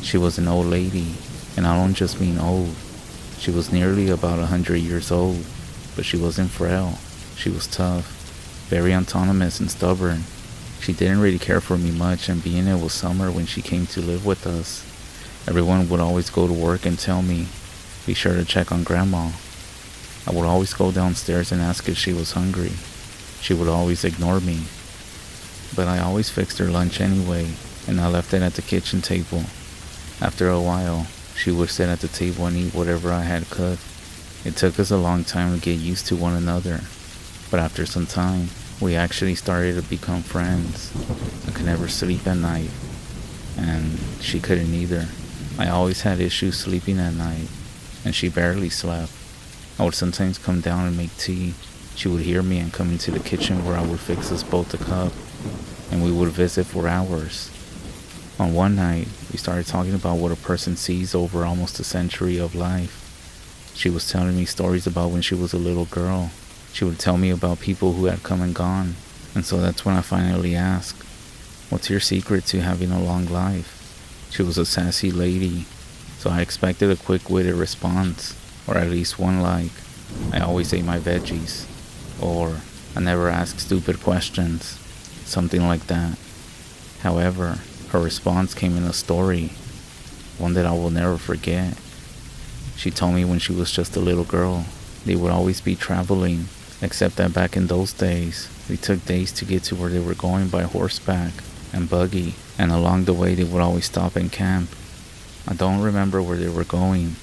She was an old lady, and I don't just mean old. She was nearly about 100 years old, but she wasn't frail. She was tough, very autonomous and stubborn. She didn't really care for me much, and being it was summer when she came to live with us, everyone would always go to work and tell me, be sure to check on Grandma. I would always go downstairs and ask if she was hungry. She would always ignore me, but I always fixed her lunch anyway, and I left it at the kitchen table. After a while, she would sit at the table and eat whatever I had cooked. It took us a long time to get used to one another, but after some time, we actually started to become friends. I could never sleep at night, and she couldn't either. I always had issues sleeping at night, and she barely slept. I would sometimes come down and make tea. She would hear me and come into the kitchen where I would fix us both a cup, and we would visit for hours. On one night, we started talking about what a person sees over almost a century of life. She was telling me stories about when she was a little girl. She would tell me about people who had come and gone, and so that's when I finally asked, what's your secret to having a long life? She was a sassy lady, so I expected a quick-witted response, or at least one like, I always ate my veggies, or I never ask stupid questions, something like that. However, her response came in a story, one that I will never forget. She told me when she was just a little girl, they would always be traveling, except that back in those days, they took days to get to where they were going by horseback and buggy, and along the way they would always stop and camp. I don't remember where they were going,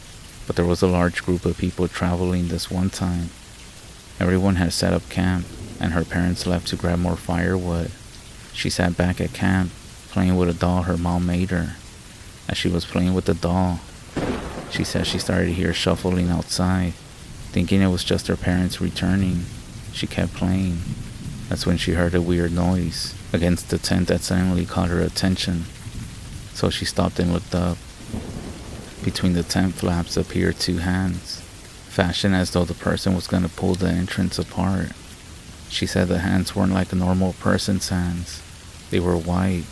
but there was a large group of people traveling this one time. Everyone had set up camp, and her parents left to grab more firewood. She sat back at camp, playing with a doll her mom made her. As she was playing with the doll, she said she started to hear shuffling outside. Thinking it was just her parents returning, she kept playing. That's when she heard a weird noise against the tent that suddenly caught her attention. So she stopped and looked up. Between the tent flaps appeared two hands, fashioned as though the person was going to pull the entrance apart. She said the hands weren't like a normal person's hands. They were white.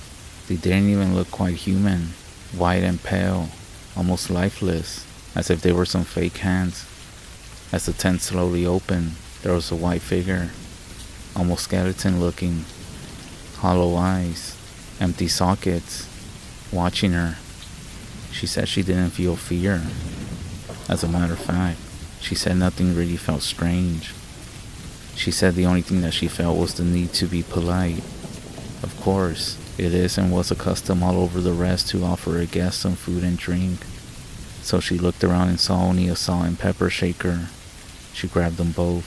They didn't even look quite human. White and pale, almost lifeless. as if they were some fake hands. As the tent slowly opened, there was a white figure, almost skeleton looking, hollow eyes, empty sockets, watching her. She said she didn't feel fear. As a matter of fact, she said nothing really felt strange. She said the only thing that she felt was the need to be polite. Of course, it is and was a custom all over the REZ to offer a guest some food and drink. So she looked around and saw only a salt and pepper shaker. She grabbed them both,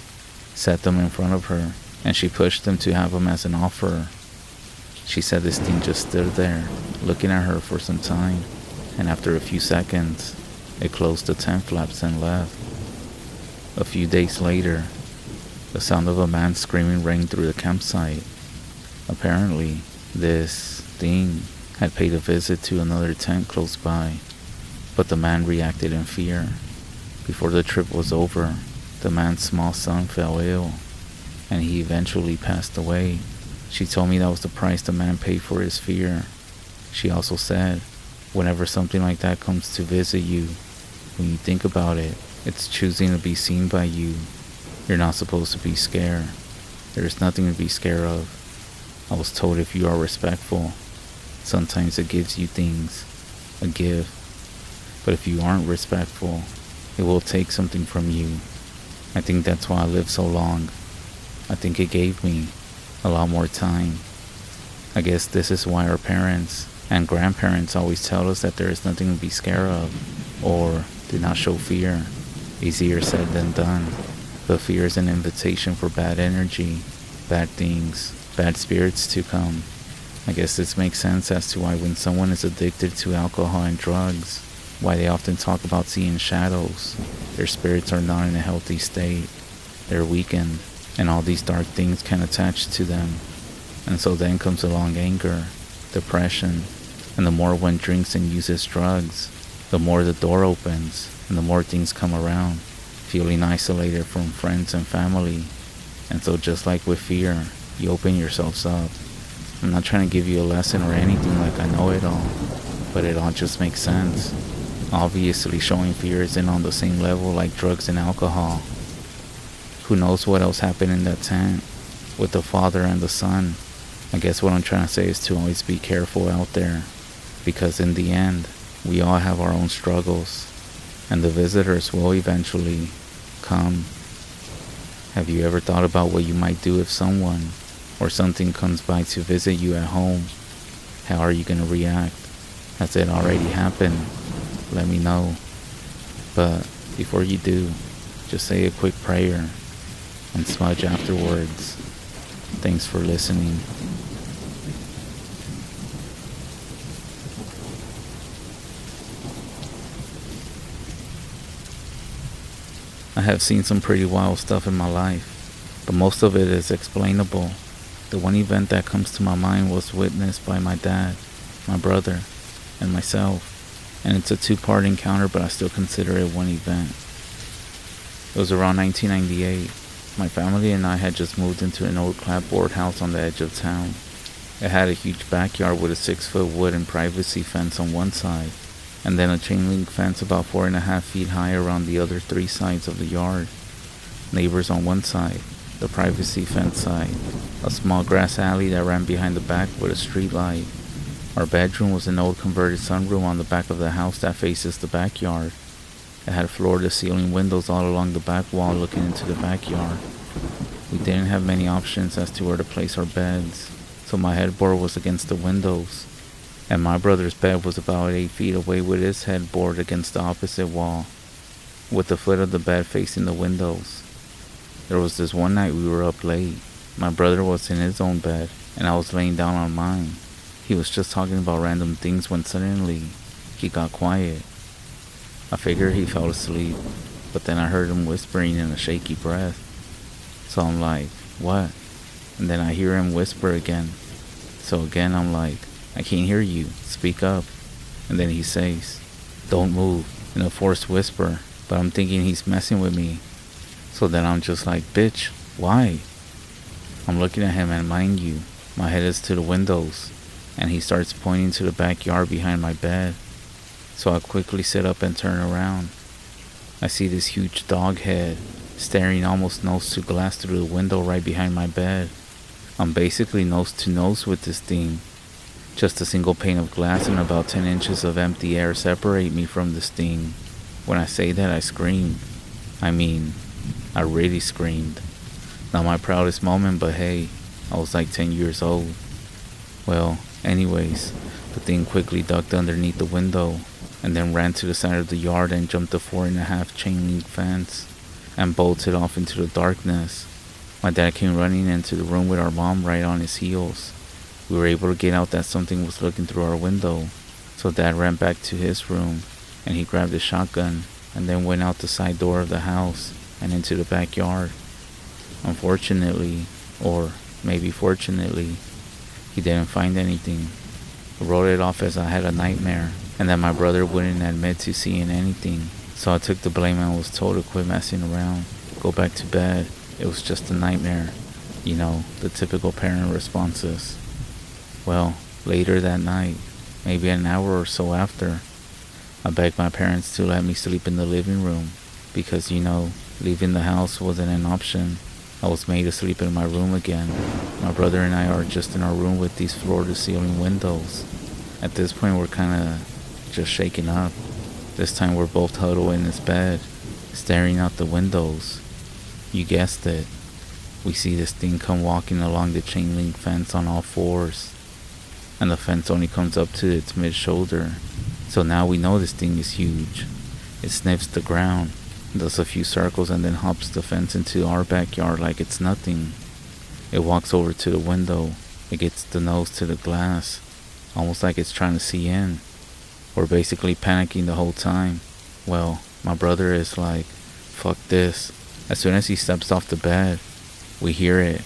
set them in front of her, and she pushed them to have them as an offer. She said this thing just stood there, looking at her for some time, and after a few seconds, it closed the tent flaps and left. A few days later, the sound of a man screaming rang through the campsite. Apparently, this thing had paid a visit to another tent close by, but the man reacted in fear. Before the trip was over, the man's small son fell ill, and he eventually passed away. She told me that was the price the man paid for his fear. She also said, whenever something like that comes to visit you, when you think about it, it's choosing to be seen by you. You're not supposed to be scared. There's nothing to be scared of. I was told if you are respectful, sometimes it gives you things, a gift. But if you aren't respectful, it will take something from you. I think that's why I lived so long. I think it gave me a lot more time. I guess this is why our parents and grandparents always tell us that there is nothing to be scared of, or do not show fear. Easier said than done, but fear is an invitation for bad energy, bad things, bad spirits to come. I guess this makes sense as to why when someone is addicted to alcohol and drugs, why they often talk about seeing shadows. Their spirits are not in a healthy state. They're weakened, and all these dark things can attach to them. And so then comes along anger, depression, and the more one drinks and uses drugs, the more the door opens, and the more things come around, feeling isolated from friends and family. And so just like with fear, you open yourselves up. I'm not trying to give you a lesson or anything like I know it all, but it all just makes sense. Obviously, showing fear isn't on the same level like drugs and alcohol. Who knows what else happened in that tent with the father and the son. I guess what I'm trying to say is to always be careful out there, because in the end, we all have our own struggles, and the visitors will eventually come. Have you ever thought about what you might do if someone or something comes by to visit you at home? How are you going to react? Has it already happened? Let me know. But before you do, just say a quick prayer and smudge afterwards. Thanks for listening. I have seen some pretty wild stuff in my life, but most of it is explainable. The one event that comes to my mind was witnessed by my dad, my brother, and myself. And it's a two-part encounter, but I still consider it one event. It was around 1998. My family and I had just moved into an old clapboard house on the edge of town. It had a huge backyard with a 6-foot wooden privacy fence on one side, and then a chain link fence about 4.5 feet high around the other 3 sides of the yard. Neighbors on one side, the privacy fence side, a small grass alley that ran behind the back with a street light. Our bedroom was an old converted sunroom on the back of the house that faces the backyard. It had floor-to-ceiling windows all along the back wall looking into the backyard. We didn't have many options as to where to place our beds, so my headboard was against the windows, and my brother's bed was about 8 feet away with his headboard against the opposite wall, with the foot of the bed facing the windows. There was this one night we were up late. My brother was in his own bed, and I was laying down on mine. He was just talking about random things when suddenly he got quiet. I figured he fell asleep, but then I heard him whispering in a shaky breath. So I'm like, what? And then I hear him whisper again. So again I'm like, I can't hear you, speak up. And then he says, don't move, in a forced whisper, but I'm thinking he's messing with me. So then I'm just like, bitch, why? I'm looking at him, and mind you, my head is to the windows, and he starts pointing to the backyard behind my bed. So I quickly sit up and turn around, I see this huge dog head staring almost nose to glass through the window right behind my bed. I'm basically nose to nose with this thing. Just a single pane of glass and about 10 inches of empty air separate me from this thing. When I say that, I screamed. I mean, I really screamed. Not my proudest moment, but hey, I was like 10 years old. Well, anyways, the thing quickly ducked underneath the window and then ran to the side of the yard and jumped the 4.5 chain link fence and bolted off into the darkness. My dad came running into the room with our mom right on his heels. We were able to get out that something was looking through our window, so Dad ran back to his room and he grabbed a shotgun and then went out the side door of the house and into the backyard. Unfortunately, or maybe fortunately, he didn't find anything. I wrote it off as I had a nightmare and that my brother wouldn't admit to seeing anything, so I took the blame and was told to quit messing around, go back to bed, it was just a nightmare. You know, the typical parent responses. Well, later that night, maybe an hour or so after, I begged my parents to let me sleep in the living room because, you know, leaving the house wasn't an option. I was made to sleep in my room again. My brother and I are just in our room with these floor-to-ceiling windows. At this point, we're kind of just shaken up. This time, we're both huddled in this bed, staring out the windows. You guessed it. We see this thing come walking along the chain link fence on all fours. And the fence only comes up to its mid-shoulder. So now we know this thing is huge. It sniffs the ground, does a few circles, and then hops the fence into our backyard like it's nothing. It walks over to the window. It gets the nose to the glass, almost like it's trying to see in. We're basically panicking the whole time. Well, my brother is like, fuck this. As soon as he steps off the bed, we hear it.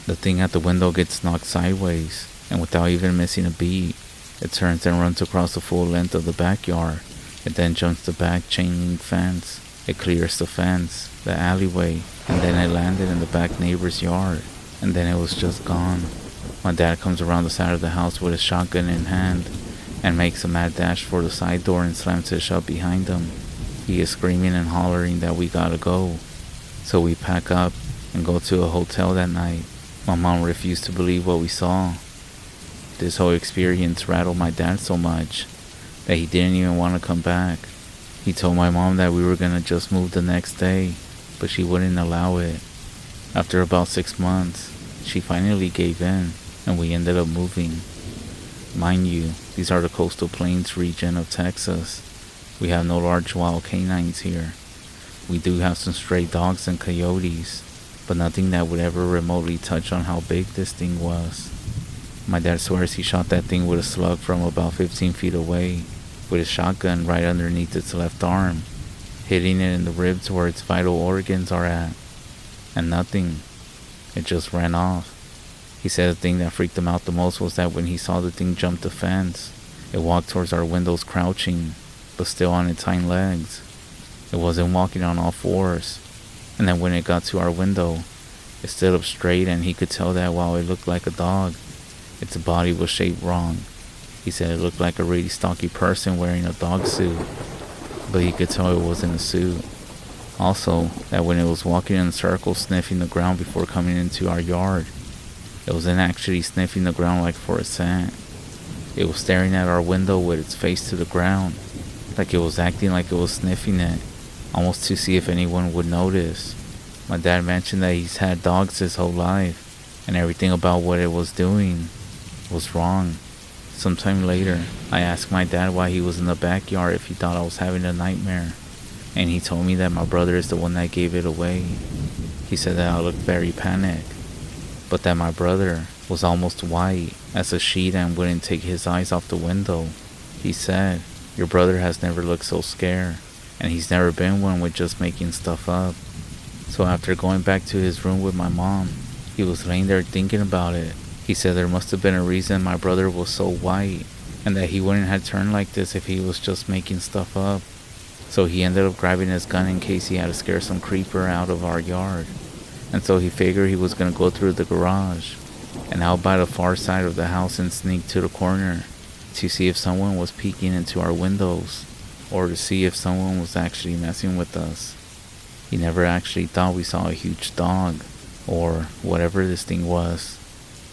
The thing at the window gets knocked sideways, and without even missing a beat, it turns and runs across the full length of the backyard. It then jumps the back chain link fence. It clears the fence, the alleyway, and then it landed in the back neighbor's yard. And then it was just gone. My dad comes around the side of the house with his shotgun in hand and makes a mad dash for the side door and slams it shut behind him. He is screaming and hollering that we gotta go. So we pack up and go to a hotel that night. My mom refused to believe what we saw. This whole experience rattled my dad so much that he didn't even want to come back. He told my mom that we were gonna just move the next day, but she wouldn't allow it. After about 6 months, she finally gave in, and we ended up moving. Mind you, these are the coastal plains region of Texas. We have no large wild canines here. We do have some stray dogs and coyotes, but nothing that would ever remotely touch on how big this thing was. My dad swears he shot that thing with a slug from about 15 feet away, with his shotgun right underneath its left arm, hitting it in the ribs where its vital organs are at. And nothing. It just ran off. He said the thing that freaked him out the most was that when he saw the thing jump the fence, it walked towards our windows crouching, but still on its hind legs. It wasn't walking on all fours. And then when it got to our window, it stood up straight, and he could tell that while it looked like a dog, its body was shaped wrong. He said it looked like a really stocky person wearing a dog suit, but he could tell it wasn't a suit. Also, that when it was walking in circles sniffing the ground before coming into our yard, it wasn't actually sniffing the ground like for a scent. It was staring at our window with its face to the ground, like it was acting like it was sniffing it, almost to see if anyone would notice. My dad mentioned that he's had dogs his whole life, and everything about what it was doing was wrong. Sometime later, I asked my dad why he was in the backyard if he thought I was having a nightmare, and he told me that my brother is the one that gave it away. He said that I looked very panicked, but that my brother was almost white as a sheet and wouldn't take his eyes off the window. He said, "Your brother has never looked so scared, and he's never been one with just making stuff up." So after going back to his room with my mom, he was laying there thinking about it. He said there must have been a reason my brother was so white, and that he wouldn't have turned like this if he was just making stuff up. So he ended up grabbing his gun in case he had to scare some creeper out of our yard. And so he figured he was going to go through the garage and out by the far side of the house and sneak to the corner to see if someone was peeking into our windows. or to see if someone was actually messing with us. He never actually thought we saw a huge dog, or whatever this thing was.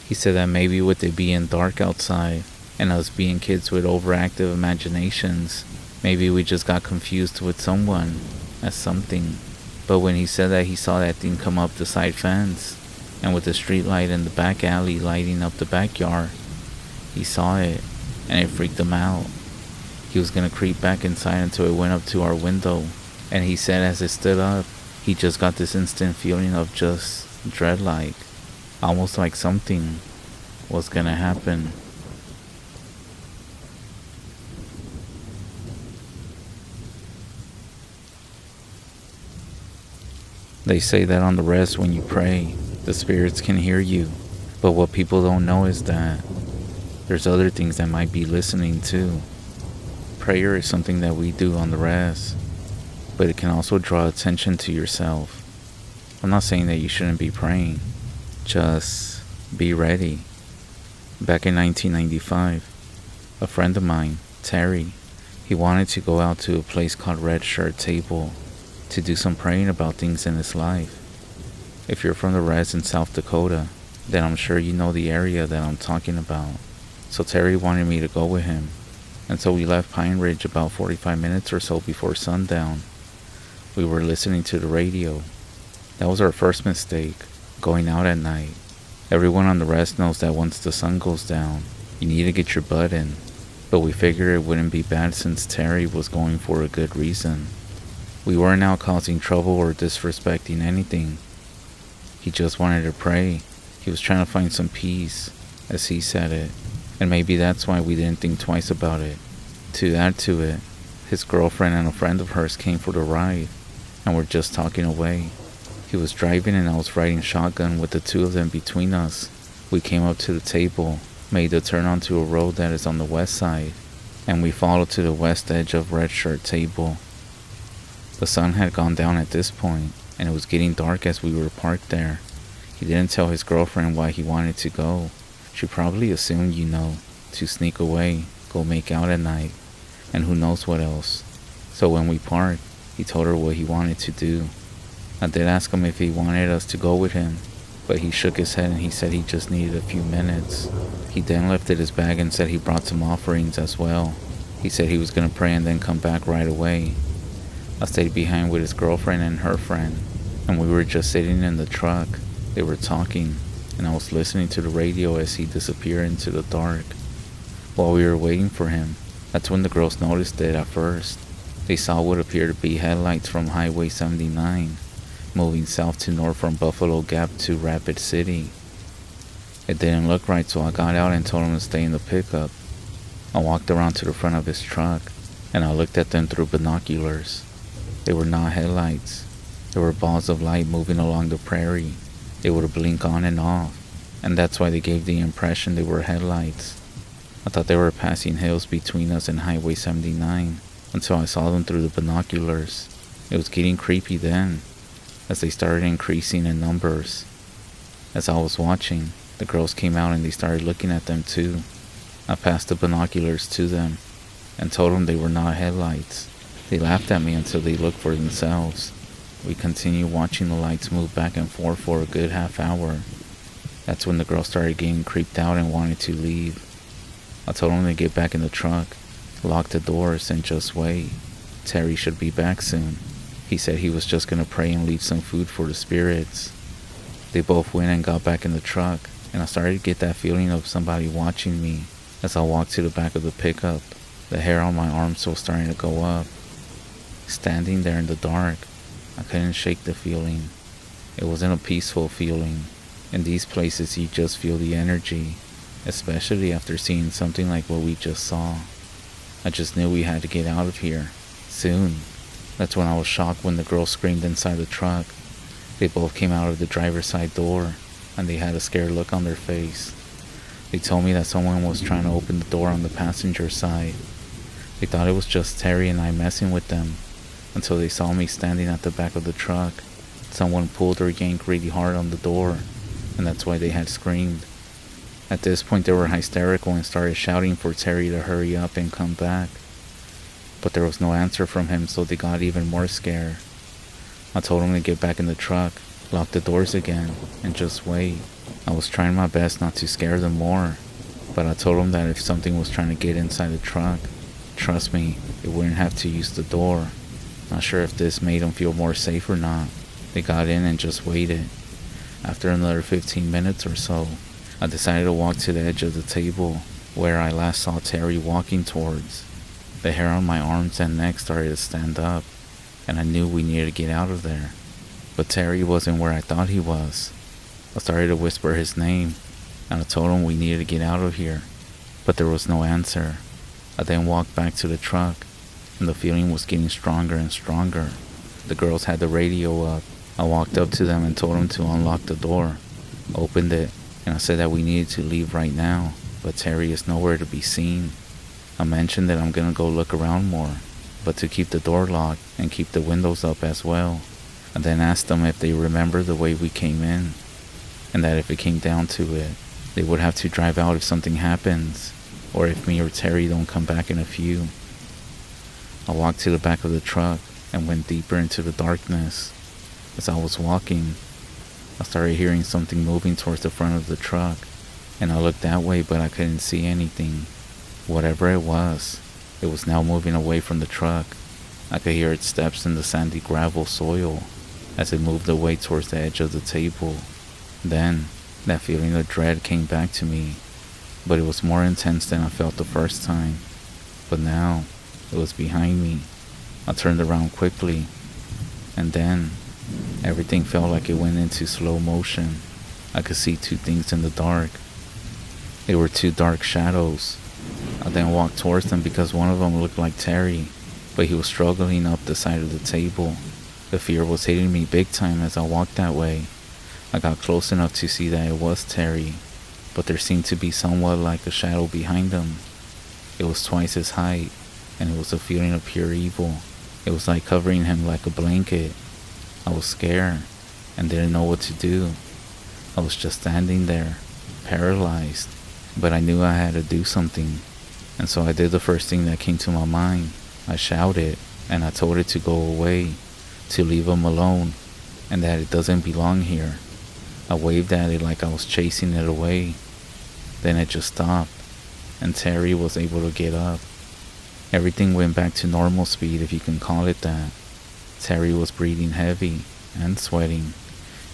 He said that maybe with it being dark outside, and us being kids with overactive imaginations, maybe we just got confused with someone as something. But when he said that he saw that thing come up the side fence, and with the street light in the back alley lighting up the backyard, he saw it, and it freaked him out. He was gonna creep back inside until it went up to our window, and he said as it stood up, he just got this instant feeling of just dread-like, almost like something was gonna happen. They say that on the REZ when you pray, the spirits can hear you, but what people don't know is that there's other things that might be listening too. Prayer is something that we do on the REZ, but it can also draw attention to yourself. I'm not saying that you shouldn't be praying, just be ready. Back in 1995, a friend of mine, Terry, he wanted to go out to a place called Red Shirt Table to do some praying about things in his life. If you're from the REZ in South Dakota, then I'm sure you know the area that I'm talking about. So Terry wanted me to go with him, and so we left Pine Ridge about 45 minutes or so before sundown. We were listening to the radio. That was our first mistake, going out at night. Everyone on the REZ knows that once the sun goes down, you need to get your butt in, but we figured it wouldn't be bad since Terry was going for a good reason. We weren't out causing trouble or disrespecting anything. He just wanted to pray. He was trying to find some peace, as he said it, and maybe that's why we didn't think twice about it. To add to it, his girlfriend and a friend of hers came for the ride, and were just talking away. He was driving and I was riding shotgun with the two of them between us. We came up to the table, made the turn onto a road that is on the west side, and we followed to the west edge of Red Shirt Table. The sun had gone down at this point, and it was getting dark as we were parked there. He didn't tell his girlfriend why he wanted to go. She probably assumed, to sneak away, go make out at night, and who knows what else. So when we parked, he told her what he wanted to do. I did ask him if he wanted us to go with him, but he shook his head and he said he just needed a few minutes. He then lifted his bag and said he brought some offerings as well. He said he was gonna pray and then come back right away. I stayed behind with his girlfriend and her friend, and we were just sitting in the truck. They were talking, and I was listening to the radio as he disappeared into the dark. While we were waiting for him, that's when the girls noticed it at first. They saw what appeared to be headlights from Highway 79, moving south to north from Buffalo Gap to Rapid City. It didn't look right, so I got out and told him to stay in the pickup. I walked around to the front of his truck, and I looked at them through binoculars. They were not headlights. They were balls of light moving along the prairie. They would blink on and off, and that's why they gave the impression they were headlights. I thought they were passing hills between us and Highway 79 until I saw them through the binoculars. It was getting creepy then, as they started increasing in numbers. As I was watching, the girls came out and they started looking at them too. I passed the binoculars to them and told them they were not headlights. They laughed at me until they looked for themselves. We continued watching the lights move back and forth for a good half hour. That's when the girl started getting creeped out and wanted to leave. I told them to get back in the truck, lock the doors, and just wait. Terry should be back soon. He said he was just gonna pray and leave some food for the spirits. They both went and got back in the truck, and I started to get that feeling of somebody watching me. As I walked to the back of the pickup, the hair on my arms was starting to go up. Standing there in the dark, I couldn't shake the feeling. It wasn't a peaceful feeling. In these places you just feel the energy, especially after seeing something like what we just saw. I just knew we had to get out of here, soon. That's when I was shocked when the girls screamed inside the truck. They both came out of the driver's side door, and they had a scared look on their face. They told me that someone was trying to open the door on the passenger side. They thought it was just Terry and I messing with them, until they saw me standing at the back of the truck. Someone pulled or yanked really hard on the door, and that's why they had screamed. At this point they were hysterical and started shouting for Terry to hurry up and come back. but there was no answer from him, so they got even more scared. I told him to get back in the truck, lock the doors again, and just wait. I was trying my best not to scare them more, but I told him that if something was trying to get inside the truck, trust me, they wouldn't have to use the door. Not sure if this made them feel more safe or not. They got in and just waited. After another 15 minutes or so, I decided to walk to the edge of the table where I last saw Terry walking towards. The hair on my arms and neck started to stand up, and I knew we needed to get out of there. But Terry wasn't where I thought he was. I started to whisper his name, and I told him we needed to get out of here, but there was no answer. I then walked back to the truck, and the feeling was getting stronger and stronger. The girls had the radio up. I walked up to them and told them to unlock the door, opened it, and I said that we needed to leave right now, but Terry is nowhere to be seen. I mentioned that I'm gonna go look around more, but to keep the door locked and keep the windows up as well. I then asked them if they remember the way we came in, and that if it came down to it, they would have to drive out if something happens, or if me or Terry don't come back in a few. I walked to the back of the truck and went deeper into the darkness. As I was walking, I started hearing something moving towards the front of the truck, and I looked that way, but I couldn't see anything. Whatever it was now moving away from the truck. I could hear its steps in the sandy gravel soil as it moved away towards the edge of the table. Then, that feeling of dread came back to me, but it was more intense than I felt the first time. But now, it was behind me. I turned around quickly, and then, everything felt like it went into slow motion. I could see two things in the dark. They were two dark shadows. I then walked towards them because one of them looked like Terry, but he was struggling up the side of the table. The fear was hitting me big time as I walked that way. I got close enough to see that it was Terry, but there seemed to be somewhat like a shadow behind him. It was twice his height, and it was a feeling of pure evil. It was like covering him like a blanket. I was scared and didn't know what to do. I was just standing there, paralyzed, but I knew I had to do something, and so I did the first thing that came to my mind. I shouted, and I told it to go away, to leave him alone, and that it doesn't belong here. I waved at it like I was chasing it away. Then it just stopped, and Terry was able to get up. Everything went back to normal speed, if you can call it that. Terry was breathing heavy and sweating.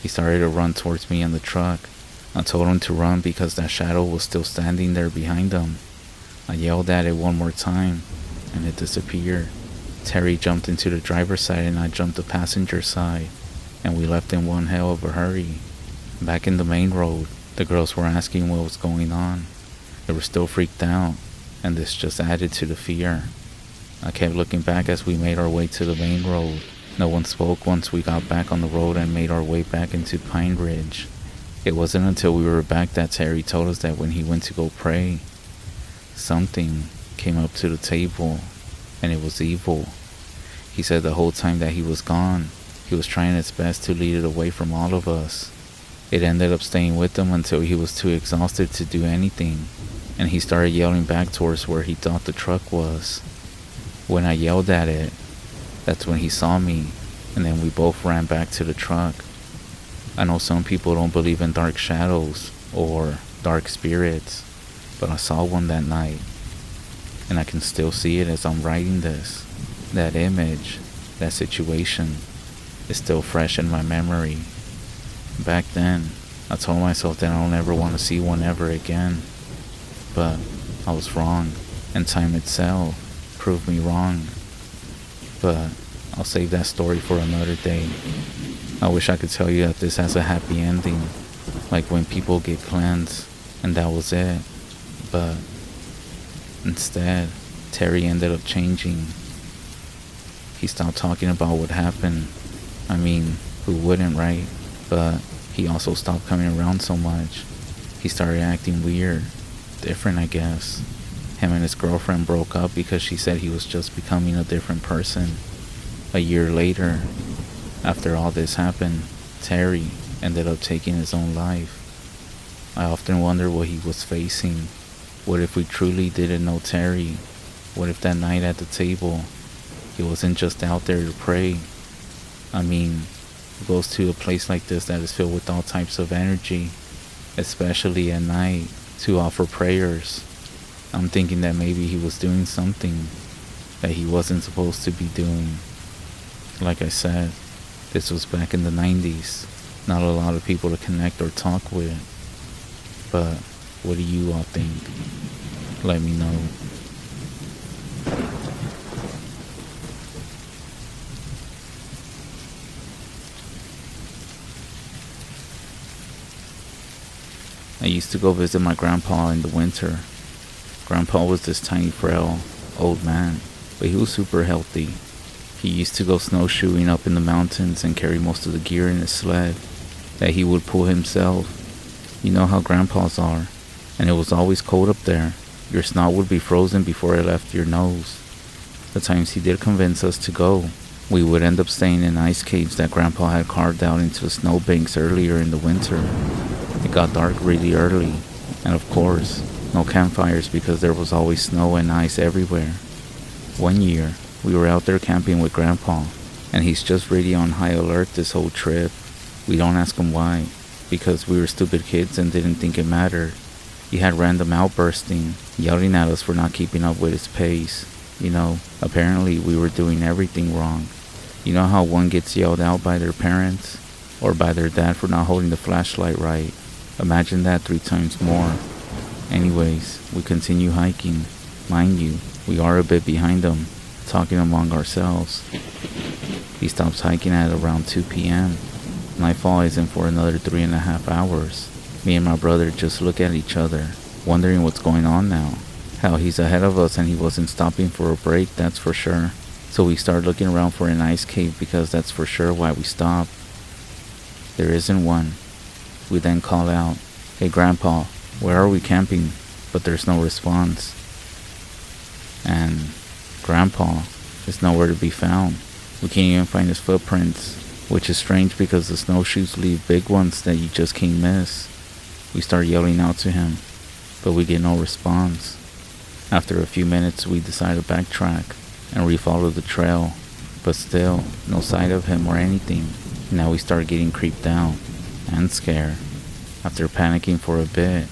He started to run towards me in the truck. I told him to run because that shadow was still standing there behind him. I yelled at it one more time, and it disappeared. Terry jumped into the driver's side and I jumped the passenger side, and we left in one hell of a hurry. Back in the main road, the girls were asking what was going on. They were still freaked out, and this just added to the fear. I kept looking back as we made our way to the main road. No one spoke once we got back on the road and made our way back into Pine Ridge. It wasn't until we were back that Terry told us that when he went to go pray, something came up to the table, and it was evil. He said the whole time that he was gone, he was trying his best to lead it away from all of us. It ended up staying with him until he was too exhausted to do anything, and he started yelling back towards where he thought the truck was. When I yelled at it, that's when he saw me, and then we both ran back to the truck. I know some people don't believe in dark shadows or dark spirits, but I saw one that night, and I can still see it as I'm writing this. That image, that situation, is still fresh in my memory. Back then, I told myself that I don't ever want to see one ever again, but I was wrong, and time itself proved me wrong. But I'll save that story for another day. I wish I could tell you that this has a happy ending, like when people get cleansed, and that was it. But instead, Terry ended up changing. He stopped talking about what happened. I mean, who wouldn't, right? But he also stopped coming around so much. He started acting weird, different, I guess. Him and his girlfriend broke up because she said he was just becoming a different person. A year later, after all this happened, Terry ended up taking his own life. I often wonder what he was facing. What if we truly didn't know Terry? What if that night at the table, he wasn't just out there to pray? I mean, he goes to a place like this that is filled with all types of energy, especially at night, to offer prayers. I'm thinking that maybe he was doing something that he wasn't supposed to be doing. Like I said, this was back in the 90s. Not a lot of people to connect or talk with. But what do you all think? Let me know. I used to go visit my grandpa in the winter. Grandpa was this tiny, frail, old man, but he was super healthy. He used to go snowshoeing up in the mountains and carry most of the gear in his sled that he would pull himself. You know how grandpas are, and it was always cold up there. Your snot would be frozen before it left your nose. The times he did convince us to go, we would end up staying in ice caves that grandpa had carved out into the snowbanks earlier in the winter. It got dark really early, and of course, no campfires because there was always snow and ice everywhere. One year, we were out there camping with Grandpa, and he's just really on high alert this whole trip. We don't ask him why, because we were stupid kids and didn't think it mattered. He had random outbursting, yelling at us for not keeping up with his pace. You know, apparently we were doing everything wrong. You know how one gets yelled out by their parents, or by their dad for not holding the flashlight right? Imagine that 3 times more. Anyways, we continue hiking. Mind you, we are a bit behind him, talking among ourselves. He stops hiking at around 2 p.m. Nightfall isn't for another 3.5 hours. Me and my brother just look at each other, wondering what's going on now. Hell, he's ahead of us and he wasn't stopping for a break, that's for sure. So we start looking around for an ice cave because that's for sure why we stopped. There isn't one. We then call out, "Hey Grandpa, where are we camping?" But there's no response. And Grandpa is nowhere to be found. We can't even find his footprints, which is strange because the snowshoes leave big ones that you just can't miss. We start yelling out to him, but we get no response. After a few minutes, we decide to backtrack and refollow the trail, but still, no sight of him or anything. Now we start getting creeped out and scared. After panicking for a bit,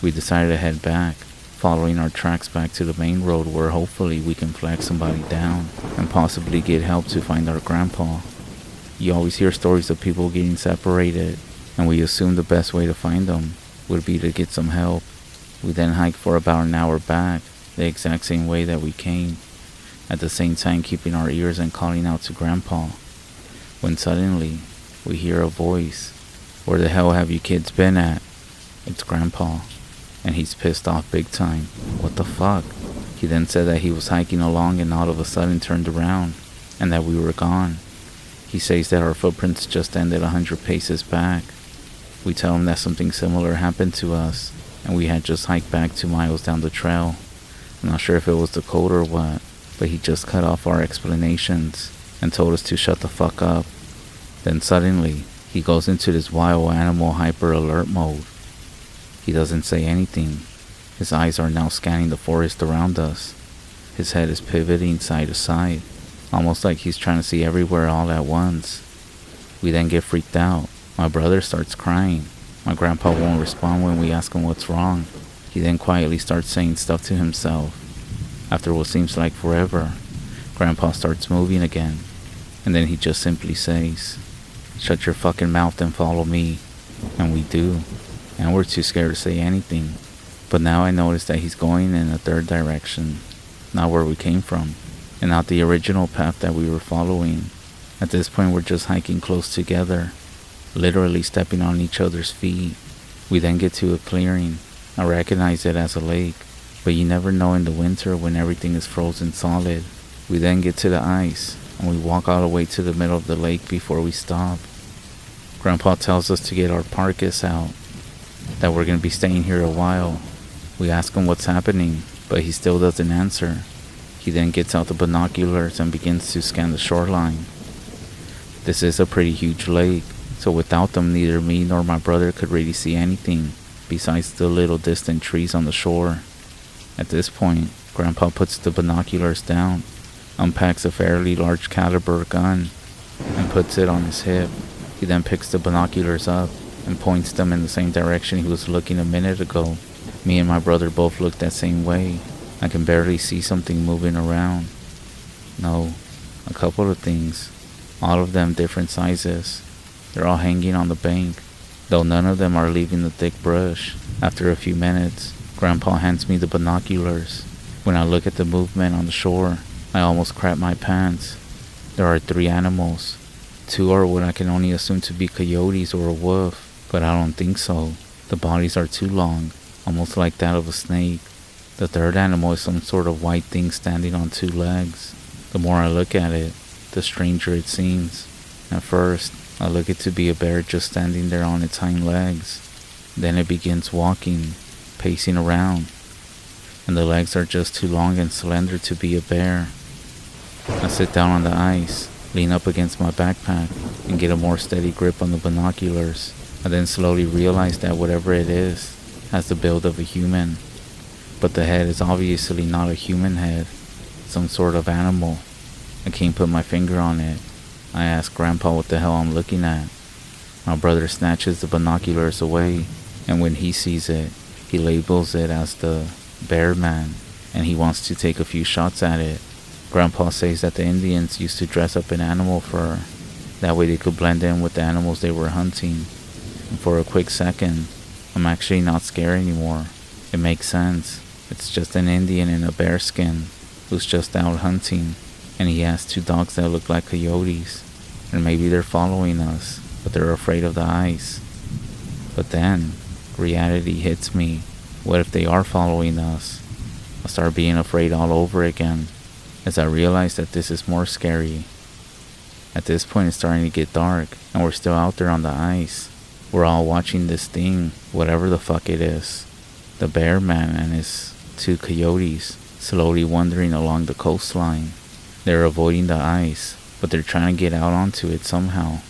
we decided to head back, following our tracks back to the main road where hopefully we can flag somebody down and possibly get help to find our grandpa. You always hear stories of people getting separated, and we assumed the best way to find them would be to get some help. We then hiked for about an hour back, the exact same way that we came, at the same time keeping our ears and calling out to Grandpa. When suddenly, we hear a voice. "Where the hell have you kids been at?" It's Grandpa, and he's pissed off big time. What the fuck? He then said that he was hiking along and all of a sudden turned around, and that we were gone. He says that our footprints just ended 100 paces back. We tell him that something similar happened to us, and we had just hiked back 2 miles down the trail. I'm not sure if it was the cold or what, but he just cut off our explanations and told us to shut the fuck up. Then suddenly, he goes into this wild animal hyper alert mode. He doesn't say anything. His eyes are now scanning the forest around us. His head is pivoting side to side, almost like he's trying to see everywhere all at once. We then get freaked out. My brother starts crying. My grandpa won't respond when we ask him what's wrong. He then quietly starts saying stuff to himself. After what seems like forever, Grandpa starts moving again, and then he just simply says, "Shut your fucking mouth and follow me." And we do, and we're too scared to say anything. But now I notice that he's going in a third direction, not where we came from, and not the original path that we were following. At this point, we're just hiking close together, literally stepping on each other's feet. We then get to a clearing. I recognize it as a lake, but you never know in the winter when everything is frozen solid. We then get to the ice, and we walk all the way to the middle of the lake before we stop. Grandpa tells us to get our parkas out, that we're going to be staying here a while. We ask him what's happening, but he still doesn't answer. He then gets out the binoculars and begins to scan the shoreline. This is a pretty huge lake, so without them neither me nor my brother could really see anything besides the little distant trees on the shore. At this point, Grandpa puts the binoculars down, unpacks a fairly large caliber gun, and puts it on his hip. He then picks the binoculars up and points them in the same direction he was looking a minute ago. Me and my brother both look that same way. I can barely see something moving around. No, a couple of things. All of them different sizes. They're all hanging on the bank, though none of them are leaving the thick brush. After a few minutes, Grandpa hands me the binoculars. When I look at the movement on the shore, I almost crap my pants. There are 3 animals. 2 are what I can only assume to be coyotes or a wolf, but I don't think so. The bodies are too long, almost like that of a snake. The 3rd animal is some sort of white thing standing on 2 legs. The more I look at it, the stranger it seems. At first, I look it to be a bear just standing there on its hind legs. Then it begins walking, pacing around, and the legs are just too long and slender to be a bear. I sit down on the ice, lean up against my backpack, and get a more steady grip on the binoculars. I then slowly realize that whatever it is has the build of a human, but the head is obviously not a human head, some sort of animal. I can't put my finger on it. I ask Grandpa what the hell I'm looking at. My brother snatches the binoculars away, and when he sees it, he labels it as the Bear Man, and he wants to take a few shots at it. Grandpa says that the Indians used to dress up in animal fur. That way they could blend in with the animals they were hunting. And for a quick second, I'm actually not scared anymore. It makes sense. It's just an Indian in a bear skin who's just out hunting, and he has 2 dogs that look like coyotes. And maybe they're following us, but they're afraid of the ice. But then, reality hits me. What if they are following us? I start being afraid all over again, as I realize that this is more scary. At this point it's starting to get dark, and we're still out there on the ice. We're all watching this thing, whatever the fuck it is. The Bear Man and his 2 coyotes slowly wandering along the coastline. They're avoiding the ice, but they're trying to get out onto it somehow.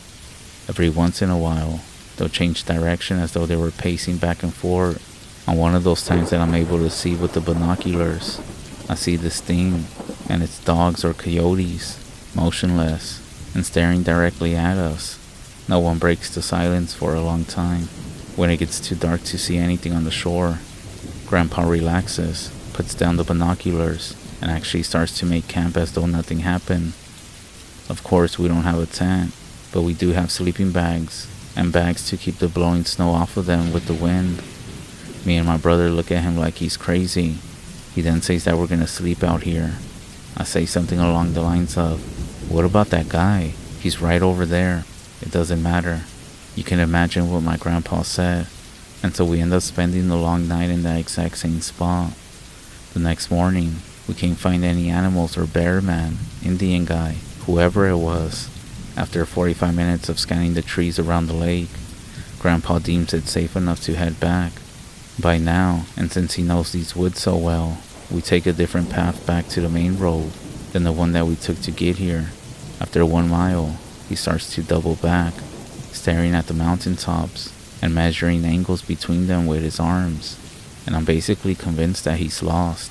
Every once in a while, they'll change direction as though they were pacing back and forth. On one of those times that I'm able to see with the binoculars, I see this thing and its dogs or coyotes, motionless and staring directly at us. No one breaks the silence for a long time. When it gets too dark to see anything on the shore, Grandpa relaxes, puts down the binoculars, and actually starts to make camp as though nothing happened. Of course, we don't have a tent, but we do have sleeping bags, and bags to keep the blowing snow off of them with the wind. Me and my brother look at him like he's crazy. He then says that we're gonna sleep out here. I say something along the lines of, "What about that guy? He's right over there." It doesn't matter. You can imagine what my grandpa said. And so we end up spending the long night in that exact same spot. The next morning, we can't find any animals or Bear Man, Indian guy, whoever it was. After 45 minutes of scanning the trees around the lake, Grandpa deems it safe enough to head back. By now, and since he knows these woods so well, we take a different path back to the main road than the one that we took to get here. After 1 mile, he starts to double back, staring at the mountaintops and measuring angles between them with his arms, and I'm basically convinced that he's lost.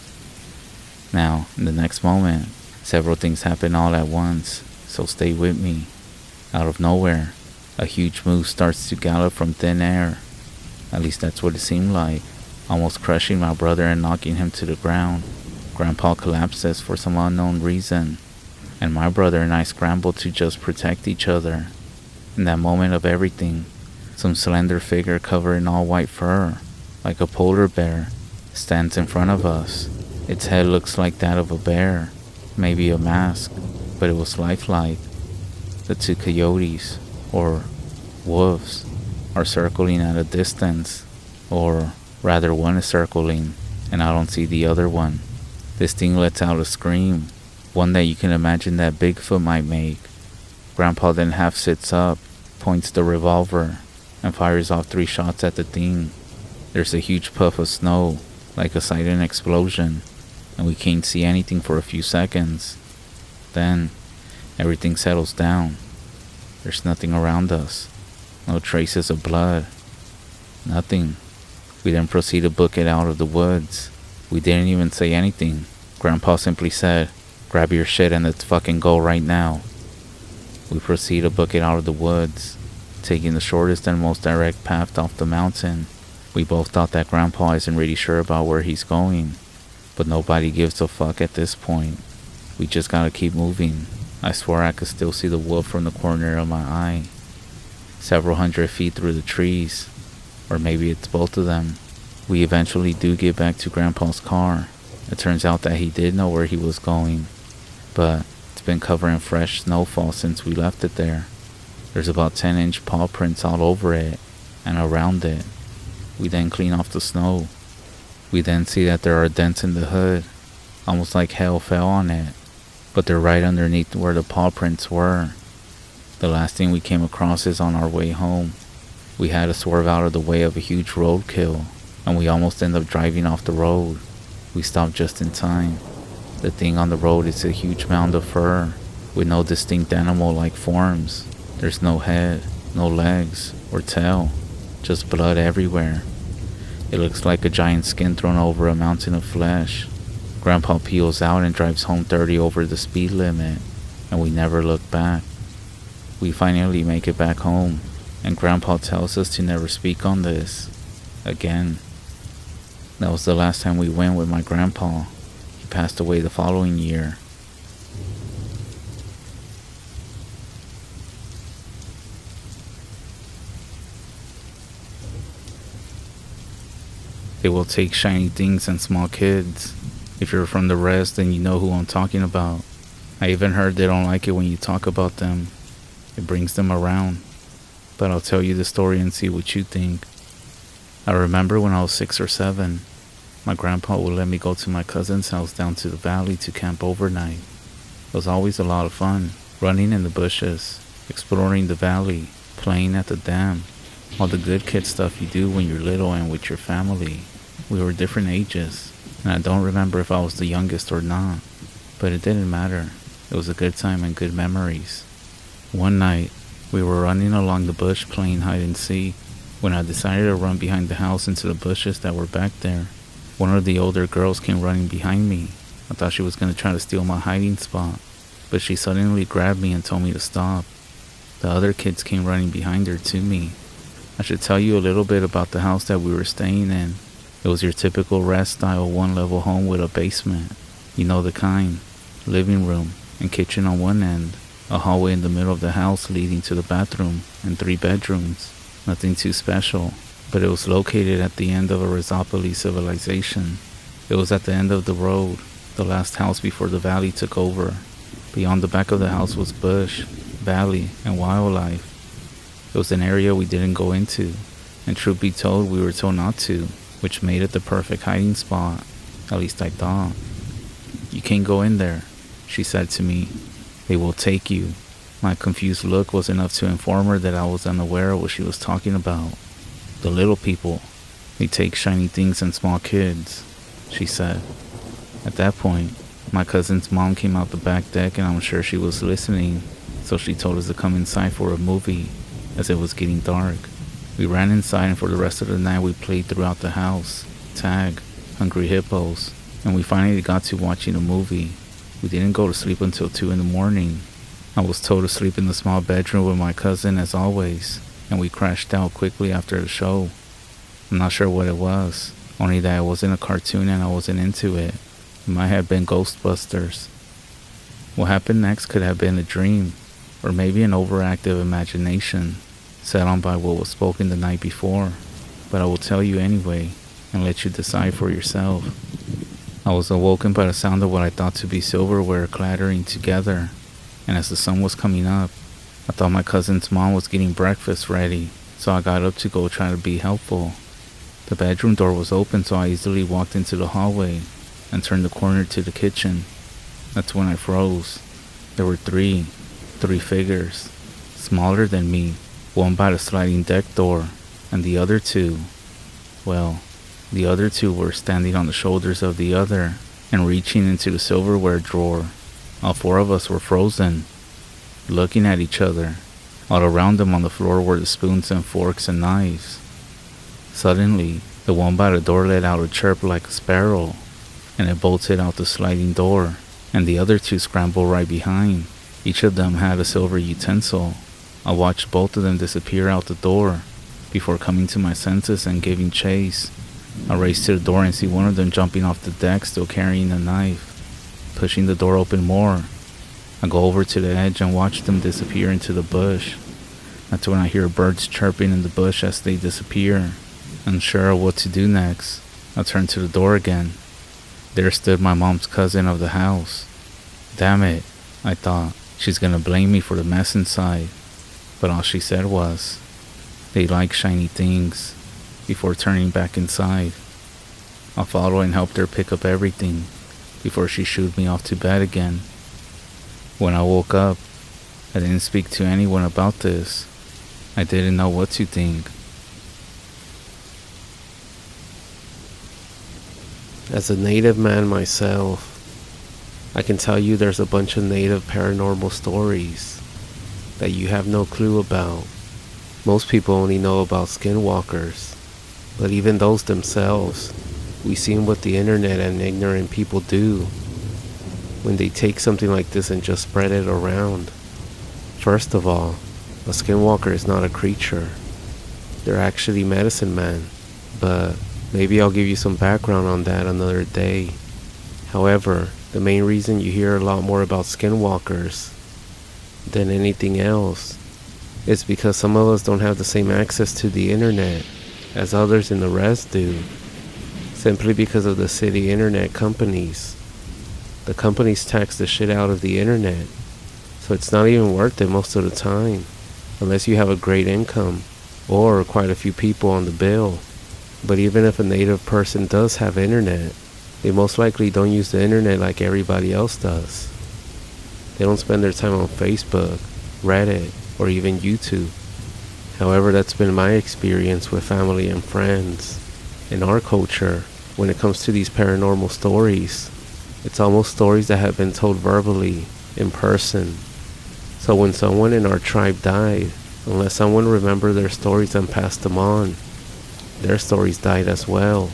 Now, in the next moment, several things happen all at once, so stay with me. Out of nowhere, a huge moose starts to gallop from thin air. At least that's what it seemed like, almost crushing my brother and knocking him to the ground. Grandpa collapses for some unknown reason, and my brother and I scramble to just protect each other. In that moment of everything, some slender figure covered in all white fur, like a polar bear, stands in front of us. Its head looks like that of a bear, maybe a mask, but it was lifelike. The 2 coyotes, or wolves, are circling at a distance, or rather one is circling, and I don't see the other one. This thing lets out a scream, one that you can imagine that Bigfoot might make. Grandpa then half sits up, points the revolver, and fires off 3 shots at the thing. There's a huge puff of snow, like a silent explosion, and we can't see anything for a few seconds. Then, everything settles down. There's nothing around us. No traces of blood. Nothing. We then proceed to book it out of the woods. We didn't even say anything. Grandpa simply said, "Grab your shit and let's fucking go right now." We proceed to book it out of the woods, taking the shortest and most direct path off the mountain. We both thought that Grandpa isn't really sure about where he's going, but nobody gives a fuck at this point. We just gotta keep moving. I swear I could still see the wolf from the corner of my eye, several hundred feet through the trees, or maybe it's both of them. We eventually do get back to Grandpa's car. It turns out that he did know where he was going, but it's been covered in fresh snowfall since we left it there. There's about 10-inch paw prints all over it and around it. We then clean off the snow. We then see that there are dents in the hood, almost like hail fell on it, but they're right underneath where the paw prints were. The last thing we came across is on our way home. We had to swerve out of the way of a huge roadkill, and we almost ended up driving off the road. We stopped just in time. The thing on the road is a huge mound of fur, with no distinct animal-like forms. There's no head, no legs, or tail, just blood everywhere. It looks like a giant skin thrown over a mountain of flesh. Grandpa peels out and drives home 30 over the speed limit, and we never look back. We finally make it back home, and Grandpa tells us to never speak on this again. That was the last time we went with my grandpa. He passed away the following year. They will take shiny things and small kids. If you're from the REZ, then you know who I'm talking about. I even heard they don't like it when you talk about them. It brings them around. But I'll tell you the story and see what you think. I remember when I was 6 or 7, my grandpa would let me go to my cousin's house down to the valley to camp overnight. It was always a lot of fun, running in the bushes, exploring the valley, playing at the dam, all the good kid stuff you do when you're little and with your family. We were different ages, and I don't remember if I was the youngest or not, but it didn't matter. It was a good time and good memories. One night, we were running along the bush playing hide and seek when I decided to run behind the house into the bushes that were back there. One of the older girls came running behind me. I thought she was going to try to steal my hiding spot, but she suddenly grabbed me and told me to stop. The other kids came running behind her to me. I should tell you a little bit about the house that we were staying in. It was your typical REZ style one-level home with a basement. You know the kind. Living room and kitchen on one end, a hallway in the middle of the house leading to the bathroom, and 3 bedrooms. Nothing too special, but it was located at the end of a Rezopoly civilization. It was at the end of the road, the last house before the valley took over. Beyond the back of the house was bush, valley, and wildlife. It was an area we didn't go into, and truth be told, we were told not to, which made it the perfect hiding spot. At least I thought. "You can't go in there," she said to me. "They will take you." My confused look was enough to inform her that I was unaware of what she was talking about. "The little people, they take shiny things and small kids," she said. At that point, my cousin's mom came out the back deck, and I'm sure she was listening, so she told us to come inside for a movie, as it was getting dark. We ran inside, and for the rest of the night we played throughout the house, tag, hungry hippos, and we finally got to watching a movie. We didn't go to sleep until 2 in the morning. I was told to sleep in the small bedroom with my cousin as always, and we crashed out quickly after the show. I'm not sure what it was, only that it wasn't a cartoon and I wasn't into it. It might have been Ghostbusters. What happened next could have been a dream, or maybe an overactive imagination, set on by what was spoken the night before, but I will tell you anyway, and let you decide for yourself. I was awoken by the sound of what I thought to be silverware clattering together, and as the sun was coming up, I thought my cousin's mom was getting breakfast ready, so I got up to go try to be helpful. The bedroom door was open, so I easily walked into the hallway and turned the corner to the kitchen. That's when I froze. There were three figures, smaller than me, one by the sliding deck door, and the other two were standing on the shoulders of the other and reaching into the silverware drawer. All 4 of us were frozen, looking at each other. All around them on the floor were the spoons and forks and knives. Suddenly, the one by the door let out a chirp like a sparrow. and it bolted out the sliding door, and the other two scrambled right behind. Each of them had a silver utensil. I watched both of them disappear out the door before coming to my senses and giving chase. I raced to the door and see one of them jumping off the deck, still carrying a knife, pushing the door open more. I go over to the edge and watch them disappear into the bush. That's when I hear birds chirping in the bush as they disappear. Unsure of what to do next, I turn to the door again. There stood my mom's cousin of the house. Damn it, I thought. She's gonna blame me for the mess inside. But all she said was, "They like shiny things," before turning back inside. I followed and helped her pick up everything before she shooed me off to bed again. When I woke up, I didn't speak to anyone about this. I didn't know what to think. As a native man myself, I can tell you there's a bunch of native paranormal stories that you have no clue about. Most people only know about skinwalkers, but even those themselves, we've seen what the internet and ignorant people do when they take something like this and just spread it around. First of all, a skinwalker is not a creature. They're actually medicine men, but maybe I'll give you some background on that another day. However, the main reason you hear a lot more about skinwalkers than anything else is because some of us don't have the same access to the internet as others in the REZ do, simply because of the city internet companies. The companies tax the shit out of the internet, so it's not even worth it most of the time, unless you have a great income or quite a few people on the bill. But even if a native person does have internet, they most likely don't use the internet like everybody else does. They don't spend their time on Facebook, Reddit, or even YouTube. However, that's been my experience with family and friends. In our culture, when it comes to these paranormal stories, it's almost stories that have been told verbally, in person. So when someone in our tribe died, unless someone remembered their stories and passed them on, their stories died as well.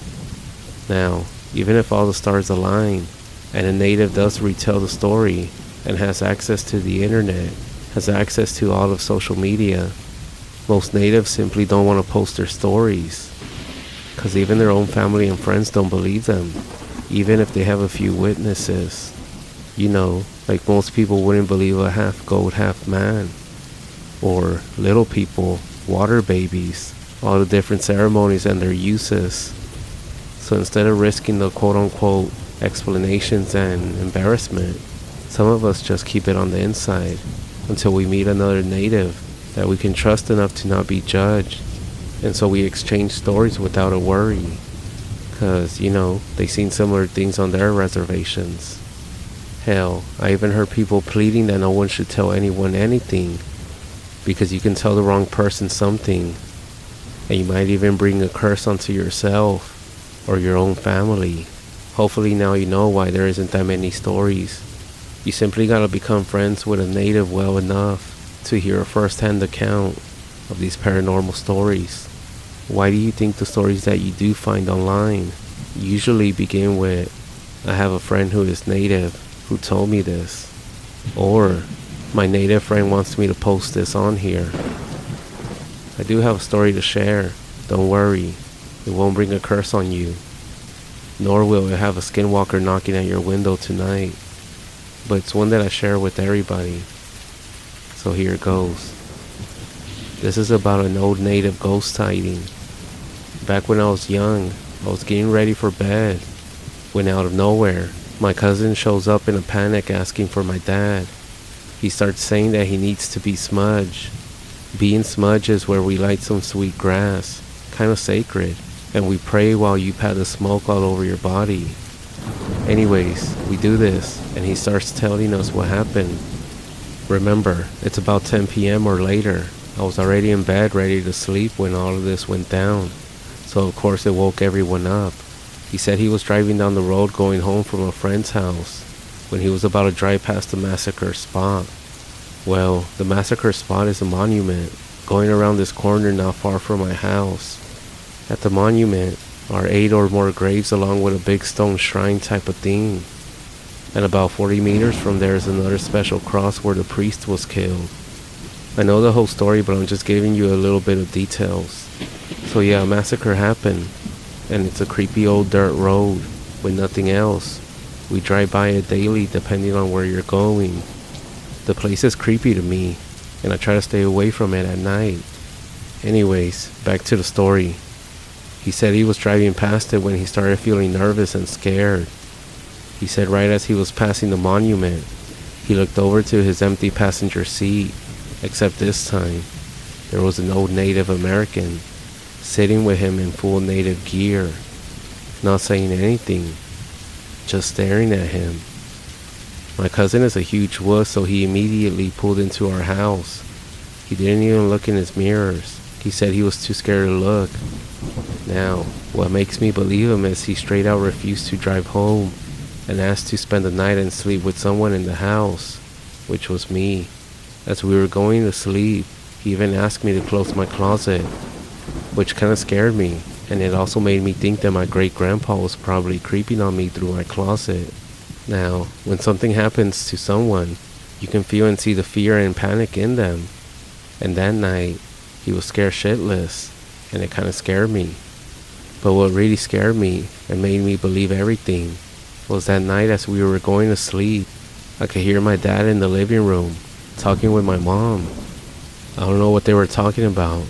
Now, even if all the stars align, and a native does retell the story, and has access to the internet, has access to all of social media, most natives simply don't want to post their stories, because even their own family and friends don't believe them, even if they have a few witnesses. You know, like most people wouldn't believe a half goat, half man, or little people, water babies, all the different ceremonies and their uses. So instead of risking the quote-unquote explanations and embarrassment, some of us just keep it on the inside until we meet another native that we can trust enough to not be judged, and so we exchange stories without a worry, because, you know, they've seen similar things on their reservations. Hell, I even heard people pleading that no one should tell anyone anything, because you can tell the wrong person something, and you might even bring a curse onto yourself or your own family. Hopefully now you know why there isn't that many stories. You simply gotta become friends with a native well enough to hear a first-hand account of these paranormal stories. Why do you think the stories that you do find online usually begin with, "I have a friend who is native who told me this," or "My native friend wants me to post this on here"? I do have a story to share. Don't worry, it won't bring a curse on you, nor will it have a skinwalker knocking at your window tonight. But it's one that I share with everybody. So here it goes. This is about an old native ghost sighting. Back when I was young, I was getting ready for bed when out of nowhere, my cousin shows up in a panic asking for my dad. He starts saying that he needs to be smudged. Being smudged is where we light some sweet grass, kind of sacred, and we pray while you pat the smoke all over your body. Anyways, we do this, and he starts telling us what happened. Remember, it's about 10 p.m. or later. I was already in bed ready to sleep when all of this went down, so of course it woke everyone up. He said he was driving down the road going home from a friend's house when he was about to drive past the massacre spot. Well, the massacre spot is a monument going around this corner not far from my house. At the monument, are 8 or more graves along with a big stone shrine type of thing. And about 40 meters from there is another special cross where the priest was killed. I know the whole story, but I'm just giving you a little bit of details. So yeah, a massacre happened, and it's a creepy old dirt road with nothing else. We drive by it daily depending on where you're going. The place is creepy to me, and I try to stay away from it at night. Anyways, back to the story. He said he was driving past it when he started feeling nervous and scared. He said right as he was passing the monument, he looked over to his empty passenger seat, except this time, there was an old Native American sitting with him in full native gear, not saying anything, just staring at him. My cousin is a huge wuss, so he immediately pulled into our house. He didn't even look in his mirrors. He said he was too scared to look. Now, what makes me believe him is he straight out refused to drive home and asked to spend the night and sleep with someone in the house, which was me. As we were going to sleep, he even asked me to close my closet, which kind of scared me, and it also made me think that my great-grandpa was probably creeping on me through my closet. Now, when something happens to someone, you can feel and see the fear and panic in them. And that night, he was scared shitless, and it kind of scared me. But what really scared me and made me believe everything was that night as we were going to sleep, I could hear my dad in the living room talking with my mom. I don't know what they were talking about,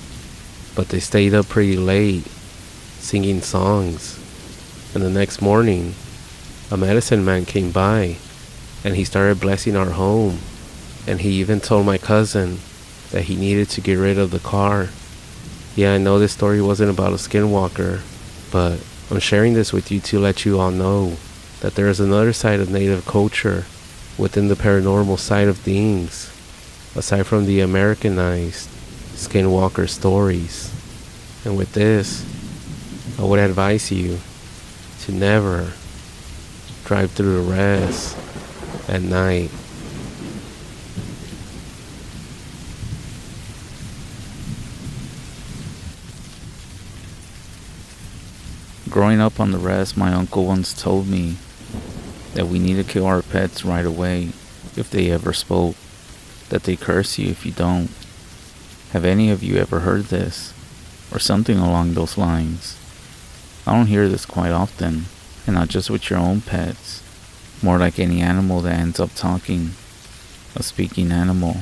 but they stayed up pretty late, singing songs. And the next morning, a medicine man came by, and he started blessing our home. And he even told my cousin that he needed to get rid of the car. Yeah, I know this story wasn't about a skinwalker, but I'm sharing this with you to let you all know that there is another side of Native culture within the paranormal side of things, aside from the Americanized Skinwalker stories. And with this, I would advise you to never drive through the REZ at night. Growing up on the REZ, my uncle once told me that we need to kill our pets right away if they ever spoke, that they curse you if you don't. Have any of you ever heard this, or something along those lines? I don't hear this quite often, and not just with your own pets, more like any animal that ends up talking, a speaking animal.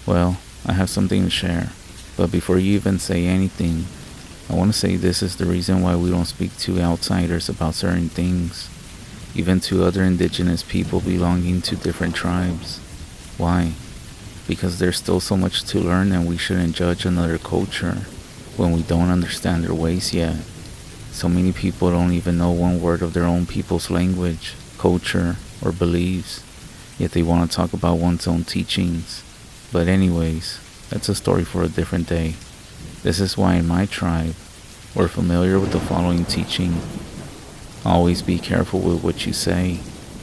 Well, I have something to share, but before you even say anything, I want to say this is the reason why we don't speak to outsiders about certain things, even to other indigenous people belonging to different tribes. Why? Because there's still so much to learn, and we shouldn't judge another culture when we don't understand their ways yet. So many people don't even know one word of their own people's language, culture, or beliefs, yet they want to talk about one's own teachings. But anyways, that's a story for a different day. This is why in my tribe, we're familiar with the following teaching. Always be careful with what you say,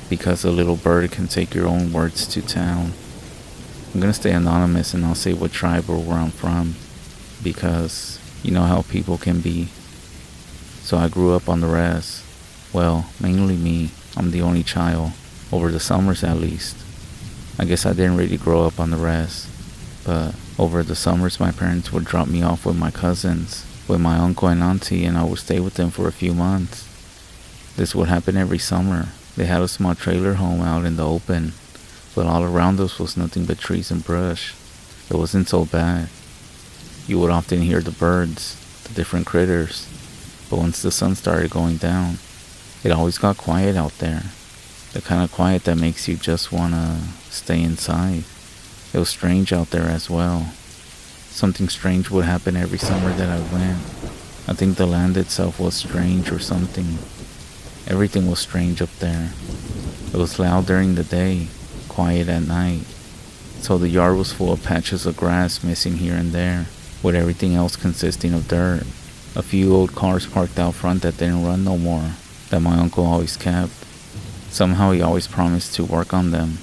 because a little bird can take your own words to town. I'm gonna stay anonymous, and I'll say what tribe or where I'm from, because you know how people can be. So I grew up on the REZ. Well, mainly me. I'm the only child, over the summers at least. I guess I didn't really grow up on the REZ, but over the summers my parents would drop me off with my cousins, with my uncle and auntie, and I would stay with them for a few months. This would happen every summer. They had a small trailer home out in the open, but all around us was nothing but trees and brush. It wasn't so bad. You would often hear the birds, the different critters, but once the sun started going down, it always got quiet out there. The kind of quiet that makes you just want to stay inside. It was strange out there as well. Something strange would happen every summer that I went. I think the land itself was strange or something. Everything was strange up there. It was loud during the day, quiet at night. So the yard was full of patches of grass missing here and there, with everything else consisting of dirt. A few old cars parked out front that didn't run no more, that my uncle always kept. Somehow he always promised to work on them,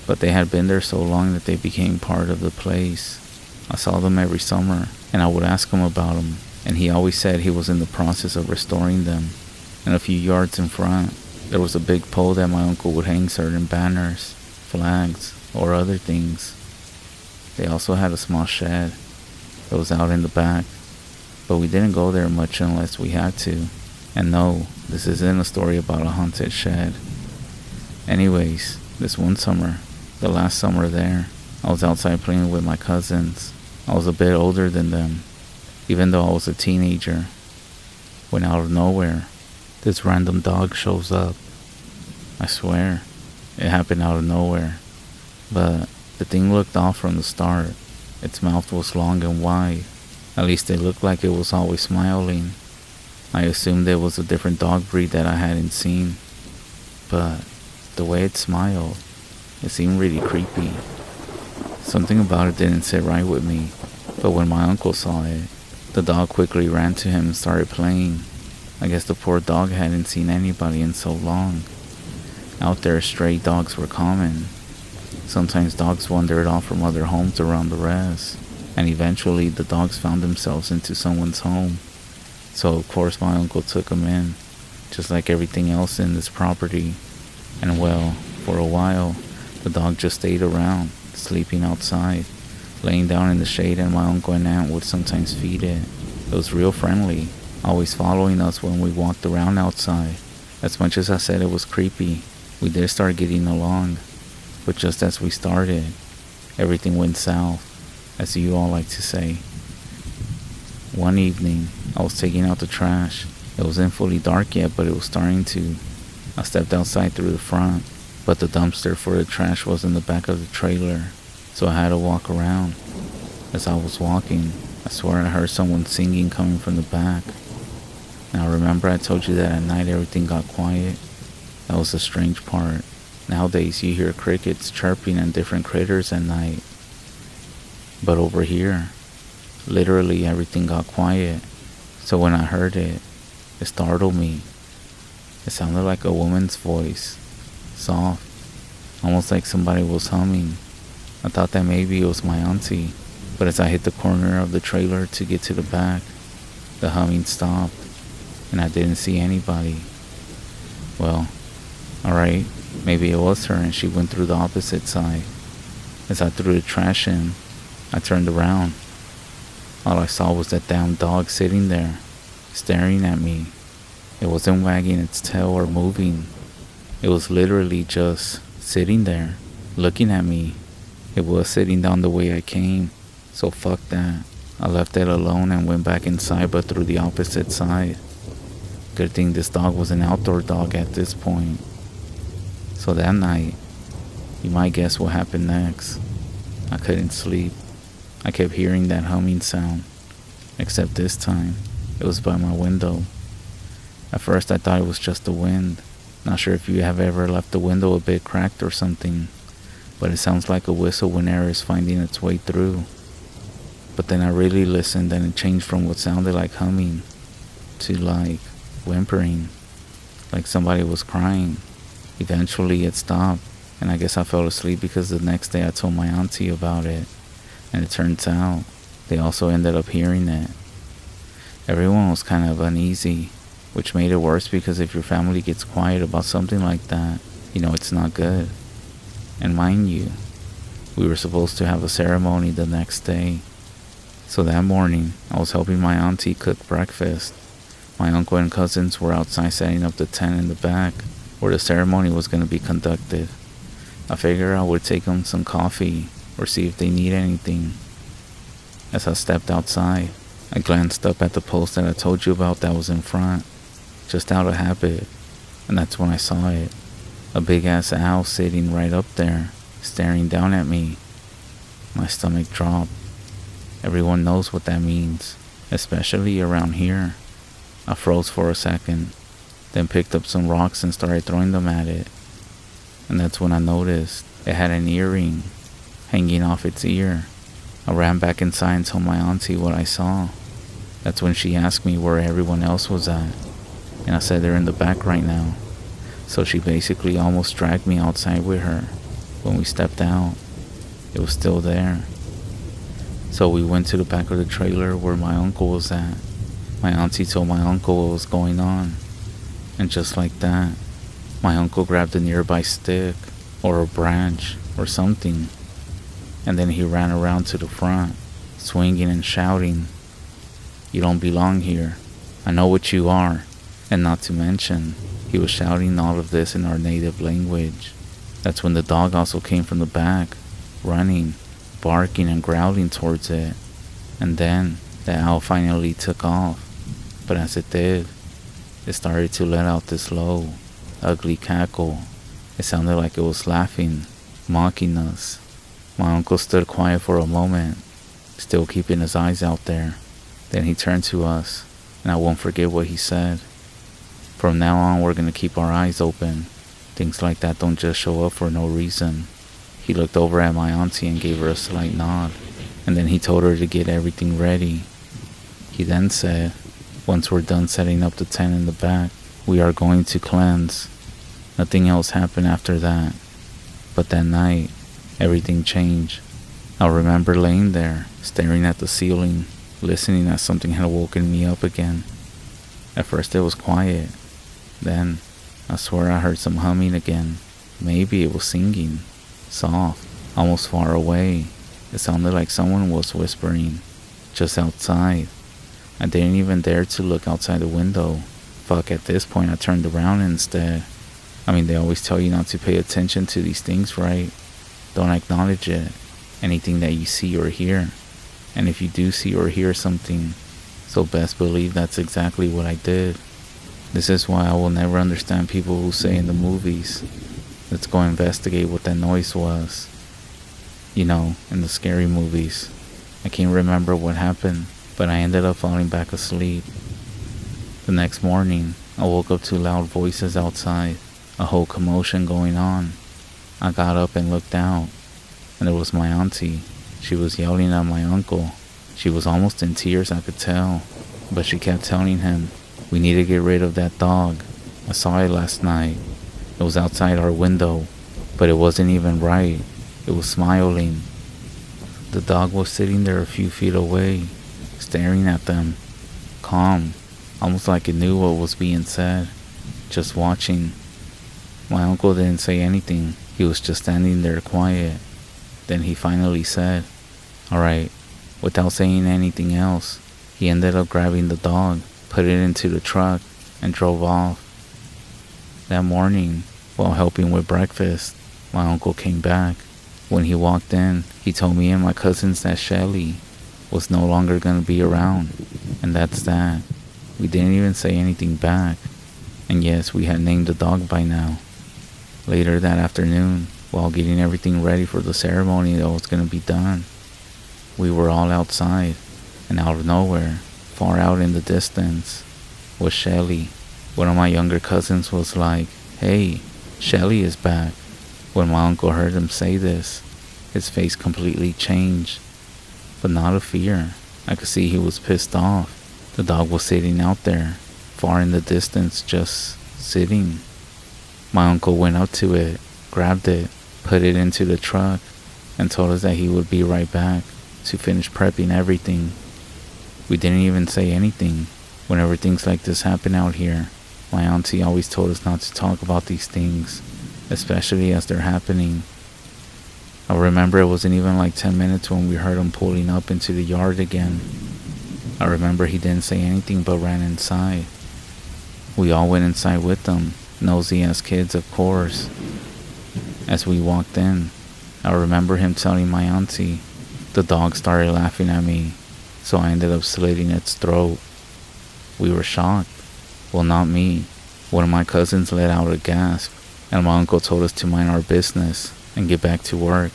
but they had been there so long that they became part of the place. I saw them every summer, and I would ask him about them. and he always said he was in the process of restoring them. And a few yards in front, there was a big pole that my uncle would hang certain banners, flags, or other things. They also had a small shed that was out in the back, but we didn't go there much unless we had to. And no, this isn't a story about a haunted shed. Anyways, this one summer, the last summer there, I was outside playing with my cousins. I was a bit older than them, even though I was a teenager, when out of nowhere, this random dog shows up. I swear, it happened out of nowhere. But the thing looked off from the start. Its mouth was long and wide. At least it looked like it was always smiling. I assumed it was a different dog breed that I hadn't seen. But the way it smiled, it seemed really creepy. Something about it didn't sit right with me. But when my uncle saw it, the dog quickly ran to him and started playing. I guess the poor dog hadn't seen anybody in so long. Out there, stray dogs were common. Sometimes dogs wandered off from other homes around the REZ, and eventually the dogs found themselves into someone's home. So of course my uncle took them in, just like everything else in this property. And well, for a while, the dog just stayed around, sleeping outside, laying down in the shade, and my uncle and aunt would sometimes feed it. It was real friendly, always following us when we walked around outside. As much as I said it was creepy, we did start getting along. But just as we started, everything went south, as you all like to say. One evening, I was taking out the trash. It wasn't fully dark yet, but it was starting to. I stepped outside through the front, but the dumpster for the trash was in the back of the trailer, so I had to walk around. As I was walking, I swear I heard someone singing coming from the back. Now remember I told you that at night everything got quiet? That was the strange part. Nowadays you hear crickets chirping and different critters at night. But over here, literally everything got quiet. So when I heard it, it startled me. It sounded like a woman's voice, soft, almost like somebody was humming. I thought that maybe it was my auntie, but as I hit the corner of the trailer to get to the back, the humming stopped, and I didn't see anybody. Well, alright, maybe it was her and she went through the opposite side. As I threw the trash in, I turned around. All I saw was that damn dog sitting there, staring at me. It wasn't wagging its tail or moving. It was literally just sitting there, looking at me. It was sitting down the way I came, so fuck that. I left it alone and went back inside, but through the opposite side. Good thing this dog was an outdoor dog at this point. So that night, you might guess what happened next. I couldn't sleep. I kept hearing that humming sound, except this time, it was by my window. At first I thought it was just the wind. Not sure if you have ever left the window a bit cracked or something, but it sounds like a whistle when air is finding its way through. But then I really listened and it changed from what sounded like humming to like whimpering, like somebody was crying. Eventually it stopped, and I guess I fell asleep because the next day I told my auntie about it, and it turns out they also ended up hearing it. Everyone was kind of uneasy, which made it worse because if your family gets quiet about something like that, you know it's not good. And mind you, we were supposed to have a ceremony the next day. So that morning, I was helping my auntie cook breakfast. My uncle and cousins were outside setting up the tent in the back, where the ceremony was going to be conducted. I figured I would take them some coffee, or see if they need anything. As I stepped outside, I glanced up at the post that I told you about that was in front, just out of habit, and that's when I saw it. A big ass owl sitting right up there, staring down at me. My stomach dropped. Everyone knows what that means, especially around here. I froze for a second, then picked up some rocks and started throwing them at it. And that's when I noticed it had an earring hanging off its ear. I ran back inside and told my auntie what I saw. That's when she asked me where everyone else was at, and I said they're in the back right now. So she basically almost dragged me outside with her. When we stepped out, it was still there. So we went to the back of the trailer where my uncle was at. My auntie told my uncle what was going on, and just like that, my uncle grabbed a nearby stick or a branch or something, and then he ran around to the front, swinging and shouting, "You don't belong here. I know what you are." And not to mention, he was shouting all of this in our native language. That's when the dog also came from the back, running, barking and growling towards it. And then the owl finally took off. But as it did, it started to let out this low, ugly cackle. It sounded like it was laughing, mocking us. My uncle stood quiet for a moment, still keeping his eyes out there. Then he turned to us, and I won't forget what he said. "From now on, we're gonna keep our eyes open. Things like that don't just show up for no reason." He looked over at my auntie and gave her a slight nod, and then he told her to get everything ready. He then said, "Once we're done setting up the tent in the back, we are going to cleanse." Nothing else happened after that. But that night, everything changed. I remember laying there, staring at the ceiling, listening as something had woken me up again. At first it was quiet. Then, I swear I heard some humming again. Maybe it was singing. Soft, almost far away. It sounded like someone was whispering. Just outside. I didn't even dare to look outside the window. Fuck, at this point I turned around instead. I mean, they always tell you not to pay attention to these things, right? Don't acknowledge it. Anything that you see or hear. And if you do see or hear something, so best believe that's exactly what I did. This is why I will never understand people who say in the movies, "Let's go investigate what that noise was." You know, in the scary movies. I can't remember what happened, but I ended up falling back asleep. The next morning, I woke up to loud voices outside, a whole commotion going on. I got up and looked out, and it was my auntie. She was yelling at my uncle. She was almost in tears, I could tell, but she kept telling him, "We need to get rid of that dog. I saw it last night. It was outside our window, but it wasn't even right. It was smiling." The dog was sitting there a few feet away, staring at them, calm, almost like it knew what was being said, just watching. My uncle didn't say anything. He was just standing there quiet. Then he finally said, "Alright," without saying anything else. He ended up grabbing the dog, put it into the truck, and drove off. That morning, while helping with breakfast, my uncle came back. When he walked in, he told me and my cousins that Shelly was no longer going to be around, and that's that. We didn't even say anything back, and yes, we had named the dog by now. Later that afternoon, while getting everything ready for the ceremony that was going to be done, we were all outside, and out of nowhere, far out in the distance, was Shelly. One of my younger cousins was like, "Hey, Shelly is back." When my uncle heard him say this, his face completely changed, but not of fear. I could see he was pissed off. The dog was sitting out there, far in the distance, just sitting. My uncle went up to it, grabbed it, put it into the truck, and told us that he would be right back to finish prepping everything. We didn't even say anything. Whenever things like this happen out here, my auntie always told us not to talk about these things, especially as they're happening. I remember it wasn't even like 10 minutes when we heard him pulling up into the yard again. I remember he didn't say anything but ran inside. We all went inside with him, nosy as kids, of course. As we walked in, I remember him telling my auntie. The dog started laughing at me, so I ended up slitting its throat. We were shocked. Well, not me. One of my cousins let out a gasp, and my uncle told us to mind our business and get back to work.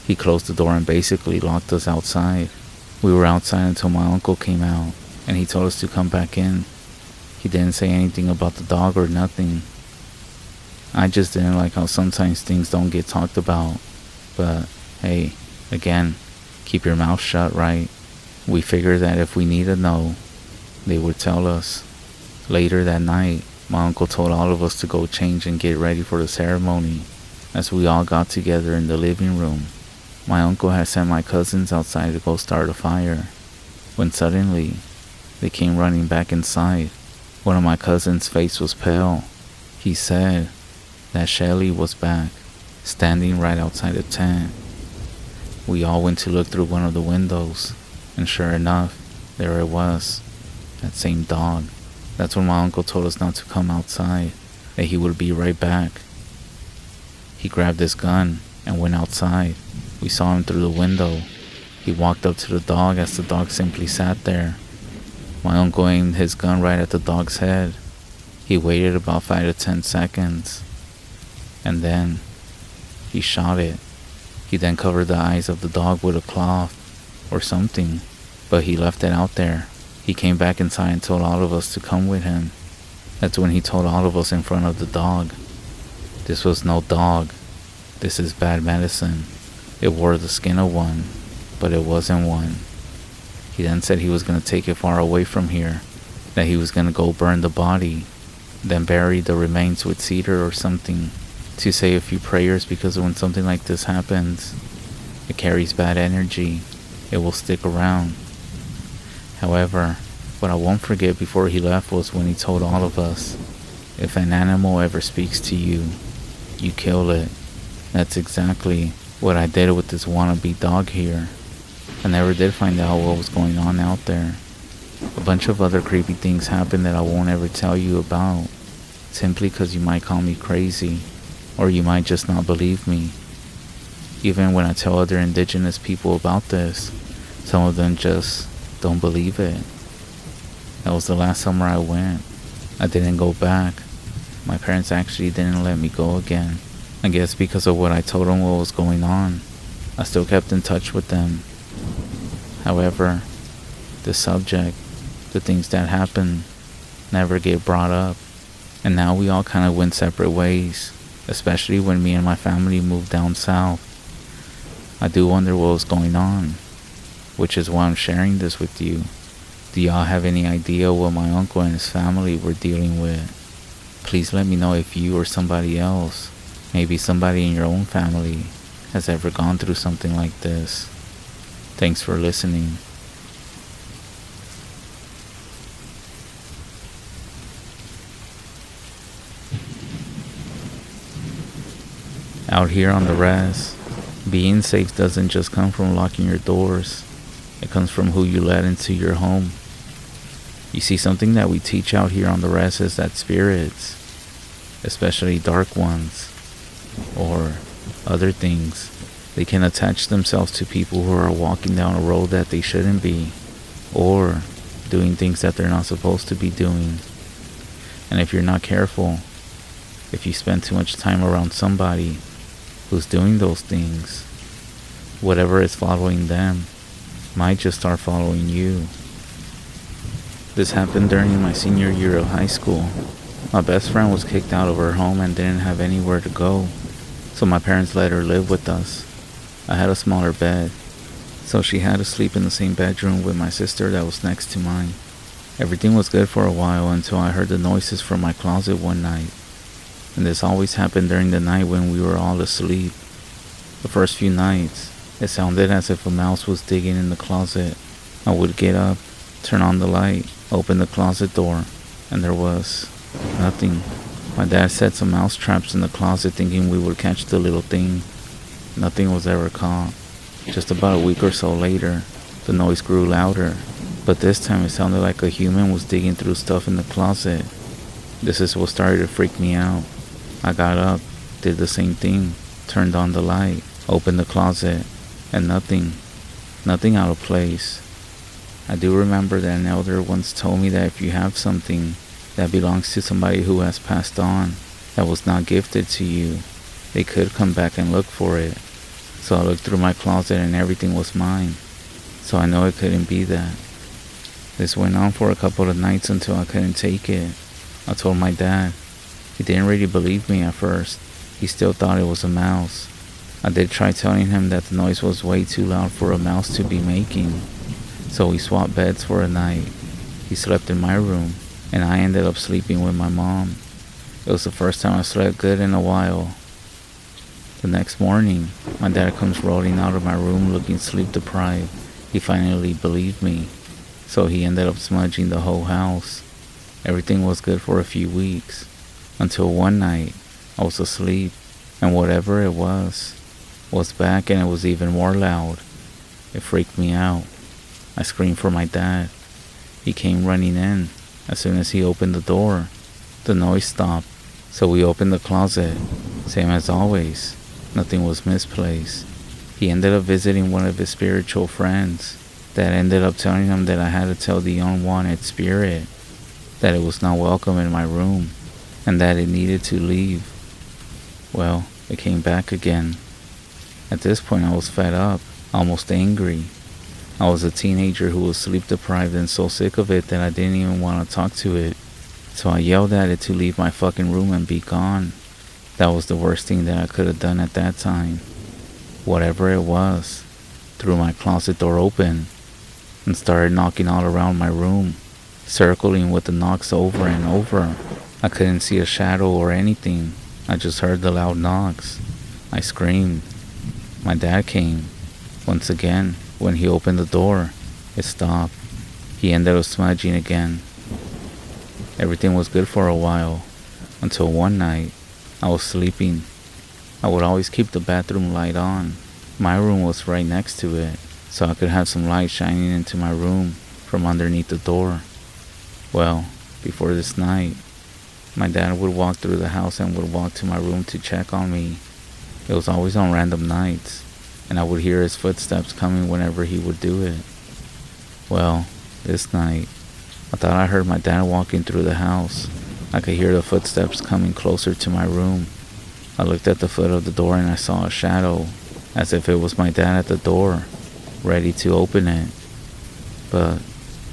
He closed the door and basically locked us outside. We were outside until my uncle came out, and he told us to come back in. He didn't say anything about the dog or nothing. I just didn't like how sometimes things don't get talked about. But, hey, again, keep your mouth shut, right? We figured that if we need to know, they would tell us. Later that night, my uncle told all of us to go change and get ready for the ceremony. As we all got together in the living room, my uncle had sent my cousins outside to go start a fire, when suddenly, they came running back inside. One of my cousins' face was pale. He said that Shelly was back, standing right outside the tent. We all went to look through one of the windows, and sure enough, there it was, that same dog. That's when my uncle told us not to come outside, that he would be right back. He grabbed his gun and went outside. We saw him through the window. He walked up to the dog as the dog simply sat there. My uncle aimed his gun right at the dog's head. He waited about 5 to 10 seconds, and then he shot it. He then covered the eyes of the dog with a cloth or something, but he left it out there. He came back inside and told all of us to come with him. That's when he told all of us in front of the dog, "This was no dog. This is bad medicine. It wore the skin of one, but it wasn't one." He then said he was going to take it far away from here, that he was going to go burn the body, then bury the remains with cedar or something, to say a few prayers, because when something like this happens, it carries bad energy. It will stick around. However, what I won't forget before he left was when he told all of us, if an animal ever speaks to you, you kill it. That's exactly what I did with this wannabe dog here. I never did find out what was going on out there. A bunch of other creepy things happened that I won't ever tell you about, simply because you might call me crazy, or you might just not believe me. Even when I tell other indigenous people about this, some of them just don't believe it. That was the last summer I went. I didn't go back. My parents actually didn't let me go again. I guess because of what I told them what was going on. I still kept in touch with them. However, the subject, the things that happened, never get brought up. And now we all kind of went separate ways, especially when me and my family moved down south. I do wonder what was going on, which is why I'm sharing this with you. Do y'all have any idea what my uncle and his family were dealing with? Please let me know if you or somebody else, maybe somebody in your own family, has ever gone through something like this. Thanks for listening. Out here on the REZ, being safe doesn't just come from locking your doors. It comes from who you let into your home. You see, something that we teach out here on the REZ is that spirits, especially dark ones, or other things, they can attach themselves to people who are walking down a road that they shouldn't be, or doing things that they're not supposed to be doing. And if you're not careful, if you spend too much time around somebody who's doing those things, whatever is following them might just start following you. This happened during my senior year of high school. My best friend was kicked out of her home and didn't have anywhere to go, so my parents let her live with us. I had a smaller bed, so she had to sleep in the same bedroom with my sister that was next to mine. Everything was good for a while until I heard the noises from my closet one night. And this always happened during the night when we were all asleep. The first few nights, it sounded as if a mouse was digging in the closet. I would get up, turn on the light, open the closet door, and there was nothing. My dad set some mouse traps in the closet thinking we would catch the little thing. Nothing was ever caught. Just about a week or so later, the noise grew louder, but this time it sounded like a human was digging through stuff in the closet. This is what started to freak me out. I got up, did the same thing, turned on the light, opened the closet, and nothing out of place. I do remember that an elder once told me that if you have something that belongs to somebody who has passed on, that was not gifted to you, they could come back and look for it. So I looked through my closet and everything was mine, so I know it couldn't be that. This went on for a couple of nights until I couldn't take it. I told my dad. He didn't really believe me at first. He still thought it was a mouse. I did try telling him that the noise was way too loud for a mouse to be making. So we swapped beds for a night. He slept in my room, and I ended up sleeping with my mom. It was the first time I slept good in a while. The next morning, my dad comes rolling out of my room looking sleep deprived. He finally believed me. so he ended up smudging the whole house. Everything was good for a few weeks, until one night I was asleep, and whatever it was back, and it was even more loud. It freaked me out. I screamed for my dad. He came running in. As soon as he opened the door, the noise stopped. So we opened the closet. Same as always. Nothing was misplaced. He ended up visiting one of his spiritual friends that ended up telling him that I had to tell the unwanted spirit that it was not welcome in my room and that it needed to leave. Well, it came back again. At this point I was fed up, almost angry. I was a teenager who was sleep deprived and so sick of it that I didn't even want to talk to it. So I yelled at it to leave my fucking room and be gone. That was the worst thing that I could have done at that time. Whatever it was, threw my closet door open and started knocking all around my room, circling with the knocks over and over. I couldn't see a shadow or anything. I just heard the loud knocks. I screamed. My dad came. Once again, when he opened the door, it stopped. He ended up smudging again. Everything was good for a while, until one night, I was sleeping. I would always keep the bathroom light on. My room was right next to it, so I could have some light shining into my room from underneath the door. Well, before this night, my dad would walk through the house and would walk to my room to check on me. It was always on random nights, and I would hear his footsteps coming whenever he would do it. Well, this night, I thought I heard my dad walking through the house. I could hear the footsteps coming closer to my room. I looked at the foot of the door and I saw a shadow, as if it was my dad at the door, ready to open it. But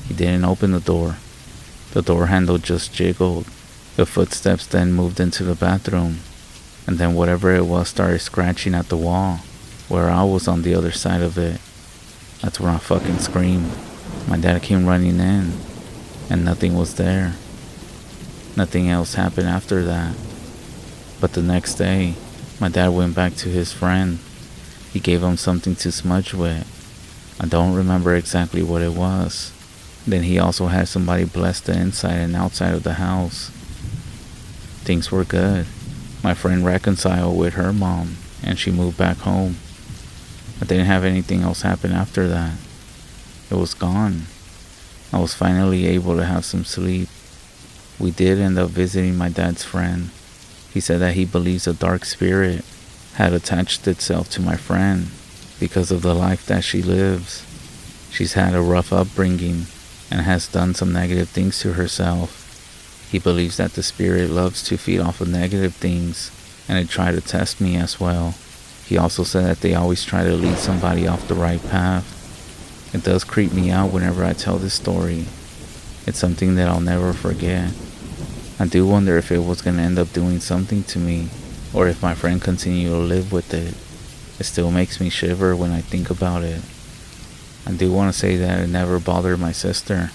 he didn't open the door. The door handle just jiggled. The footsteps then moved into the bathroom, and then whatever it was started scratching at the wall, where I was on the other side of it. That's when I fucking screamed. My dad came running in, and nothing was there. Nothing else happened after that. But the next day, my dad went back to his friend. He gave him something to smudge with. I don't remember exactly what it was. Then he also had somebody bless the inside and outside of the house. Things were good. My friend reconciled with her mom, and she moved back home. I didn't have anything else happen after that. It was gone. I was finally able to have some sleep. We did end up visiting my dad's friend. He said that he believes a dark spirit had attached itself to my friend because of the life that she lives. She's had a rough upbringing and has done some negative things to herself. He believes that the spirit loves to feed off of negative things, and it tried to test me as well. He also said that they always try to lead somebody off the right path. It does creep me out whenever I tell this story. It's something that I'll never forget. I do wonder if it was going to end up doing something to me, or if my friend continued to live with it. It still makes me shiver when I think about it. I do want to say that it never bothered my sister.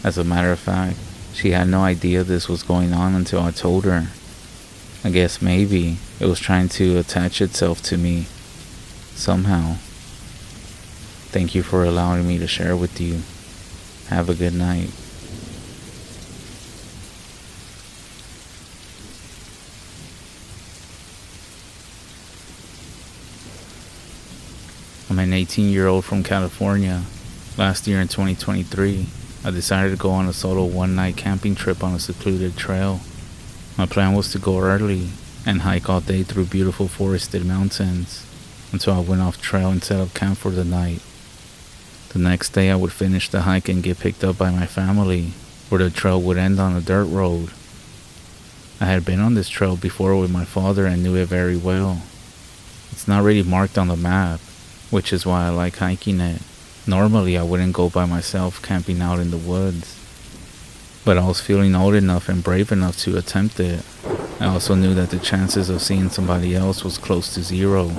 As a matter of fact, she had no idea this was going on until I told her. I guess maybe it was trying to attach itself to me somehow. Thank you for allowing me to share with you. Have a good night. I'm an 18-year-old from California. Last year in 2023, I decided to go on a solo one-night camping trip on a secluded trail. My plan was to go early and hike all day through beautiful forested mountains until I went off trail and set up camp for the night. The next day I would finish the hike and get picked up by my family, where the trail would end on a dirt road. I had been on this trail before with my father and knew it very well. It's not really marked on the map, which is why I like hiking it. Normally I wouldn't go by myself camping out in the woods, but I was feeling old enough and brave enough to attempt it. I also knew that the chances of seeing somebody else was close to zero,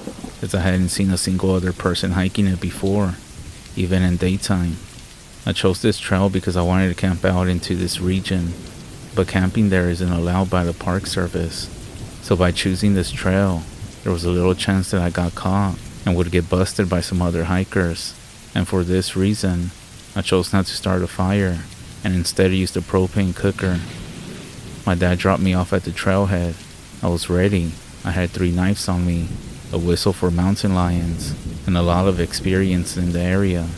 as I hadn't seen a single other person hiking it before, even in daytime. I chose this trail because I wanted to camp out into this region, but camping there isn't allowed by the Park Service. So by choosing this trail, there was a little chance that I got caught and would get busted by some other hikers. And for this reason, I chose not to start a fire and instead used a propane cooker. My dad dropped me off at the trailhead. I was ready. I had 3 knives on me, a whistle for mountain lions, and a lot of experience in the area,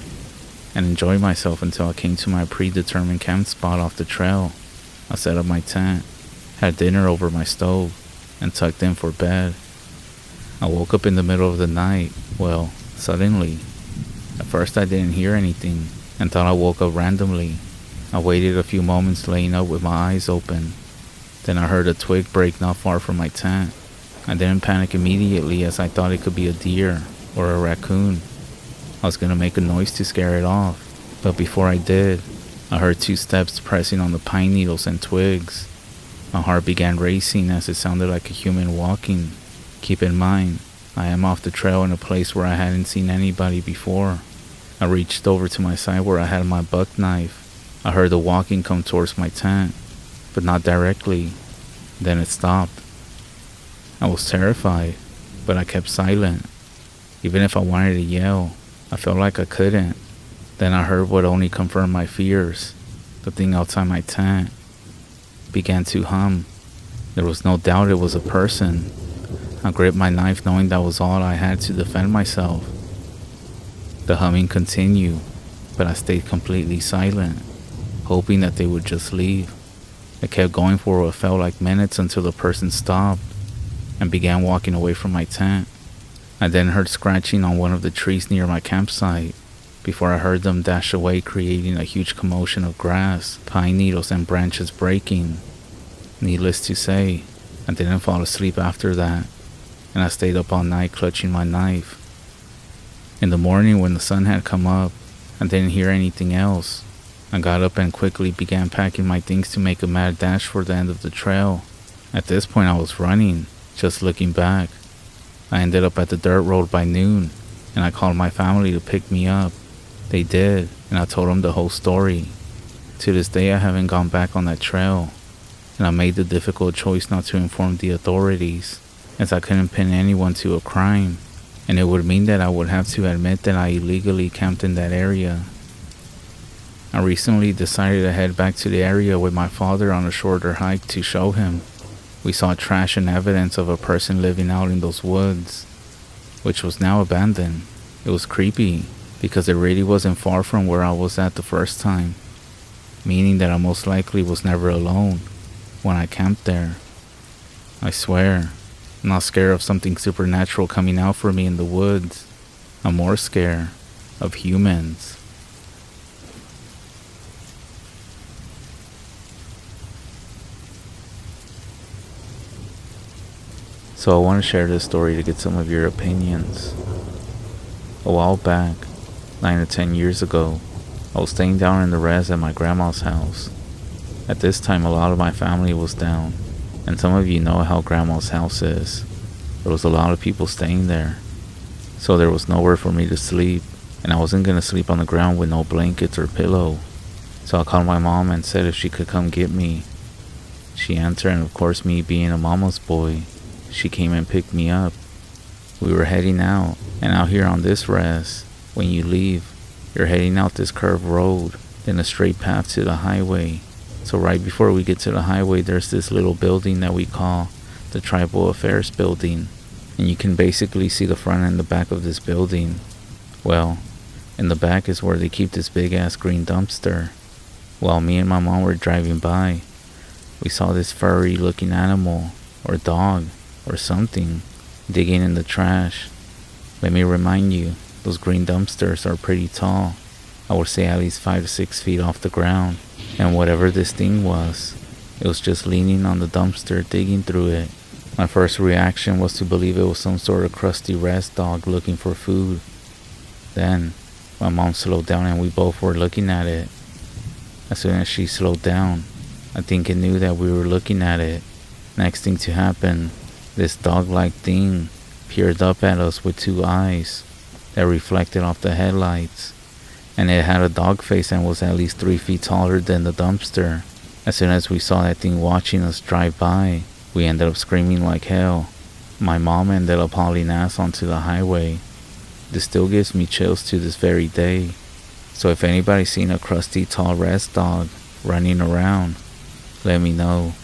and enjoyed myself until I came to my predetermined camp spot off the trail. I set up my tent, had dinner over my stove, and tucked in for bed. I woke up in the middle of the night, well, suddenly. At first I didn't hear anything and thought I woke up randomly. I waited a few moments laying up with my eyes open. Then I heard a twig break not far from my tent. I didn't panic immediately as I thought it could be a deer or a raccoon. I was gonna make a noise to scare it off, but before I did, I heard 2 steps pressing on the pine needles and twigs. My heart began racing as it sounded like a human walking. Keep in mind, I am off the trail in a place where I hadn't seen anybody before. I reached over to my side where I had my buck knife. I heard the walking come towards my tent, but not directly. Then it stopped. I was terrified, but I kept silent. Even if I wanted to yell, I felt like I couldn't. Then I heard what only confirmed my fears. The thing outside my tent began to hum. There was no doubt it was a person. I gripped my knife knowing that was all I had to defend myself. The humming continued, but I stayed completely silent, hoping that they would just leave. I kept going for what felt like minutes until the person stopped and began walking away from my tent. I then heard scratching on one of the trees near my campsite before I heard them dash away, creating a huge commotion of grass, pine needles, and branches breaking. Needless to say, I didn't fall asleep after that, and I stayed up all night clutching my knife. In the morning when the sun had come up, I didn't hear anything else. I got up and quickly began packing my things to make a mad dash for the end of the trail. At this point I was running, just looking back. I ended up at the dirt road by noon, and I called my family to pick me up. They did, and I told them the whole story. To this day I haven't gone back on that trail, and I made the difficult choice not to inform the authorities, as I couldn't pin anyone to a crime, and it would mean that I would have to admit that I illegally camped in that area. I recently decided to head back to the area with my father on a shorter hike to show him. We saw trash and evidence of a person living out in those woods, which was now abandoned. It was creepy, because it really wasn't far from where I was at the first time, meaning that I most likely was never alone when I camped there. I swear, I'm not scared of something supernatural coming out for me in the woods. I'm more scared of humans. So I want to share this story to get some of your opinions. A while back, 9 or 10 years ago, I was staying down in the REZ at my grandma's house. At this time, a lot of my family was down, and some of you know how grandma's house is. There was a lot of people staying there, so there was nowhere for me to sleep, and I wasn't going to sleep on the ground with no blankets or pillow. So I called my mom and said if she could come get me. She answered, and of course, me being a mama's boy, she came and picked me up. We were heading out, and out here on this REZ, when you leave, you're heading out this curved road, then a straight path to the highway. So right before we get to the highway, there's this little building that we call the Tribal Affairs Building, and you can basically see the front and the back of this building. Well, in the back is where they keep this big ass green dumpster. While me and my mom were driving by, we saw this furry looking animal, or dog, or something, digging in the trash. Let me remind you, those green dumpsters are pretty tall. I would say at least 5 to 6 feet off the ground. And whatever this thing was, it was just leaning on the dumpster, digging through it. My first reaction was to believe it was some sort of crusty REZ dog looking for food. Then, my mom slowed down and we both were looking at it. As soon as she slowed down, I think it knew that we were looking at it. Next thing to happen, this dog-like thing peered up at us with 2 eyes that reflected off the headlights, and it had a dog face and was at least 3 feet taller than the dumpster. As soon as we saw that thing watching us drive by, we ended up screaming like hell. My mom ended up hauling ass onto the highway. This still gives me chills to this very day. So if anybody's seen a crusty tall REZ dog running around, let me know.